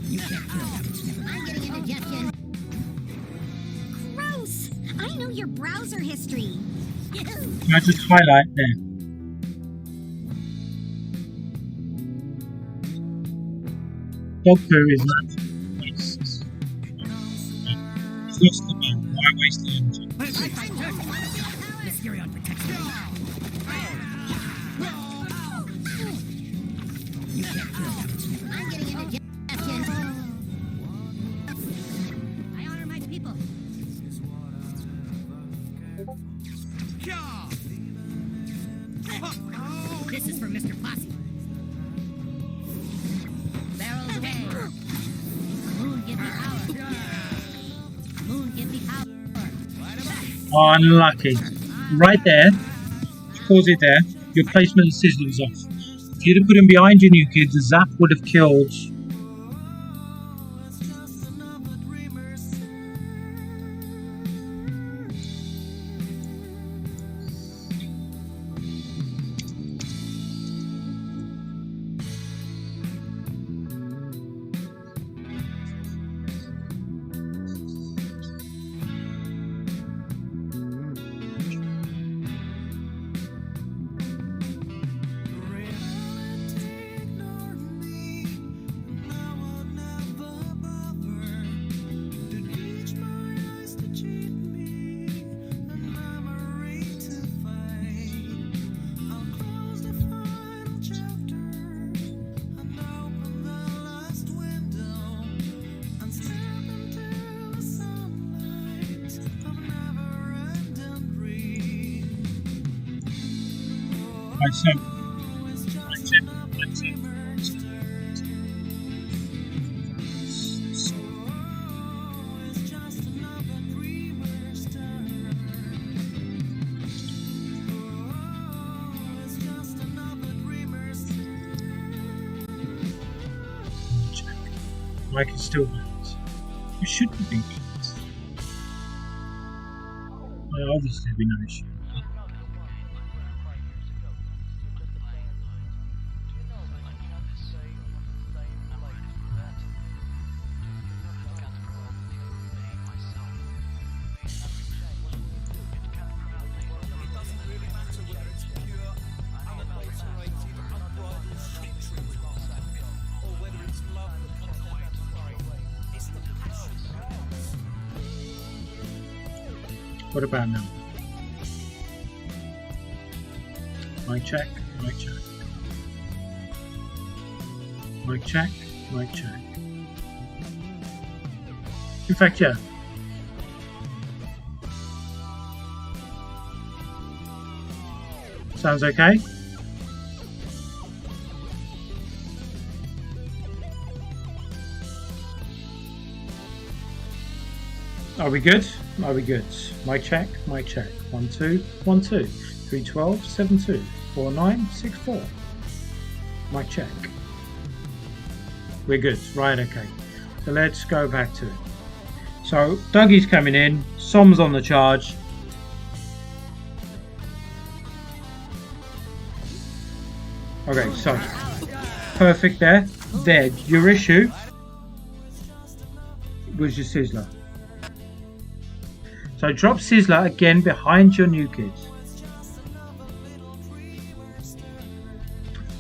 You can't kill that which never. I'm getting indigestion. Gross! I know your browser history. Can I just highlight there? Dog poo is not waste. It's lost the man. Why waste the energy? Mysterion protection. You can't kill that which never. I'm getting indigestion. I honor my people. This is for Mr. Posse. Barrels away. Moon, give me power. Moon, give me power. Oh, unlucky. Right there. Pause it there. Your placement of Sizzler's off. If you'd have put him behind your new kid, the zap would have killed. Myself. Mike is still banned. You shouldn't be banned. Well, obviously there'd be no issue. What about now? Mic check, mic check. Mic check, mic check. In fact, yeah. Sounds okay? Are we good? Are we good? Mic check, mic check. 1 2 1 2 3 12 7 2 4 9 6 4. Mic check. We're good, right? Okay. So let's go back to it. So Dougie's coming in. Som's on the charge. Okay, so perfect there. There, your issue was your Sizzler. So drop Sizzler again behind your new kids.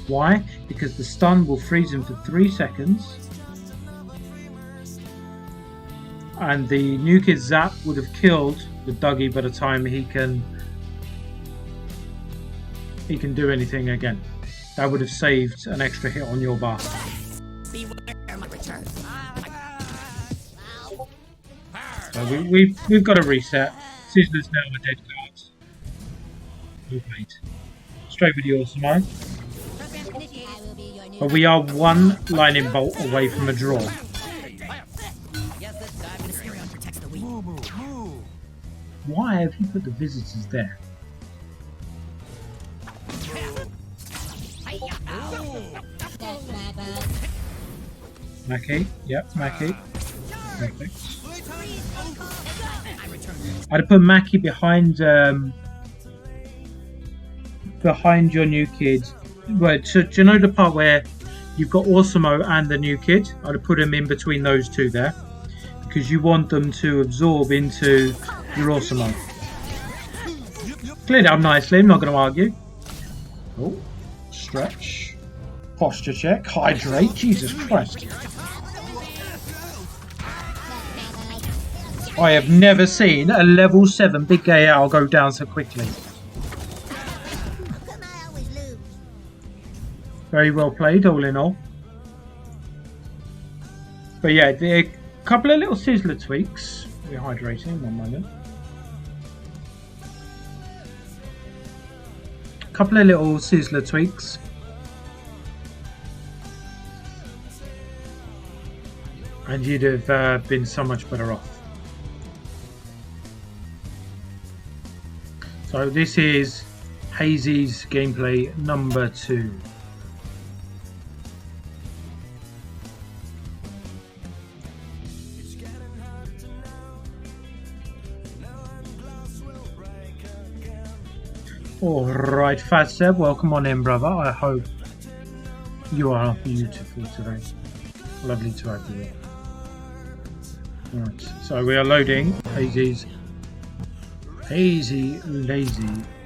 Why? Because the stun will freeze him for 3 seconds. And the new kid zap would have killed the Dougie by the time he can do anything again. That would have saved an extra hit on your bar. So we've got to reset. Sizzler's now a dead card. Wait. Straight with the awesome eye. But we are one lightning bolt away from a draw. Why have you put the visitors there? Mackie, yep, Mackie. Perfect. I'd have put Mackie behind your new kid. Right, so do you know the part where you've got Awesomeo and the new kid? I'd have put him in between those two there, because you want them to absorb into your Awesomeo. Cleared it up nicely, I'm not going to argue. Oh, stretch. Posture check. Hydrate. Jesus Christ. I have never seen a level 7 big gay owl go down so quickly. Very well played, all in all. But yeah, a couple of little Sizzler tweaks. We're hydrating, 1 moment. A couple of little Sizzler tweaks. And you'd have been so much better off. So this is Hazy's gameplay number 2. Alright, Fat Seb, welcome on in, brother. I hope you are beautiful today. Lovely to have you here. Alright, so we are loading Hazy Lazy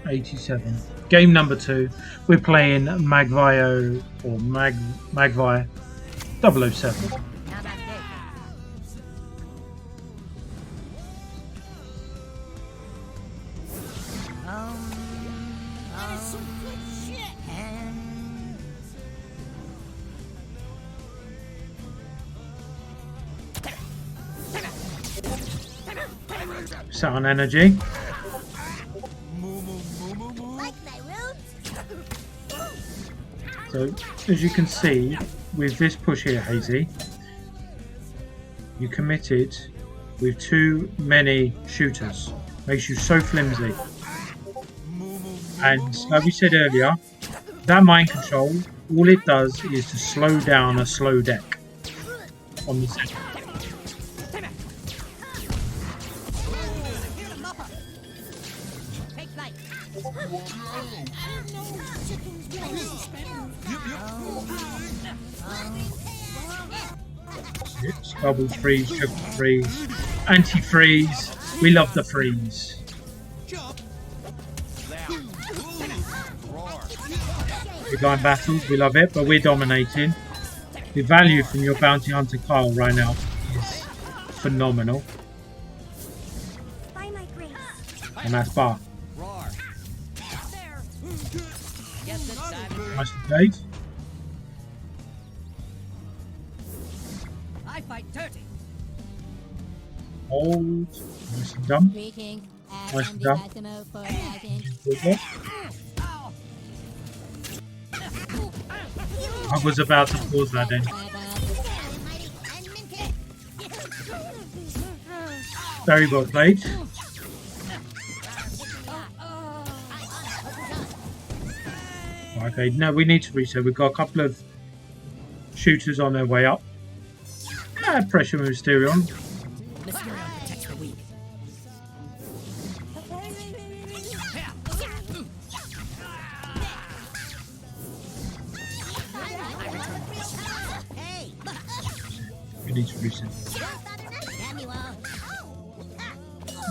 87. Game number 2. We're playing Magvio or Magvi 007. Set on energy. So, as you can see, with this push here, Hazy, you committed with too many shooters. Makes you so flimsy. And like we said earlier, that mind control, all it does is to slow down a slow deck on the set. It's double freeze, triple freeze, anti-freeze. We love the freeze. Big line battles, we love it, but we're dominating. The value from your bounty hunter Carl right now is phenomenal. And that's bar. Nice Dave. I fight dirty. Hold. Nice and done. Nice and done. I was about to pause that then. Very well played. Okay, now we need to reset. We've got a couple of shooters on their way up. Pressure with Mysterion. Mysterion protects the weak. We need to reset.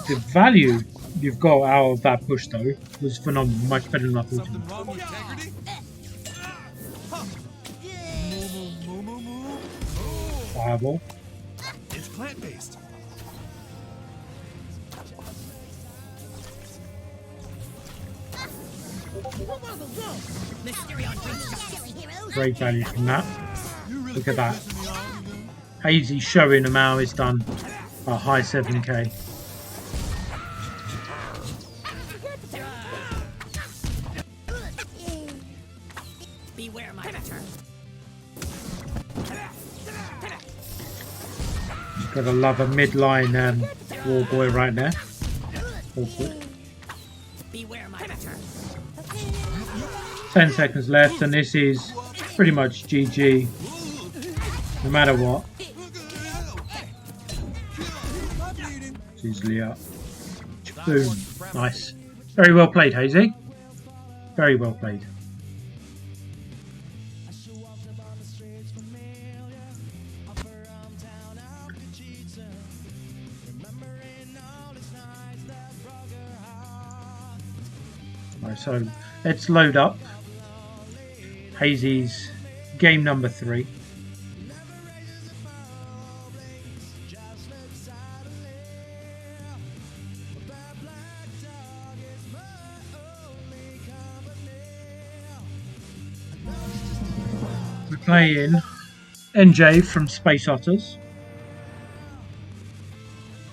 The value you've got out of that push though was phenomenal, much better than I thought it would. Moo, moo, moo. Fireball. It's plant-based. Great value from that. Look at that. Hazy showing them how it's done. A high 7k. Beware my better. Gotta love a midline war boy right there. Awkward. Beware my better. 10 seconds left, and this is pretty much GG. No matter what. It's easily up. Boom. Nice. Very well played, Hazy. Very well played. Right, so let's load up Hazy's game number 3. We're playing NJ from Space Otters.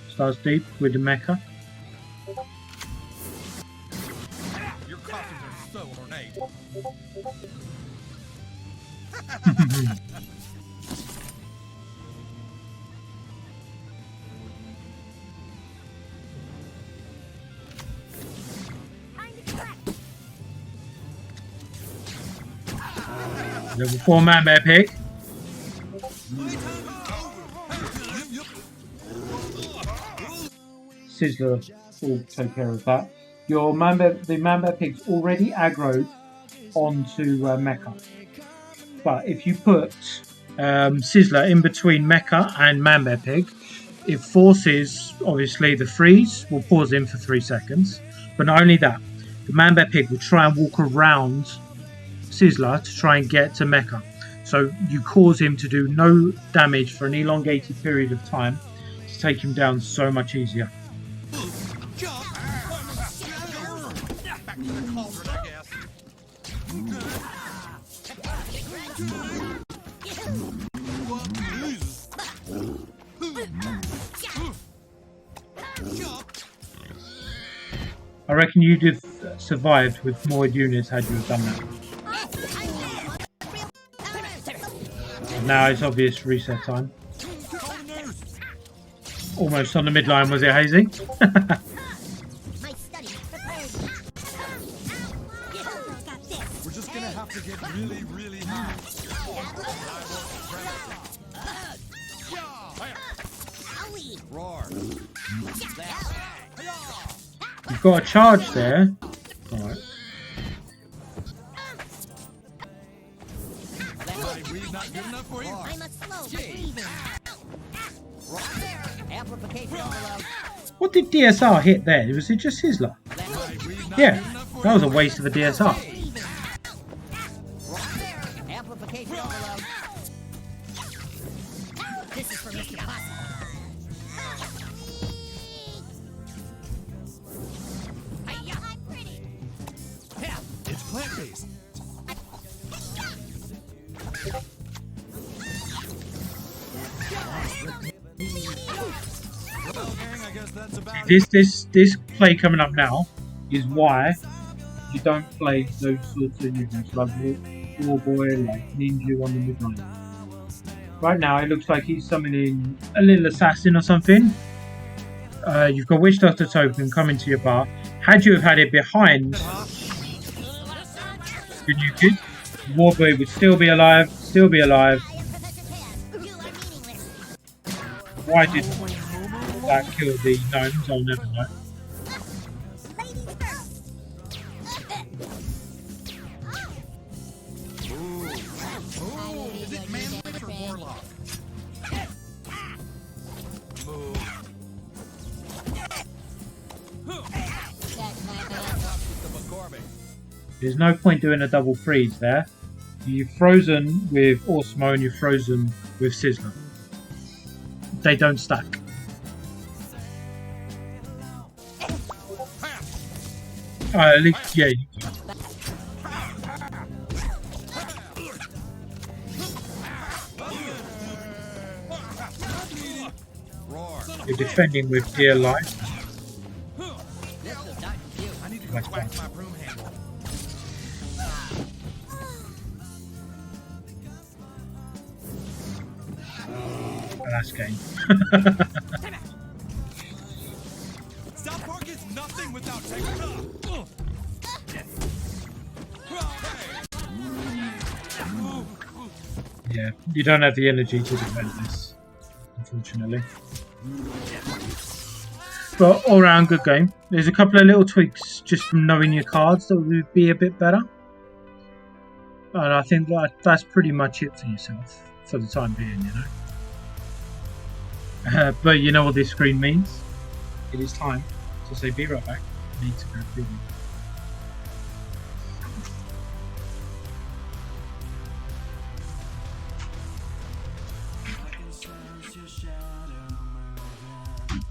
Starts deep with the mecha. Your costumes are so ornate. Level 4 man bear pig. Sizzler will take care of that. Your the man bear pig's already aggroed onto Mecha. But if you put Sizzler in between Mecha and man bear pig, it forces, obviously, the freeze will pause him for 3 seconds. But not only that, the man bear pig will try and walk around Sizzler to try and get to Mecha. So you cause him to do no damage for an elongated period of time to take him down so much easier. Back to the cauldron, I guess. I reckon you'd have survived with more units had you have done that. Now it's obvious reset time. Almost on the midline, was it, Hazy? We're just gonna have to get really, really high. Roar. You've got a charge there. Alright. Not good enough for you? I'm a slow breather. Amplification overload. What did DSR hit there? Was it just Sizzler? Yeah, that was a waste of a DSR. Amplification overload. This is for Mr. Possum. It's plant-based. Well, gang, I guess that's about it. This play coming up now is why you don't play those sorts of units like War Boy, like Ninja on the midline. Right now it looks like he's summoning a little assassin or something. You've got Witch Doctor token coming to your bar. Had you have had it behind the new kid, War Boy would still be alive. Why did that kill the gnomes? I'll never know. Is it manwich or warlock? There's no point doing a double freeze there. You've frozen with Osmo and you've frozen with Sizzler. They don't stack. At least, yeah. You're defending with dear life. I need to go That's back fine. to my broom handle. Last game. South Park is nothing without texture. Yeah, you don't have the energy to defend this, unfortunately. But all round good game. There's a couple of little tweaks just from knowing your cards that would be a bit better. And I think that's pretty much it for yourself for the time being, you know. But you know what this screen means? It is time to say be right back. I need to go through them. I can sense your shadow moving.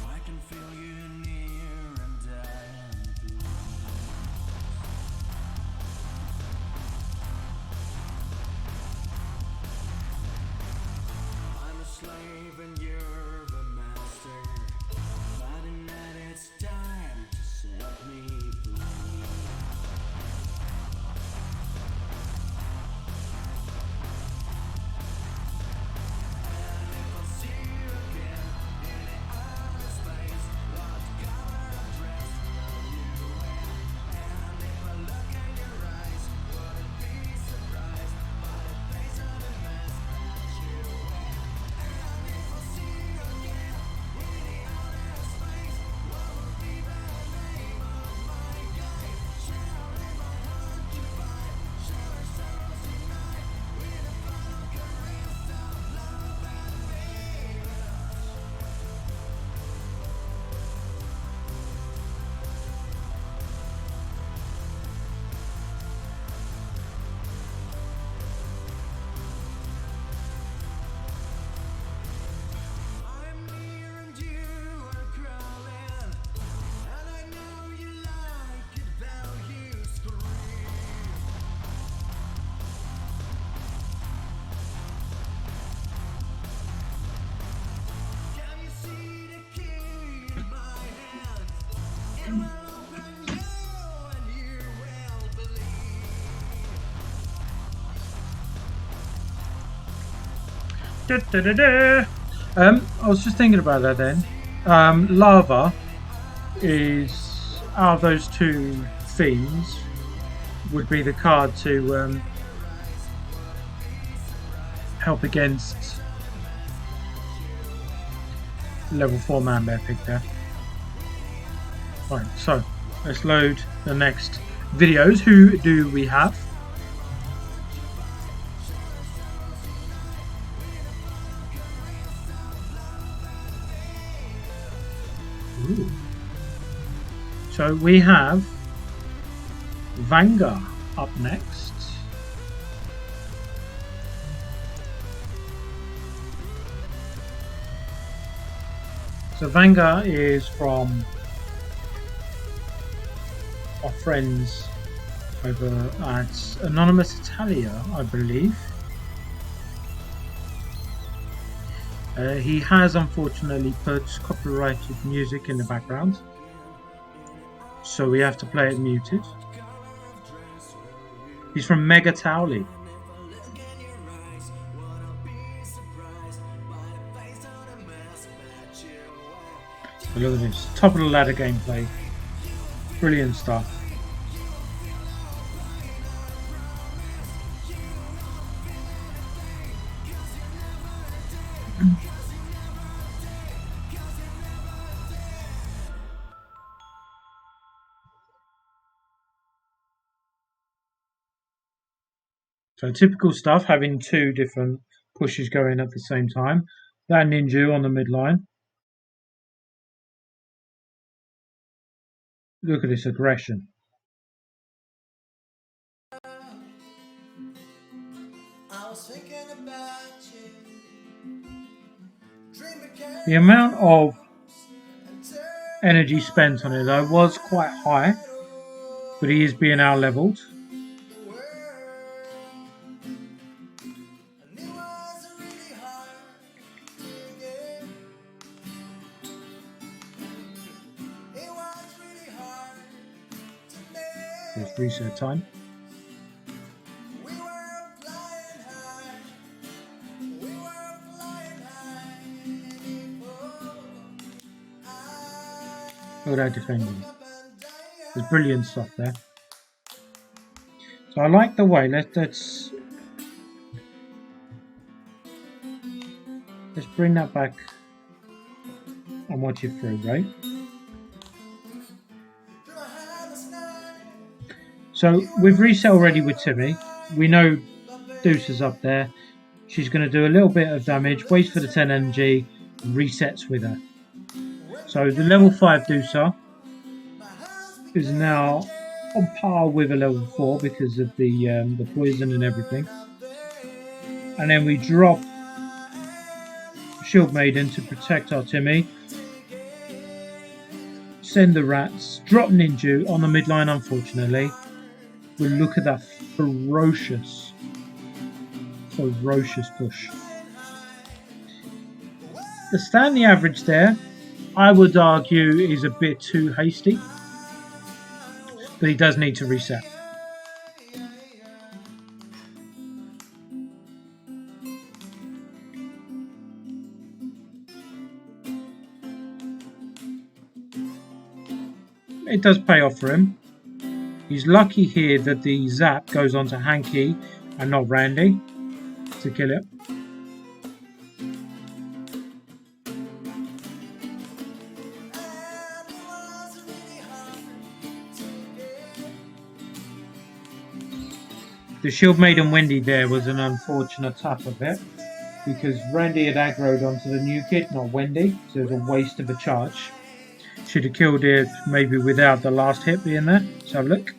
I can feel you near and dying. I'm a slave and you're the master. Fighting that it's time to set me free. I'm near and you are crawling, and I know you like it though you scream. Can you see the key in my hand? It will open you and you will believe. Da-da-da-da. I was just thinking about that then. Lava is, out of those two themes, would be the card to help against level 4 man bear pick there. Right, so let's load the next videos. Who do we have? Ooh. So we have Vanga up next. So Vanga is from our friends over at Anonymous Italia, I believe. He has unfortunately put copyrighted music in the background, so we have to play it muted. He's from Mega Towley. So look at this, top of the ladder gameplay, brilliant stuff. So typical stuff, having two different pushes going at the same time. That ninja on the midline. Look at this aggression. The amount of energy spent on it though was quite high, but he is being out leveled. There's reset time. Look at that defending. There's brilliant stuff there. So I like the way. Let's bring that back and watch it through, right? So we've reset already with Timmy. We know Deuce is up there. She's going to do a little bit of damage, waits for the 10 energy, resets with her. So the level 5 Deucer is now on par with a level 4 because of the poison and everything. And then we drop Shield Maiden to protect our Timmy. Send the rats. Drop Ninju on the midline, unfortunately. But look at that ferocious push. The standing average there, I would argue, is a bit too hasty. But he does need to reset. It does pay off for him. He's lucky here that the zap goes on to Hanky and not Randy to kill it. The Shield Maiden Wendy there was an unfortunate tap of it because Randy had aggroed onto the new kid, not Wendy, so it was a waste of a charge. Should have killed it maybe without the last hit being there. Let's have a look.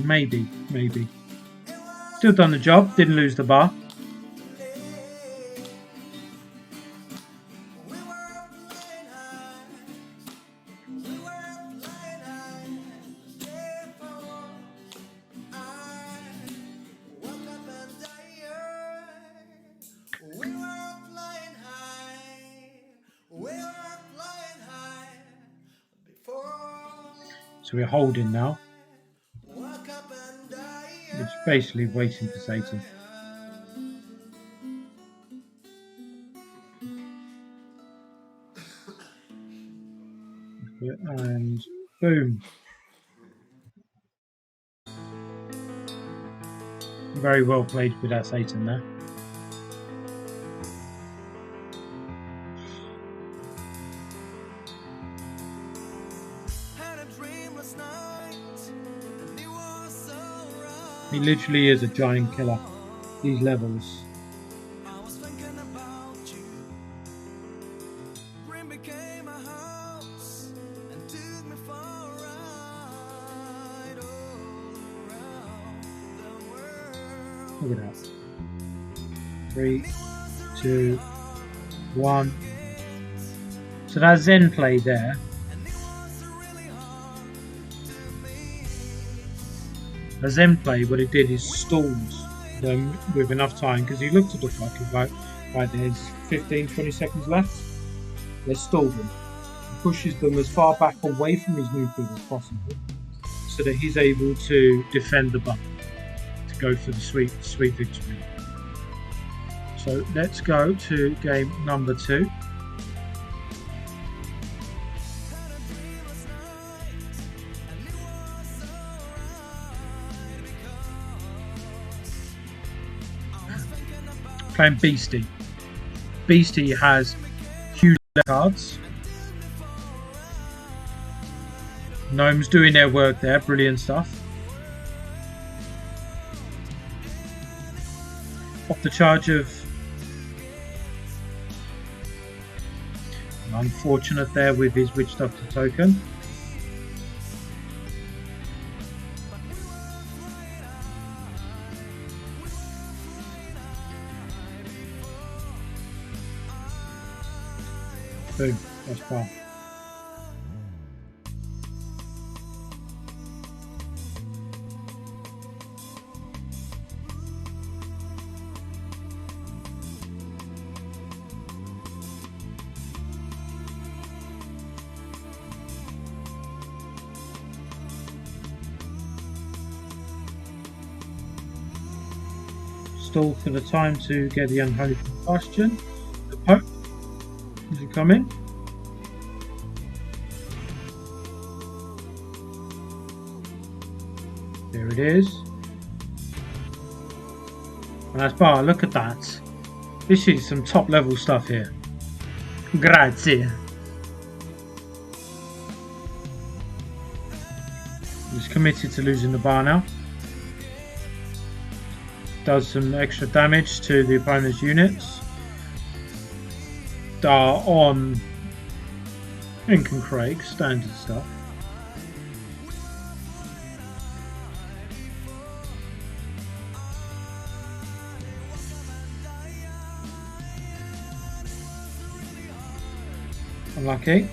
Maybe. Still done the job, didn't lose the bar. So we're holding now. It's basically waiting for Satan. And boom. Very well played with that Satan there. He literally is a giant killer. These levels. Look at that. 3, 2, 1. So that Zen play there. The Zen play, what it did is stalled them with enough time because he looked at the clock. He's like, right, there's 15-20 seconds left. Let's stall them. He pushes them as far back away from his nuclear as possible so that he's able to defend the button to go for the sweet victory. So let's go to game number 2. Playing Beastie. Beastie has huge cards. Gnomes doing their work there, brilliant stuff. Off the charge of Unfortunate there with his Witch Doctor token. Boom, that's far. Stall for the time to get the unholy combustion. The Pope, is he coming? There it is. And that's bar. Look at that. This is some top level stuff here. Grazie. He's committed to losing the bar now. Does some extra damage to the opponent's units that are on Ink and Craig, standard stuff. Unlucky.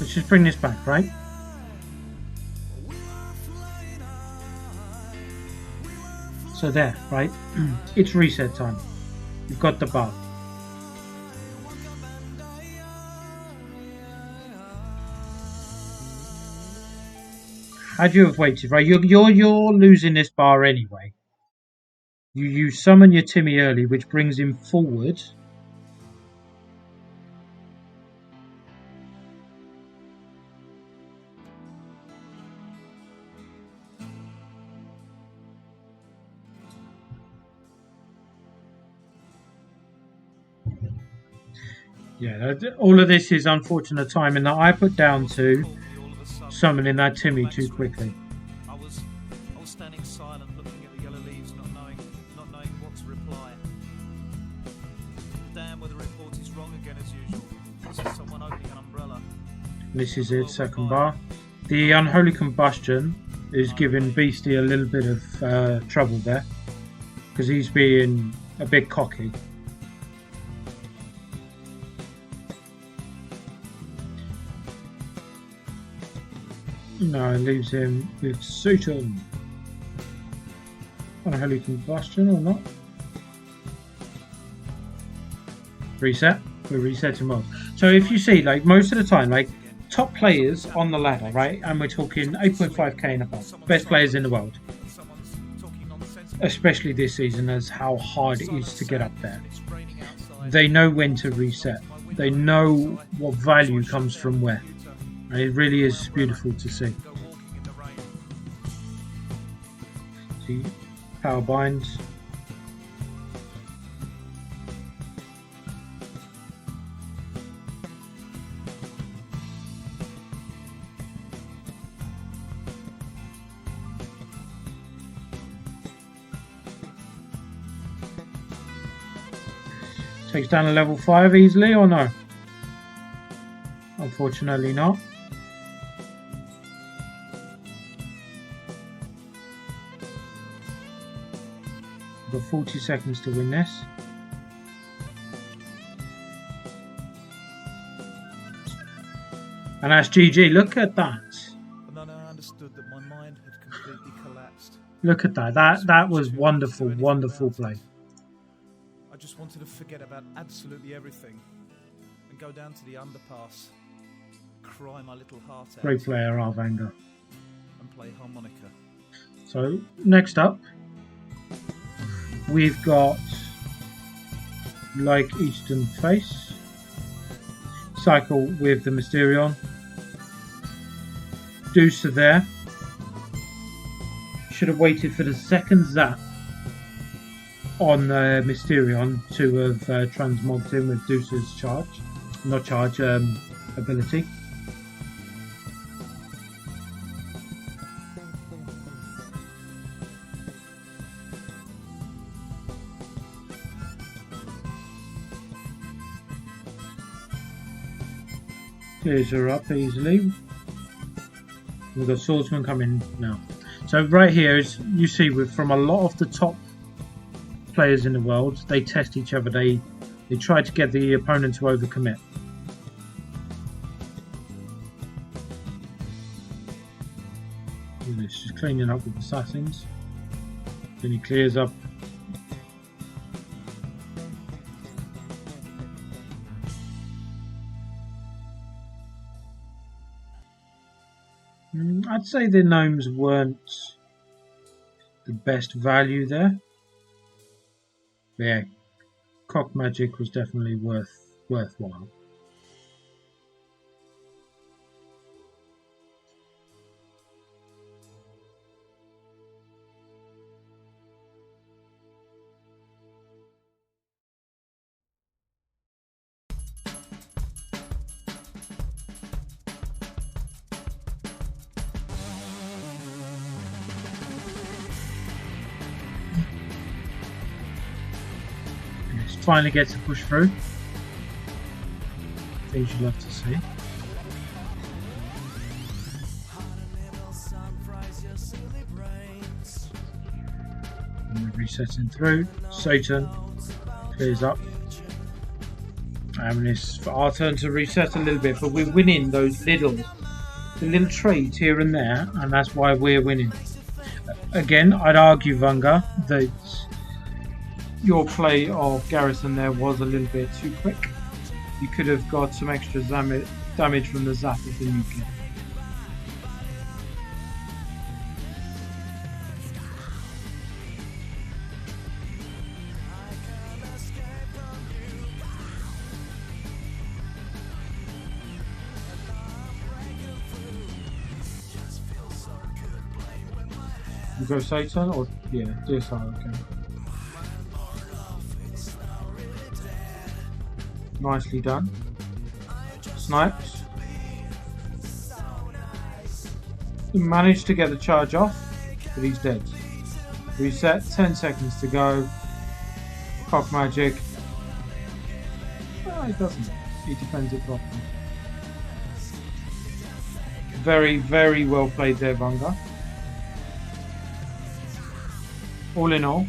Let's just bring this back, right? So there, right? It's reset time. You've got the bar. Had you have waited, right? You're losing this bar anyway. You summon your Timmy early, which brings him forward. Yeah, all of this is unfortunate timing that I put down to summoning that Timmy too quickly. I was standing silent, looking at the yellow leaves, not knowing what to reply. Damn, whether the report is wrong again as usual. This is someone opening an umbrella. This is it, second bar. The unholy combustion is giving Beastie a little bit of trouble there because he's being a bit cocky. No, it leaves him with Satan. Unholy combustion or not? Reset. We're resetting well. So if you see, like most of the time, like top players on the ladder, right? And we're talking 8.5k and above, best players in the world. Especially this season, as how hard it is to get up there. They know when to reset. They know what value comes from where. And it really is beautiful to see. See, power binds. Takes down a level 5 easily or no? Unfortunately not. We've got 40 seconds to win this. And that's GG. Look at that. And then I understood that my mind had completely collapsed. Look at that. That was wonderful, wonderful play. I just wanted to forget about absolutely everything and go down to the underpass, cry my little heart out, Great player, Arvanger. and play harmonica. So, next up, we've got Like Eastern Face. Cycle with the Mysterion. Deucer there. Should have waited for the second zap. on Mysterion to have transmogged him with Deuce's ability. Clears her up easily. We've got swordsman coming now. So right here, is you see, from a lot of the top players in the world, they test each other. They try to get the opponent to overcommit. This is cleaning up with assassins. Then he clears up. I'd say the gnomes weren't the best value there. But yeah, cock magic was definitely worthwhile. Finally gets to push through. Things you love to see. And we're resetting through. Satan clears up. And it's for our turn to reset a little bit, but we're winning those little trades here and there, and that's why we're winning. Again, I'd argue, Vanga, that your play of Garrison there was a little bit too quick. You could have got some extra damage from the zap of the nuclear. You go Satan or yeah, DSR, okay. Nicely done. Snipes. He managed to get the charge off, but he's dead. Reset, 10 seconds to go. Cock magic. Oh, it doesn't. He defends it properly. Very, very well played there, Vanga. All in all,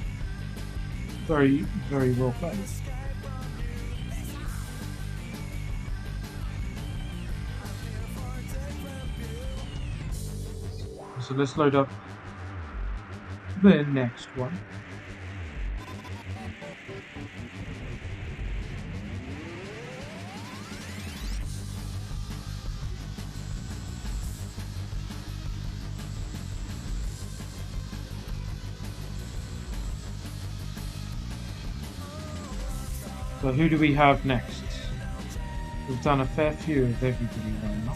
very, very well played. So let's load up the next one. So who do we have next? We've done a fair few of everybody right now.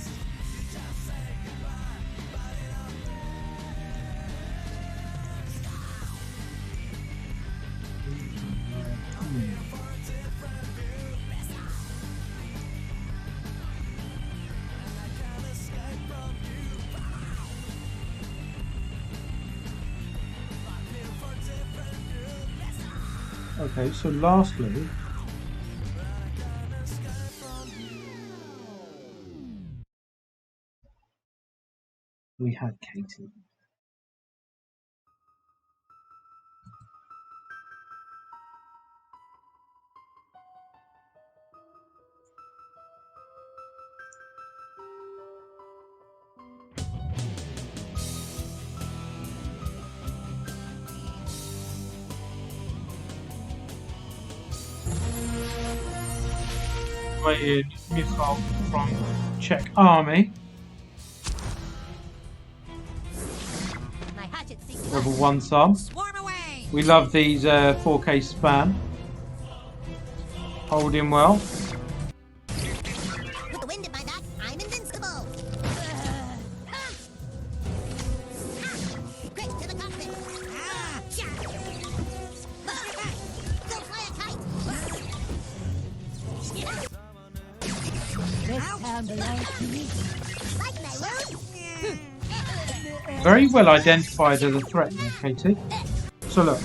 Okay, so lastly, we had Katie. Invited Michal from Czech Army. Level 1 sub. We love these 4K spam. Holding well. With the wind at my back, I'm invincible. Quick to the cockpit. Very well identified as a threat there, Katie. So look,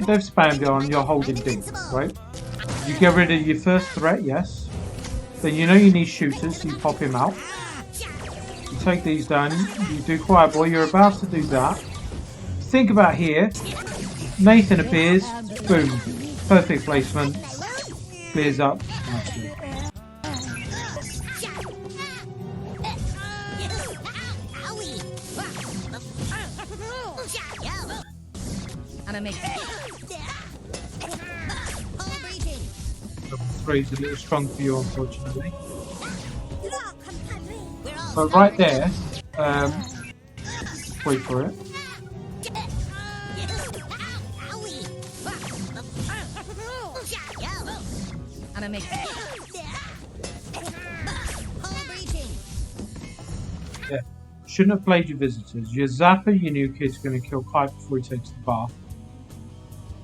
they've spammed you on, you're holding D, right? You get rid of your first threat, yes. Then you know you need shooters, so you pop him out. You take these down, you do Quiet Boy, you're about to do that. Think about here, Nathan appears, boom, perfect placement, clears up, nicely. I'm gonna make Number 3 is a little strong for you, unfortunately. But right there, wait for it. I'm gonna make Yeah. Shouldn't have played your visitors. Your Zapper, your new kid's going to kill Kite before he takes the bath.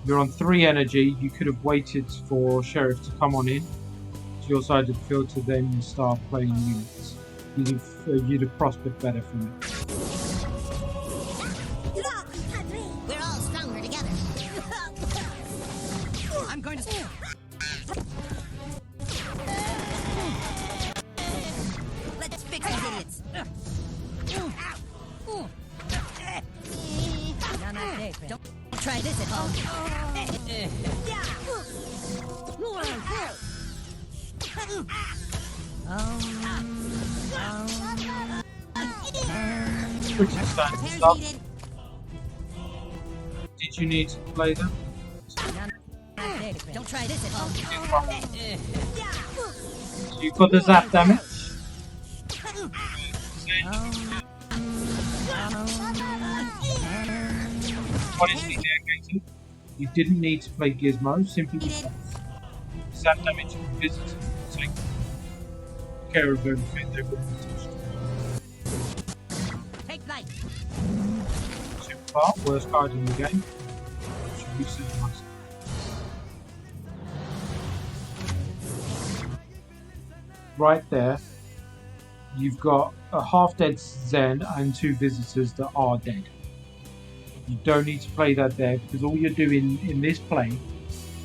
You're on 3 energy. You could have waited for Sheriff to come on in to your side of the field to then start playing units. You'd have prospered better from it. We're all stronger together. I'm going to let's fix these idiots. Not my day, friend. Don't try this at home. Quickly stand up. Did you need to play them? Don't try this at home. So you've got the zap damage. Honestly, there, Katie, you didn't need to play Gizmo, simply because zap damage and visitors will take care of everything they wouldn't have touched. Take flight. Super far, worst card in the game. Should be super nice. Right there, you've got a half-dead Zen and 2 visitors that are dead. You don't need to play that there because all you're doing in this play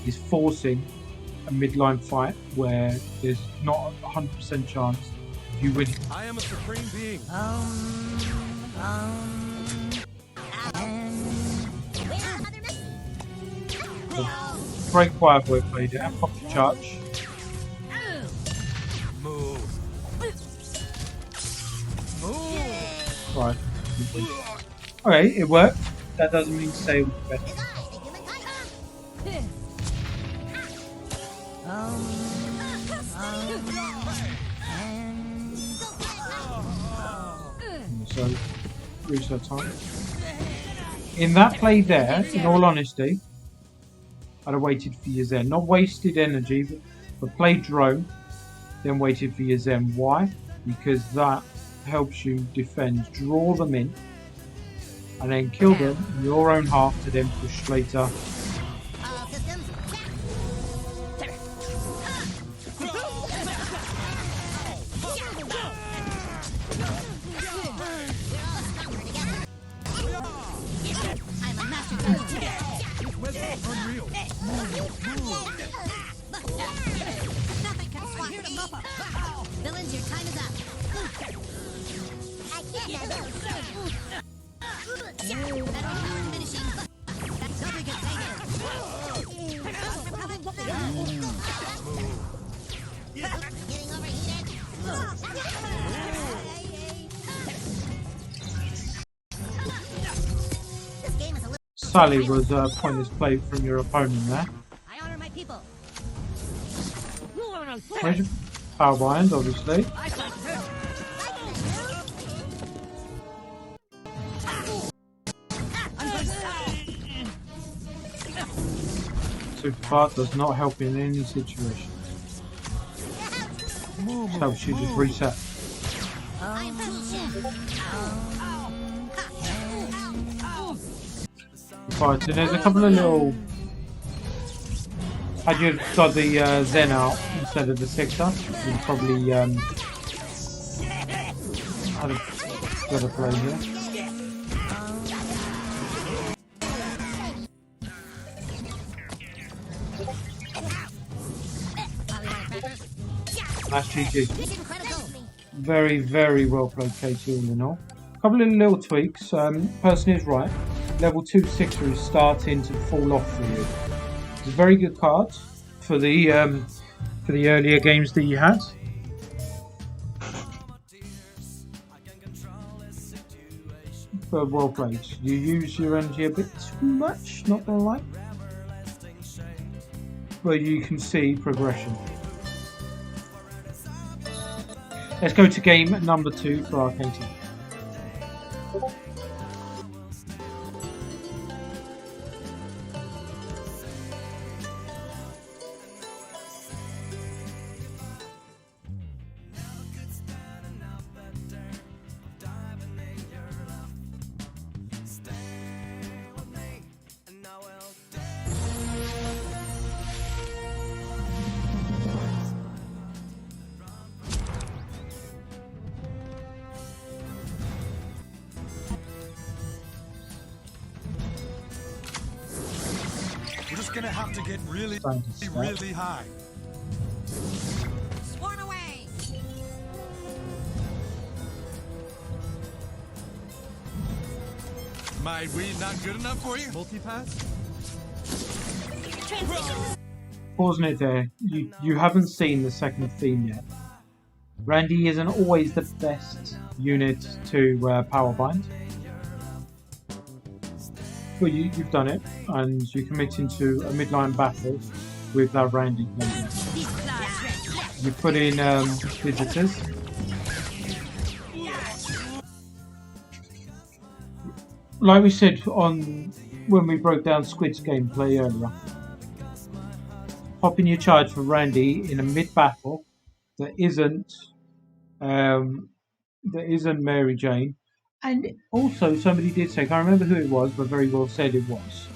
is forcing a midline fight where there's not a 100% chance of you winning. I am a supreme being. Great Quiet Boy played it and popped the charge. Move. Move. Right. Okay, it worked. That doesn't mean to say it was better. So, reset time. In that play there, in all honesty, I'd have waited for your Zen. Not wasted energy, but played drone, then waited for your Zen. Why? Because that helps you defend, draw them in, and then kill them in your own half to then push later. All systems check. I'm a master Unreal. Nothing can swap me. Villains, your time is up. I can't move. Battle power finishing. Nobody can take it. Getting overheated. This game is a little. Sally was a pointless play from your opponent there. I honor my people. Where's your power bind, obviously. Super fast does not help in any situation. Helps you just reset. Right, so there's a couple of little Had you got the Zen out instead of the Sixer, you'd probably had a better play here. That's GG. Mission critical. Very, very well played, Katie, all in all. A couple of little tweaks. Person is right. Level 2 Sixer is starting to fall off for you. It's a very good card for the earlier games that you had. But well played. You use your energy a bit too much, not gonna lie. But you can see progression. Let's go to game number 2 for our Katie. We're just gonna have to get really, Scientist, really high. Sworn away. My weed not good enough for you? Multipass? Transition. Pausing it there. You haven't seen the second theme yet. Randy isn't always the best unit to power bind. But you've done it, and you commit into a midline battle with that Randy. You put in visitors. Like we said on when we broke down Squid's gameplay earlier, pop in your charge for Randy in a mid battle that isn't Mary Jane. And also, somebody did say, I can't remember who it was, but very well said it was.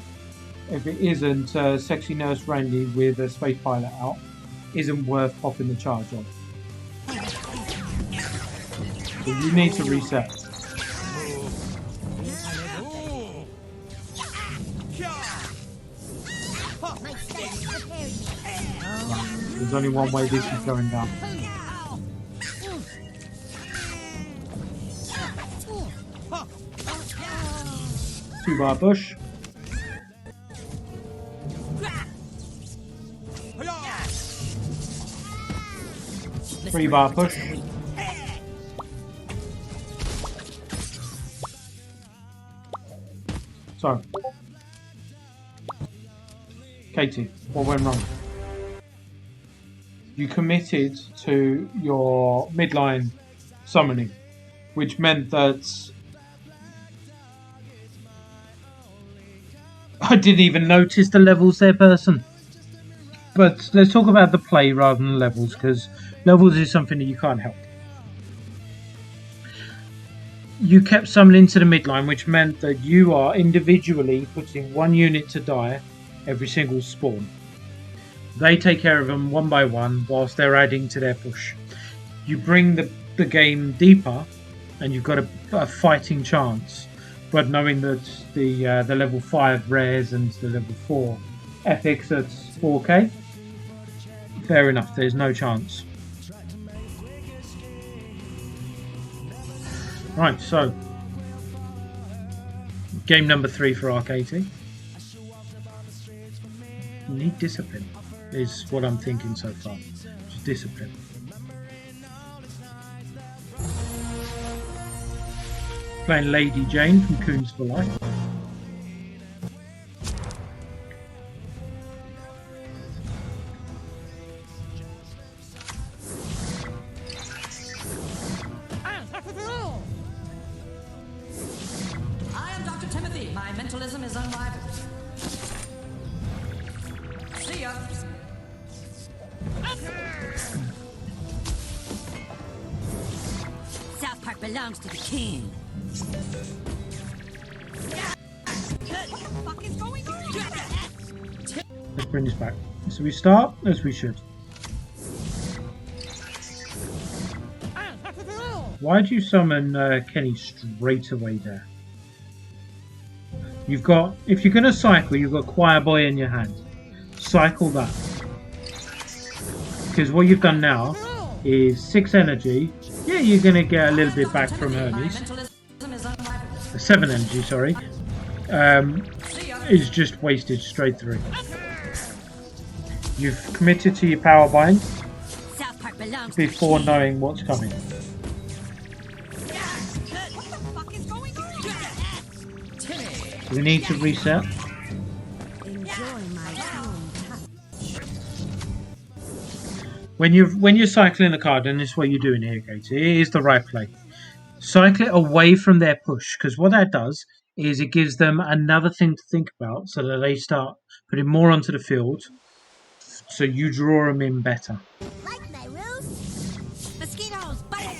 If it isn't Sexy Nurse Randy with a space pilot out, isn't worth popping the charge on. So you need to reset. My study prepared me. There's only one way this is going down. 2-bar push. Three-bar push. So, Katie, what went wrong? You committed to your midline summoning, which meant that I didn't even notice the levels there, person. But let's talk about the play rather than levels, because levels is something that you can't help. You kept summoning to the midline, which meant that you are individually putting one unit to die every single spawn. They take care of them one by one whilst they're adding to their push. You bring the game deeper, and you've got a fighting chance. But knowing that the level 5 rares and the level 4 epics at 4k, fair enough, there's no chance. Right, so game number 3 for RKT. You need discipline, is what I'm thinking so far. Just discipline. Playing Lady Jane from Coons for Life. I am Dr. Timothy. My mentalism is unrivaled. See ya. South Park belongs to the king. What the fuck is going on? Let's bring this back. So we start as we should. Why'd you summon Kenny straight away there? You've got, if you're going to cycle, you've got Choir Boy in your hand. Cycle that. Because what you've done now is 6 energy. Yeah, you're going to get a little bit back from Hermes. 7 energy, sorry. Is just wasted straight through. You've committed to your power bind South Park belongs before to knowing what's coming. We need to reset. When you're cycling the card, and this is what you're doing here, Katie, it is the right play. Cycle it away from their push, because what that does is it gives them another thing to think about, so that they start putting more onto the field, so you draw them in better. like my roof. Mosquitoes, bite.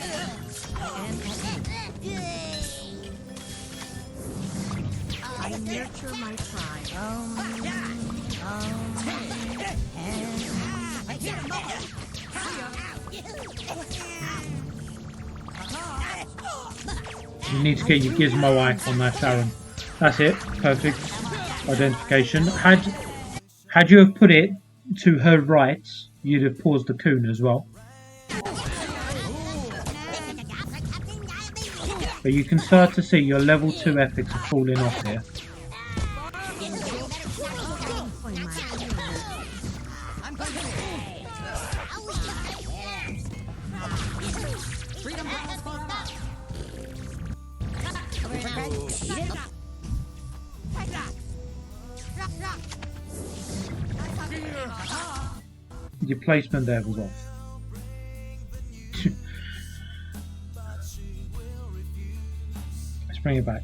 I nurture my tribe. You need to get your gizmo icon there, Sharon. That's it. Perfect identification. Had you have put it to her right, you'd have paused the coon as well. But you can start to see your level 2 epics are falling off here. Your placement there was off. Let's bring it back.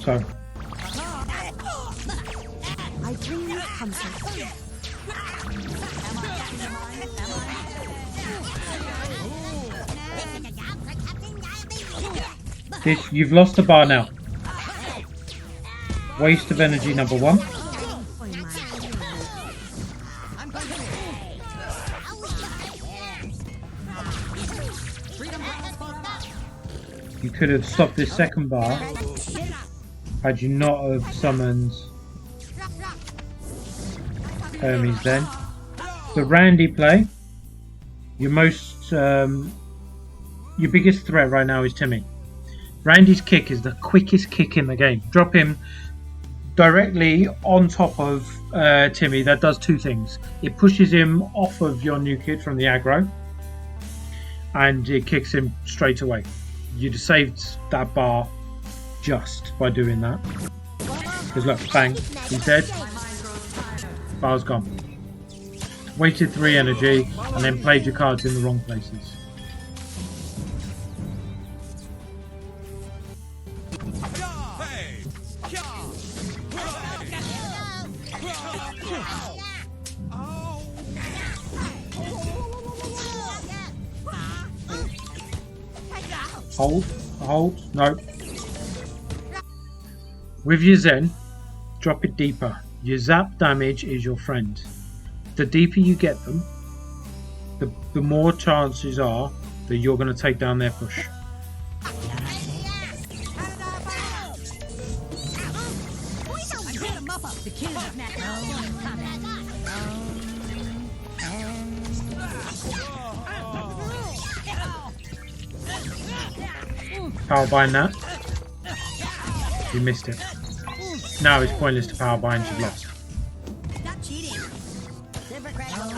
So. My dreams come true. This, you've lost the bar now. Waste of energy number 1. You could have stopped this second bar had you not have summoned Hermes then. The Randy play, your biggest threat right now is Timmy. Randy's kick is the quickest kick in the game. Drop him directly on top of Timmy. That does 2 things. It pushes him off of your new kid from the aggro, and it kicks him straight away. You'd have saved that bar just by doing that. Because look, bang, he's dead. Bar's gone. Wasted 3 energy and then played your cards in the wrong places. Hold, no. With your Zen, drop it deeper. Your zap damage is your friend. The deeper you get them, the more chances are that you're going to take down their push. Power bind that. You missed it. Now it's pointless to power bind, you've lost. Stop cheating. Super critical.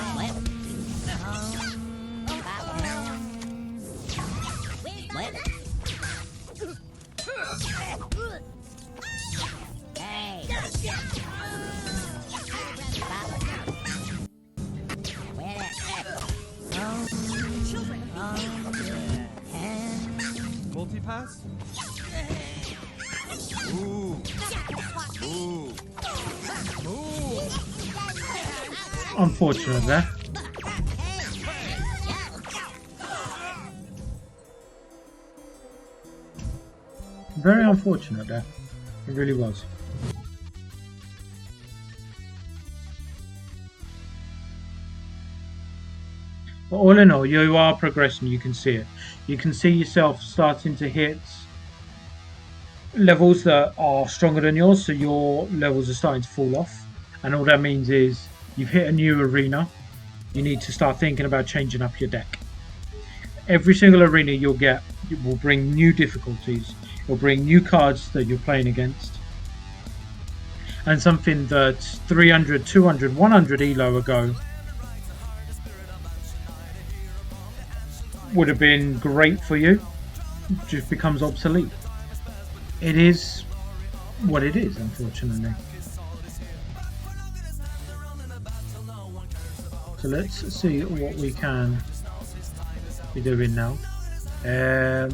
Hey. Multi-pass? Ooh. Ooh. Ooh. Unfortunate there. Very unfortunate there. It really was. But all in all, you are progressing. You can see it. You can see yourself starting to hit levels that are stronger than yours, so your levels are starting to fall off. And all that means is you've hit a new arena. You need to start thinking about changing up your deck. Every single arena you'll get will bring new difficulties. It'll bring new cards that you're playing against. And something that 300, 200, 100 elo ago would have been great for you just becomes obsolete. It is what it is, unfortunately. So let's see what we can be doing now. There's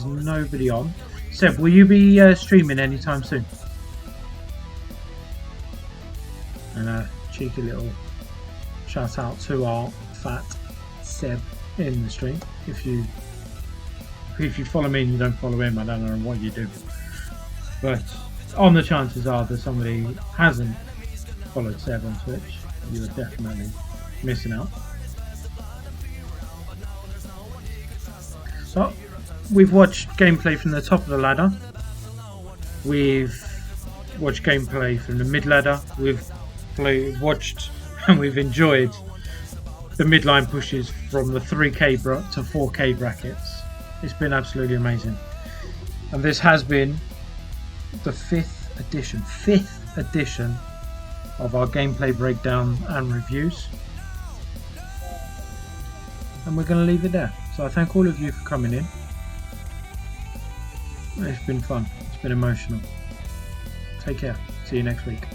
nobody on. Seb, will you be streaming anytime soon? And a cheeky little shout out to our fat Seb in the stream. If you follow me and you don't follow him, I don't know what you do. But on the chances are that somebody hasn't followed Seb on Twitch, you are definitely missing out. So we've watched gameplay from the top of the ladder. We've watched gameplay from the mid ladder. We've watched and we've enjoyed the midline pushes from the 3k to 4k brackets. It's been absolutely amazing. And this has been the fifth edition of our gameplay breakdown and reviews. And we're going to leave it there. So I thank all of you for coming in. It's been fun. It's been emotional. Take care. See you next week.